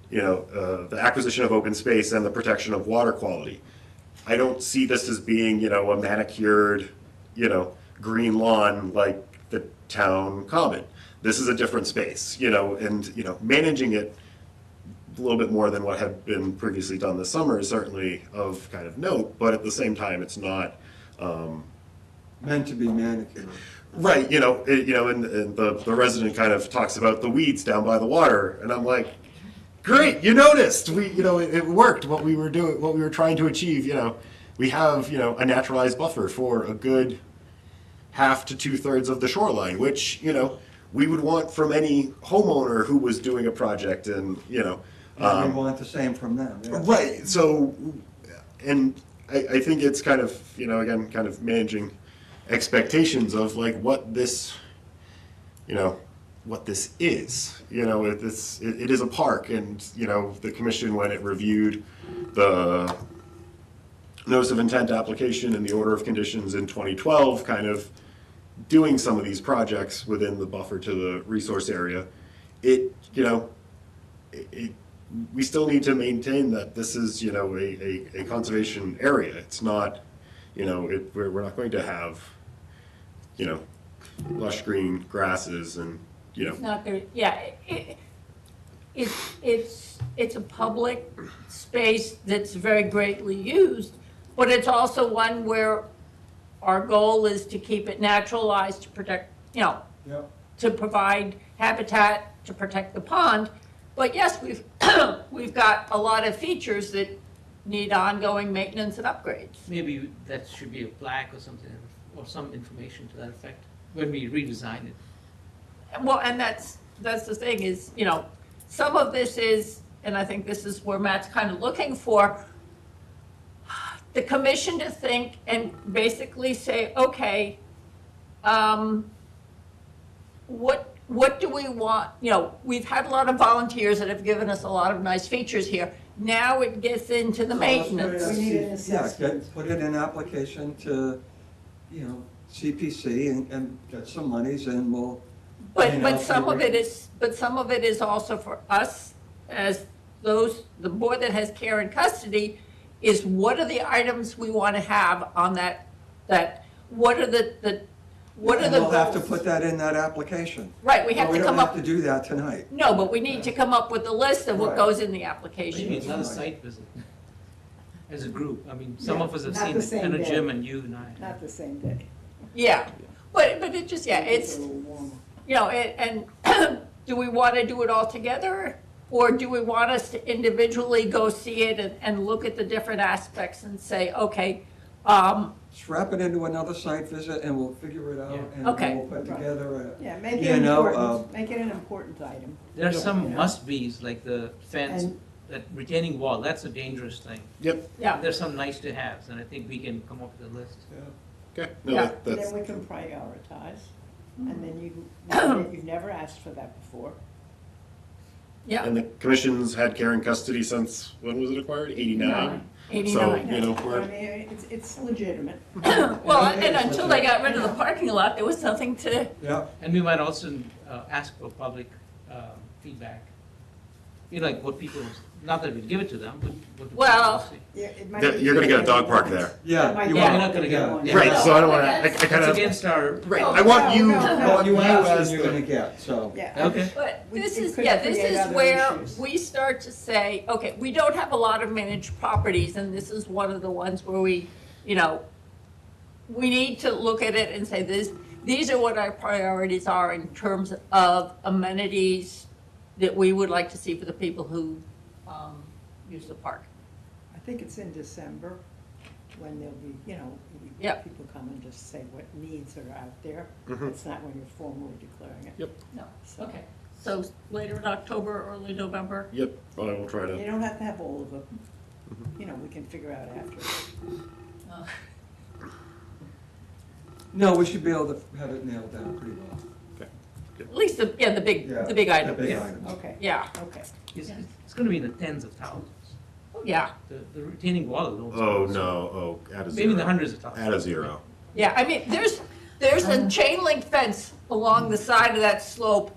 the acquisition of open space and the protection of water quality. I don't see this as being, a manicured, green lawn like the town common. This is a different space, and, managing it a little bit more than what had been previously done this summer is certainly of kind of note, but at the same time, it's not, Meant to be manicured. right, and the resident kind of talks about the weeds down by the water, and I'm like, great, you noticed, it worked, what we were trying to achieve, we have, a naturalized buffer for a good half to 2/3 of the shoreline, which, you know, we would want from any homeowner who was doing a project and, you know. And we want the same from them, yeah. Right, so, and I think it's kind of, you know, again, kind of managing expectations of like what this, you know, what this is. You know, it is a park, and, you know, the commission, when it reviewed the notice of intent application and the order of conditions in 2012, kind of doing some of these projects within the buffer to the resource area, you know, we still need to maintain that this is, you know, a conservation area. It's not, you know, we're not going to have, you know, lush green grasses and, you know. It's not gonna, yeah, it's a public space that's very greatly used, but it's also one where our goal is to keep it naturalized, to protect, you know, to provide habitat, to protect the pond. But yes, we've got a lot of features that need ongoing maintenance and upgrades. Maybe that should be a plaque or something, or some information to that effect, when we redesign it. Well, and that's the thing is, you know, some of this is, and I think this is where Matt's kind of looking for, the commission to think and basically say, okay, what do we want? You know, we've had a lot of volunteers that have given us a lot of nice features here. Now it gets into the maintenance. We need an assessment. Yeah, put it in application to, you know, CPC and get some monies and we'll. But some of it is also for us as the board that has care and custody, is what are the items we want to have on that, what are the We'll have to put that in that application. Right, we have to come up. We don't have to do that tonight. No, but we need to come up with a list of what Right. goes in the application. Maybe another site visit, as a group. I mean, some Yeah, of us have not seen the it same in a day. gym, and you and I. Not the same day. Yeah, but it just, yeah, it's, a little warmer. you know, and do we want to do it all together? Or do we want us to individually go see it and look at the different aspects and say, okay, Strap it into another site visit and we'll figure it out and Okay. we'll put together Yeah, make you it know, important, make it an important item. There are You some know? must-be's, like the fence, And- that retaining wall, that's a dangerous thing. Yep. Yeah. There's some nice-to-haves, and I think we can come up with a list. Okay. Yeah. Then we can prioritize, and then you've never asked for that before. yeah. And the commission's had care and custody since, when was it acquired? 89? 89. So, you know, I mean, it's legitimate. Well, and until they got rid of the parking lot, there was nothing to, Yeah. And we might also ask for public feedback. You know, like what people, not that we give it to them, but what do Well- people see? Yeah, it might You're be- gonna get a dog park there. Yeah. Might you be- Yeah, want- we're not gonna get one. yeah. Right, so I don't wanna, I It's kind of, against our. right, I want you, No, I want you ask as and you're the, gonna get, so. Yeah. Okay. but We- this it is, could yeah, this create is other where issues. we start to say, okay, we don't have a lot of managed properties, and this is one of the ones where we, you know, we need to look at it and say, these are what our priorities are in terms of amenities that we would like to see for the people who use the park. I think it's in December, when there'll be, you know, Yep. people come and just say what needs are out there. Mhm. It's not when you're formally declaring it. Yep. No, okay. So later in October, early November? yep, I will try You to, don't have to have all of them. You know, we can figure out after. Uh, No, we should be able to have it nailed down pretty well. At least the big, Yeah, the big items. The big Yeah. items. Okay. Yeah, Okay. It's gonna be in the tens of thousands. yeah, The retaining wall alone. oh, no, oh, add a zero. Maybe in the hundreds of thousands. Add a zero. yeah. I mean, there's a chain link fence along the side of that slope,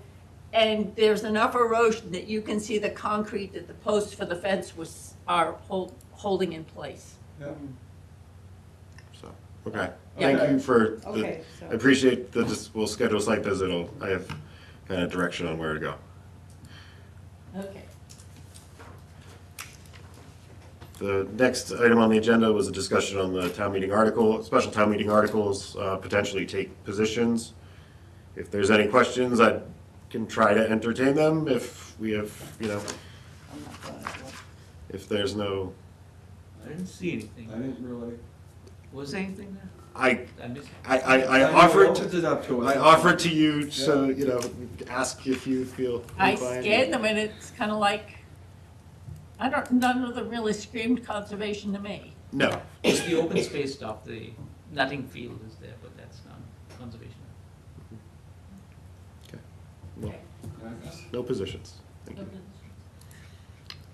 and there's enough erosion that you can see the concrete that the posts for the fence are holding in place. Yeah. So, okay, Yeah. thank you for, Okay, I so, appreciate we'll schedule a site visit, I have kind of direction on where to go. Okay. The next item on the agenda was a discussion on the town meeting article, special town meeting articles, potentially take positions. If there's any questions, I can try to entertain them if we have, you know, I'm not going to. if there's no, I didn't see anything. I didn't really. Was there anything there? I missed it. I I offered opened it up to us. I offered to you, so, you know, ask if you feel I inclined. scanned them and it's kind of like, none of them really screamed conservation to me. No. It's the open space stuff, the nutting field is there, but that's not conservation. Well, no positions. Thank you.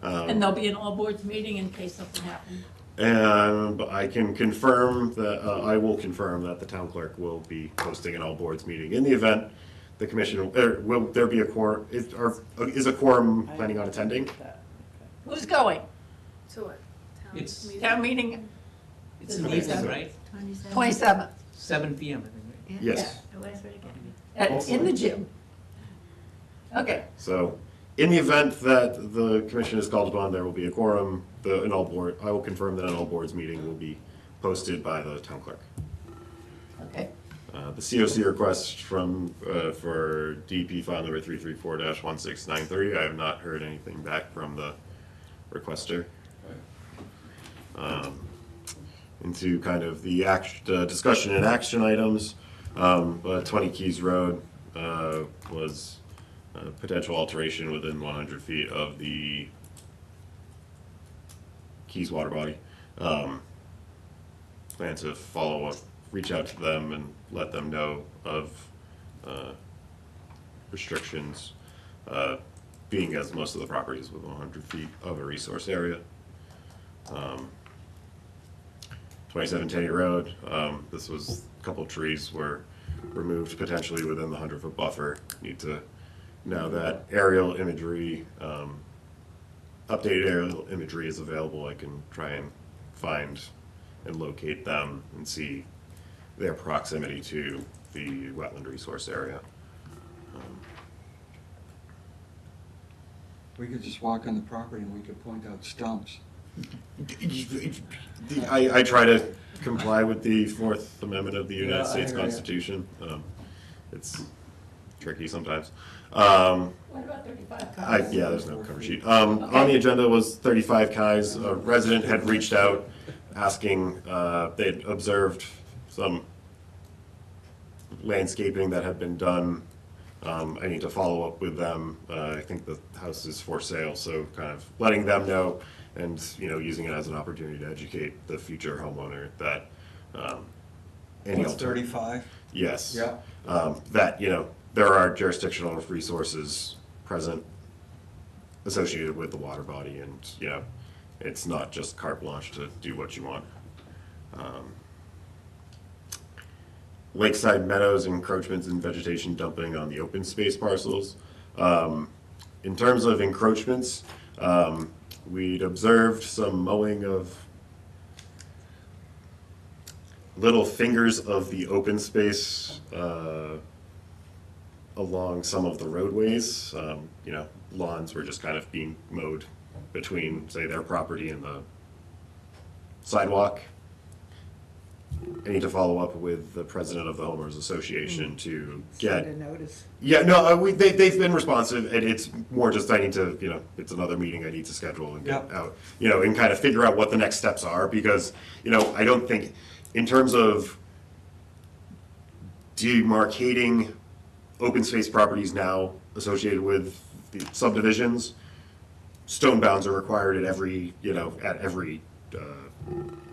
And there'll be an all boards meeting in case something happens. And I can confirm that, I will confirm that the town clerk will be hosting an all boards meeting. In the event the commission, will there be a quorum, is a quorum planning on attending? Who's going? So what? It's, Town meeting, it's in the evening, right? 27th. 7 PM, I think, right? Yes. In the gym. Okay. So, in the event that the commission is called upon, there will be a quorum, I will confirm that an all boards meeting will be posted by the town clerk. Okay. The COC request from, for DP file number 334-1693, I have not heard anything back from the requester. Into kind of the discussion and action items, 20 Keys Road was a potential alteration within 100 feet of the Keys water body. Plan to follow up, reach out to them and let them know of restrictions, being as most of the property is within 100 feet of a resource area. 27 Tenney Road, this was a couple of trees were removed potentially within the 100-foot buffer. Need to, now that aerial imagery, updated aerial imagery is available, I can try and find and locate them and see their proximity to the wetland resource area. We could just walk on the property and we could point out stumps. I try to comply with the Fourth Amendment of the United Yeah, I States hear ya. Constitution. It's tricky sometimes. What about 35? Yeah, there's no cover sheet. On the agenda was 35 Kais. A resident had reached out asking, they'd observed some landscaping that had been done. I need to follow up with them. I think the house is for sale, so kind of letting them know and, you know, using it as an opportunity to educate the future homeowner that any What's alter- 35? Yes. Yeah. That, you know, there are jurisdictional resources present associated with the water body, and, you know, it's not just carte blanche to do what you want. Lakeside meadows, encroachments and vegetation dumping on the open space parcels. In terms of encroachments, we'd observed some mowing of little fingers of the open space along some of the roadways. You know, lawns were just kind of being mowed between, say, their property and the sidewalk. I need to follow up with the president of the homeowners association to get. Send a notice. Yeah, no, they've been responsive, and it's more just I need to, you know, it's another meeting I need to schedule and get out, you know, and kind of figure out what the next steps are, because, you know, I don't think, in terms of demarcating open space properties now associated with the subdivisions, stone bounds are required at every, you know, at every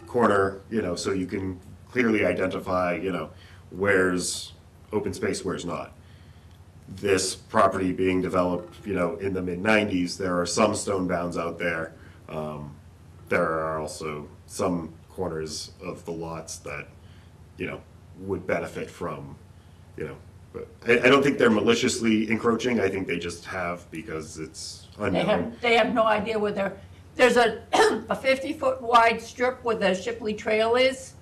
corner, you know, so you can clearly identify, you know, where's open space, where's not. This property being developed, you know, in the mid-90s, there are some stone bounds out there. There are also some corners of the lots that, you know, would benefit from, you know, but I don't think they're maliciously encroaching. I think they just have because it's unknown. They have no idea where there's a 50-foot wide strip where the Shipley Trail is.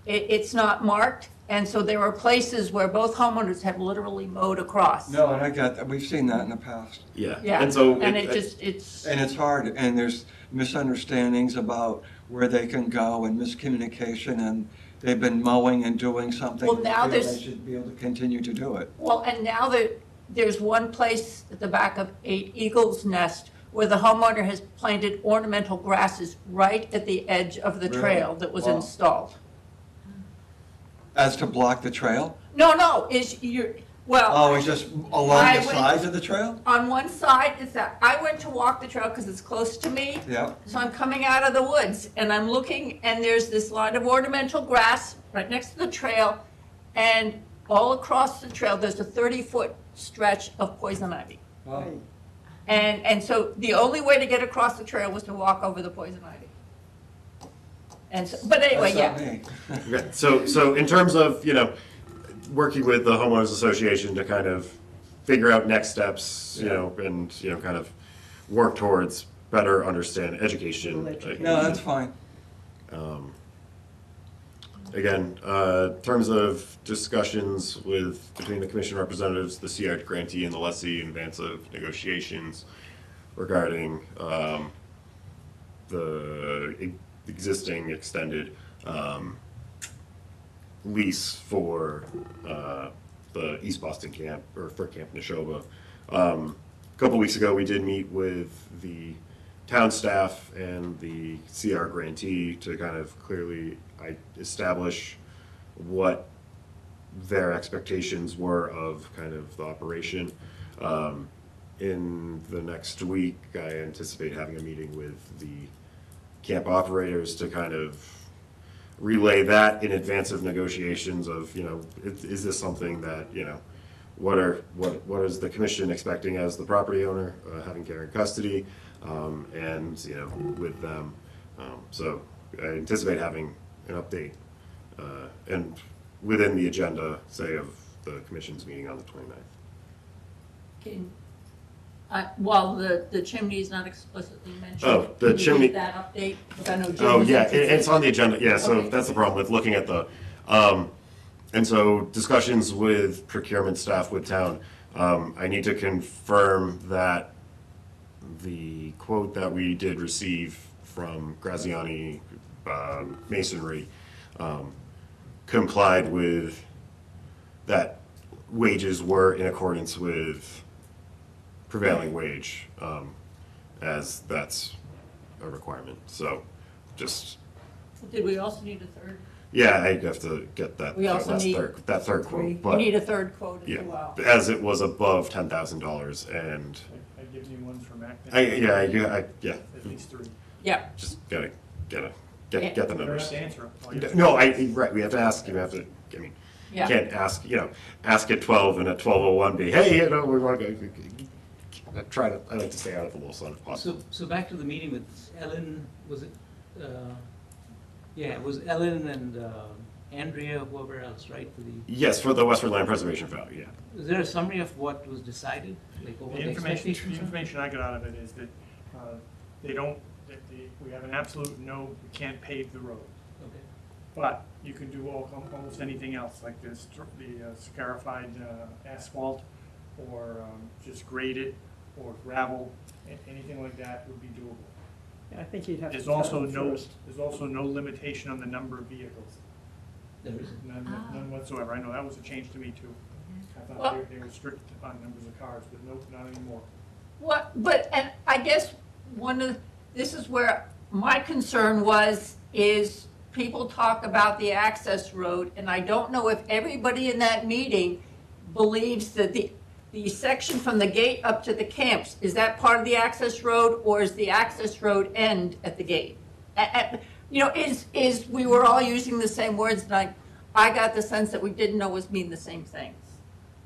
It's not marked, and so there are places where both homeowners have literally mowed across. No, and I got that. We've seen that in the past. Yeah. Yeah, And so and it's. And it's hard, and there's misunderstandings about where they can go and miscommunication, and they've been mowing and doing something. Well, now They feel there's- They should be able to continue to do it. Well, and now there's one place at the back of 8 Eagles Nest where the homeowner has planted ornamental grasses right at the edge of the Really? trail that was Wow. installed. As to block the trail? No, is you're, well. Oh, it's just along I the went- sides of the trail? On one side is that, I went to walk the trail because it's close to me. Yeah. So I'm coming out of the woods and I'm looking and there's this line of ornamental grass right next to the trail. And all across the trail, there's a 30-foot stretch of poison ivy. Oh. And so the only way to get across the trail was to walk over the poison ivy. And so, but anyway, That's yeah. not me. Okay, so in terms of, working with the homeowners association to kind of figure out next steps, and, kind of work towards better understand education. No, that's fine. Again, in terms of discussions between the commission representatives, the CR grantee and the lessee in advance of negotiations regarding the existing extended lease for the East Boston camp, or for Camp Neshoba. A couple weeks ago, we did meet with the town staff and the CR grantee to kind of clearly establish what their expectations were of kind of the operation. In the next week, I anticipate having a meeting with the camp operators to kind of relay that in advance of negotiations of, is this something that, what is the commission expecting as the property owner, having care and custody, and, with them. So I anticipate having an update, and within the agenda, say, of the commission's meeting on the 29th. While the chimney is not explicitly mentioned. Oh, the can you chimney- give that update? 'Cause I know Jim Oh, was yeah, interested. it's on the agenda, yeah, so Okay. that's the problem with looking at the, and so discussions with procurement staff with town, I need to confirm that the quote that we did receive from Graziani Masonry complied with, that wages were in accordance with prevailing wage, as that's a requirement, so just, Did we also need a third? yeah, I have to get that, We also need that third quote, We but, need a third quote as yeah, well. as it was above $10,000, and, I've given you ones from Acton. yeah, At least 3. Yeah. just get the You numbers. don't have to answer 'em. All you have to No, do is- right, we have to ask, you have to, Yeah. can't ask at 12 and at 12:01 be, hey, we want to go, I like to stay out of the little sun if possible. So back to the meeting with Ellen, was it, it was Ellen and Andrea, whoever else, right? For the, Yes, for the Westford Land Preservation Value, yeah. is there a summary of what was decided, like what The the information, expectations the are? information I got out of it is that we have an absolute no, we can't pave the road. Okay. But you can do almost anything else, like this, the scarified asphalt, or just grade it, or gravel, anything like that would be doable. I think you'd have to There's tell also them no, first. there's also no limitation on the number of vehicles. There isn't. None whatsoever. I know that was a change to me too. I Well- thought they were strict on numbers of cars, but nope, not anymore. What, but, and I guess this is where my concern is people talk about the access road, and I don't know if everybody in that meeting believes that the section from the gate up to the camps, is that part of the access road, or is the access road end at the gate? We were all using the same words, and I got the sense that we didn't always mean the same things.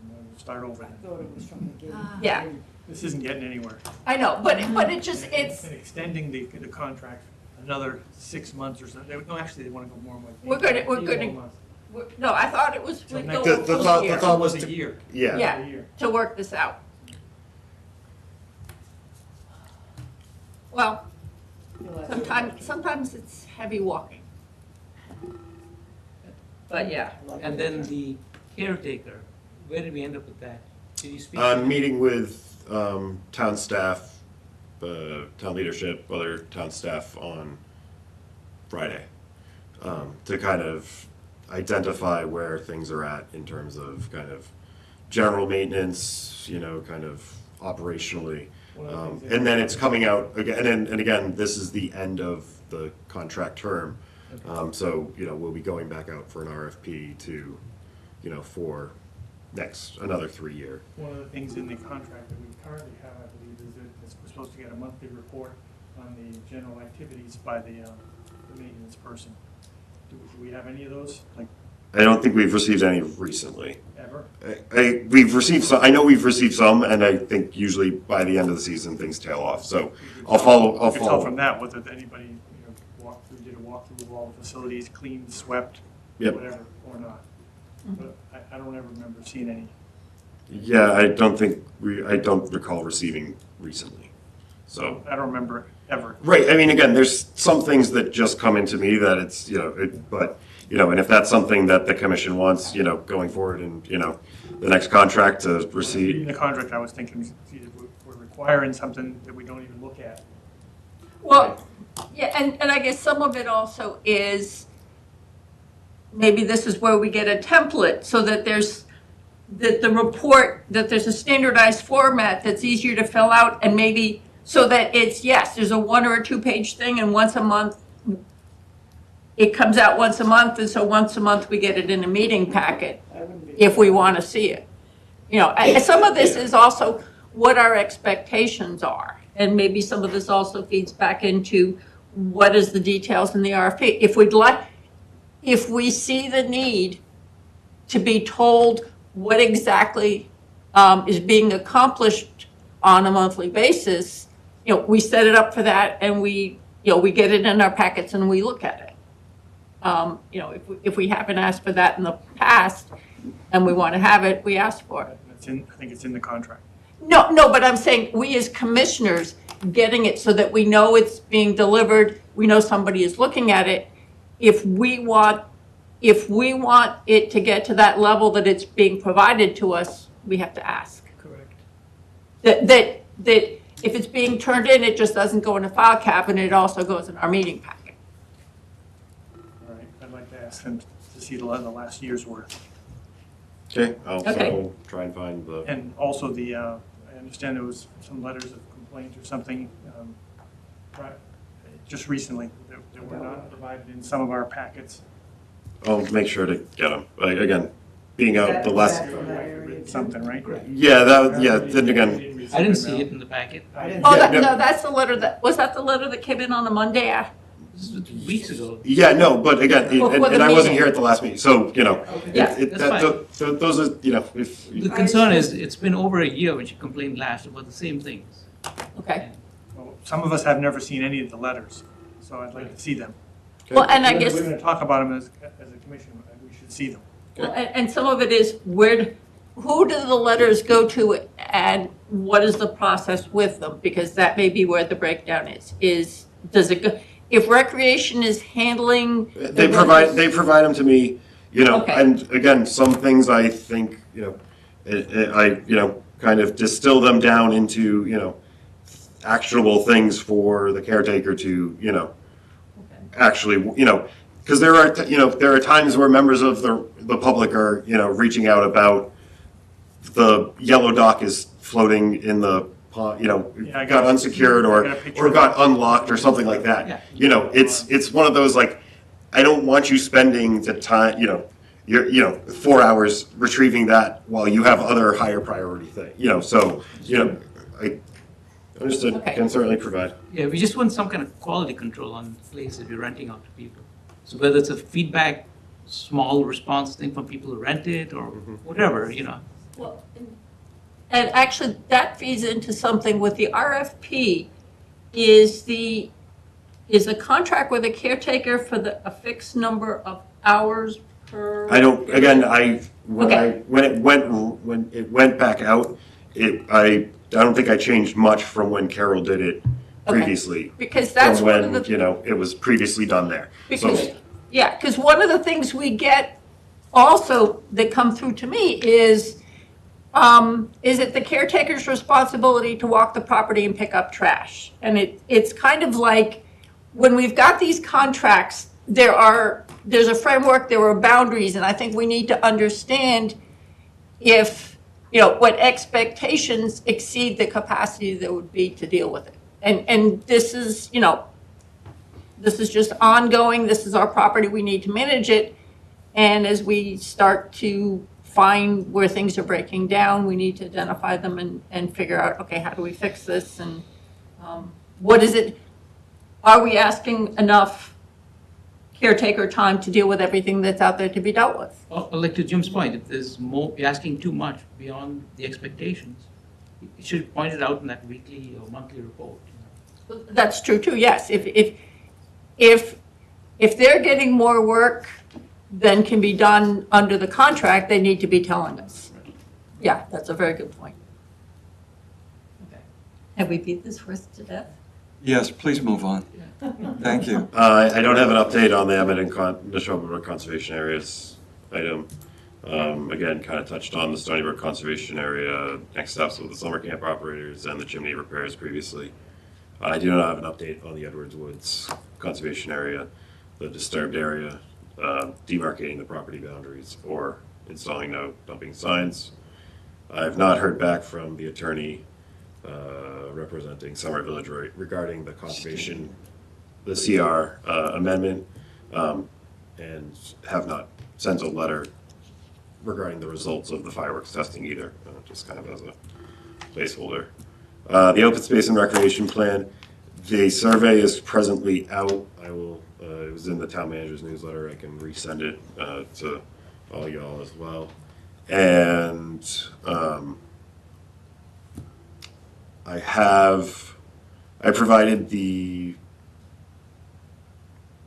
We'll start over. I thought it was from the gate. Yeah. This isn't getting anywhere. I know, but it just, it's, And extending the contract another 6 months or something. No, actually, they want to go more like. We're gonna- 8 more months. no, I thought it was, we'd go The- a the full thought- year. the thought was A to- year. Yeah. Yeah, A year. to work this out. Well, sometimes it's heavy walking. But yeah. And then the caretaker, where did we end up with that? Did you speak? Meeting with town staff, town leadership, other town staff on Friday, to kind of identify where things are at in terms of kind of general maintenance, kind of operationally. And then it's coming out again, and again, this is the end of the contract term. So, we'll be going back out for an RFP to, for another 3-year. One of the things in the contract that we currently have, I believe, is that we're supposed to get a monthly report on the general activities by the maintenance person. Do we have any of those, like, I don't think we've received any recently. ever? We've received some, I know we've received some, and I think usually by the end of the season, things tail off, so I'll follow. You could tell from that whether anybody, did a walkthrough of all the facilities, cleaned, swept, Yep. whatever, or not. But I don't ever remember seeing any. Yeah, I don't recall receiving recently, so. I don't remember ever. Right, I mean, again, there's some things that just come into me that it's, and if that's something that the commission wants, going forward and, the next contract to In receive. the contract, I was thinking, we're requiring something that we don't even look at. Well, yeah, and I guess some of it also is, maybe this is where we get a template, so that there's, that the report, that there's a standardized format that's easier to fill out, and maybe, so that it's, yes, there's a 1 or a 2-page thing, and once a month, it comes out once a month, and so once a month we get it in a meeting packet, if we want to see it. And some of this is also what our expectations are, and maybe some of this also feeds back into what is the details in the RFP. If we see the need to be told what exactly is being accomplished on a monthly basis, we set it up for that, and we get it in our packets and we look at it. If we haven't asked for that in the past and we want to have it, we ask for it. I think it's in the contract. No, but I'm saying we as commissioners getting it so that we know it's being delivered, we know somebody is looking at it. If we want it to get to that level that it's being provided to us, we have to ask. Correct. That if it's being turned in, it just doesn't go in a file cabinet, it also goes in our meeting packet. All right, I'd like to ask them to see the last year's worth. Okay, I'll Okay. try and find the. And also I understand there was some letters of complaint or something, just recently, that were not provided in some of our packets. I'll make sure to get them. Again, being out the last. Something, right? Yeah, then again. I didn't see it in the packet. No, that's the letter was that the letter that came in on a Monday? This was 2 weeks ago. Yeah, no, but again, Before and the I wasn't meeting. here at the last meeting, so, Yeah, those are, if. The concern is, it's been over a year when she complained last about the same things. Okay. Well, some of us have never seen any of the letters, so I'd like to see them. Well, and I If guess. we're going to talk about them as a commission, we should see them. Well, and some of it is who do the letters go to and what is the process with them? Because that may be where the breakdown is. Does it go, if recreation is handling. They provide them to me, Okay. and again, some things I think, I kind of distill them down into, actionable things for the caretaker to, actually, because there are times where members of the public are, reaching out about the yellow dock is floating in the pond, I got unsecured I got a picture or of got that. unlocked or something like that. It's one of those, like, I don't want you spending the time, you're 4 hours retrieving that while you have other higher priority things, so, I understood, Okay. can certainly provide. Yeah, we just want some kind of quality control on places we're renting out to people. So whether it's a feedback, small response thing from people who rent it or whatever, Well, and actually, that feeds into something with the RFP, is the contract with a caretaker for a fixed number of hours per? I don't, again, when Okay. it went back out, I don't think I changed much from when Carol did it previously. Because that's from one when, of the. it was previously done there. Because one of the things we get also that come through to me is it the caretaker's responsibility to walk the property and pick up trash? And it's kind of like, when we've got these contracts, there's a framework, there are boundaries, and I think we need to understand if, what expectations exceed the capacity that would be to deal with it. And this is, this is just ongoing, this is our property, we need to manage it. And as we start to find where things are breaking down, we need to identify them and figure out, okay, how do we fix this? And what is it, are we asking enough caretaker time to deal with everything that's out there to be dealt with? Well, like to Jim's point, if there's more, you're asking too much beyond the expectations, you should point it out in that weekly or monthly report. That's true too, yes. If they're getting more work than can be done under the contract, they need to be telling us. Yeah, that's a very good point. Okay. Have we beat this horse to death? Yes, please move on. Thank you. I don't have an update on the Eminent National Brook Conservation Areas item. Again, kind of touched on the Stony Brook Conservation Area, next steps with the summer camp operators and the chimney repairs previously. I do not have an update on the Edwards Woods Conservation Area, the disturbed area, demarcating the property boundaries or installing no dumping signs. I have not heard back from the attorney representing Summer Village regarding the conservation, the CR amendment, and have not sent a letter regarding the results of the fireworks testing either, just kind of as a placeholder. The open space and recreation plan, the survey is presently out. I will, it was in the town manager's newsletter. I can resend it to all y'all as well. And I provided the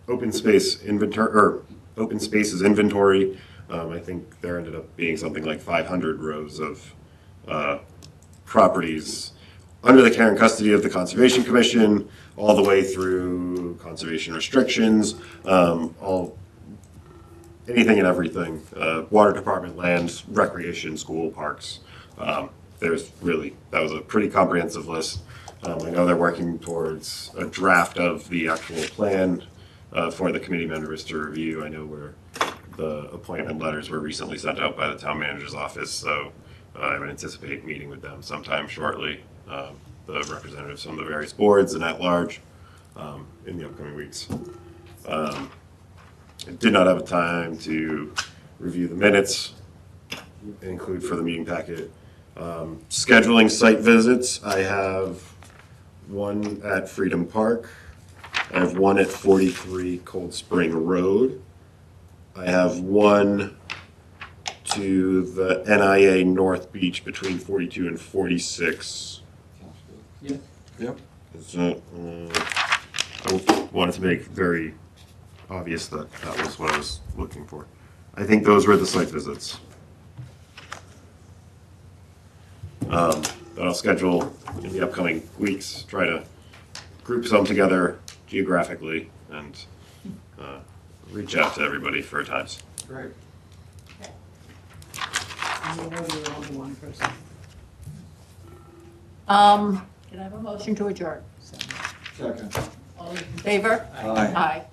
open space inventory, or open spaces inventory. I think there ended up being something like 500 rows of properties under the care and custody of the Conservation Commission, all the way through conservation restrictions, anything and everything, water department, land, recreation, school, parks. There's really, that was a pretty comprehensive list. I know they're working towards a draft of the actual plan for the committee members to review. I know where the appointment letters were recently sent out by the town manager's office, so I would anticipate meeting with them sometime shortly. The representatives from the various boards and at large in the upcoming weeks. I did not have a time to review the minutes, include for the meeting packet. Scheduling site visits, I have one at Freedom Park. I have one at 43 Cold Spring Road. I have one to the NIA North Beach between 42 and 46. Yeah. Yep. So, I wanted to make very obvious that that was what I was looking for. I think those were the site visits. That I'll schedule in the upcoming weeks, try to group some together geographically and reach out to everybody for times. Great. And you know you're only one person. Can I have a motion to adjourn? Second. All in favor? Aye. Aye.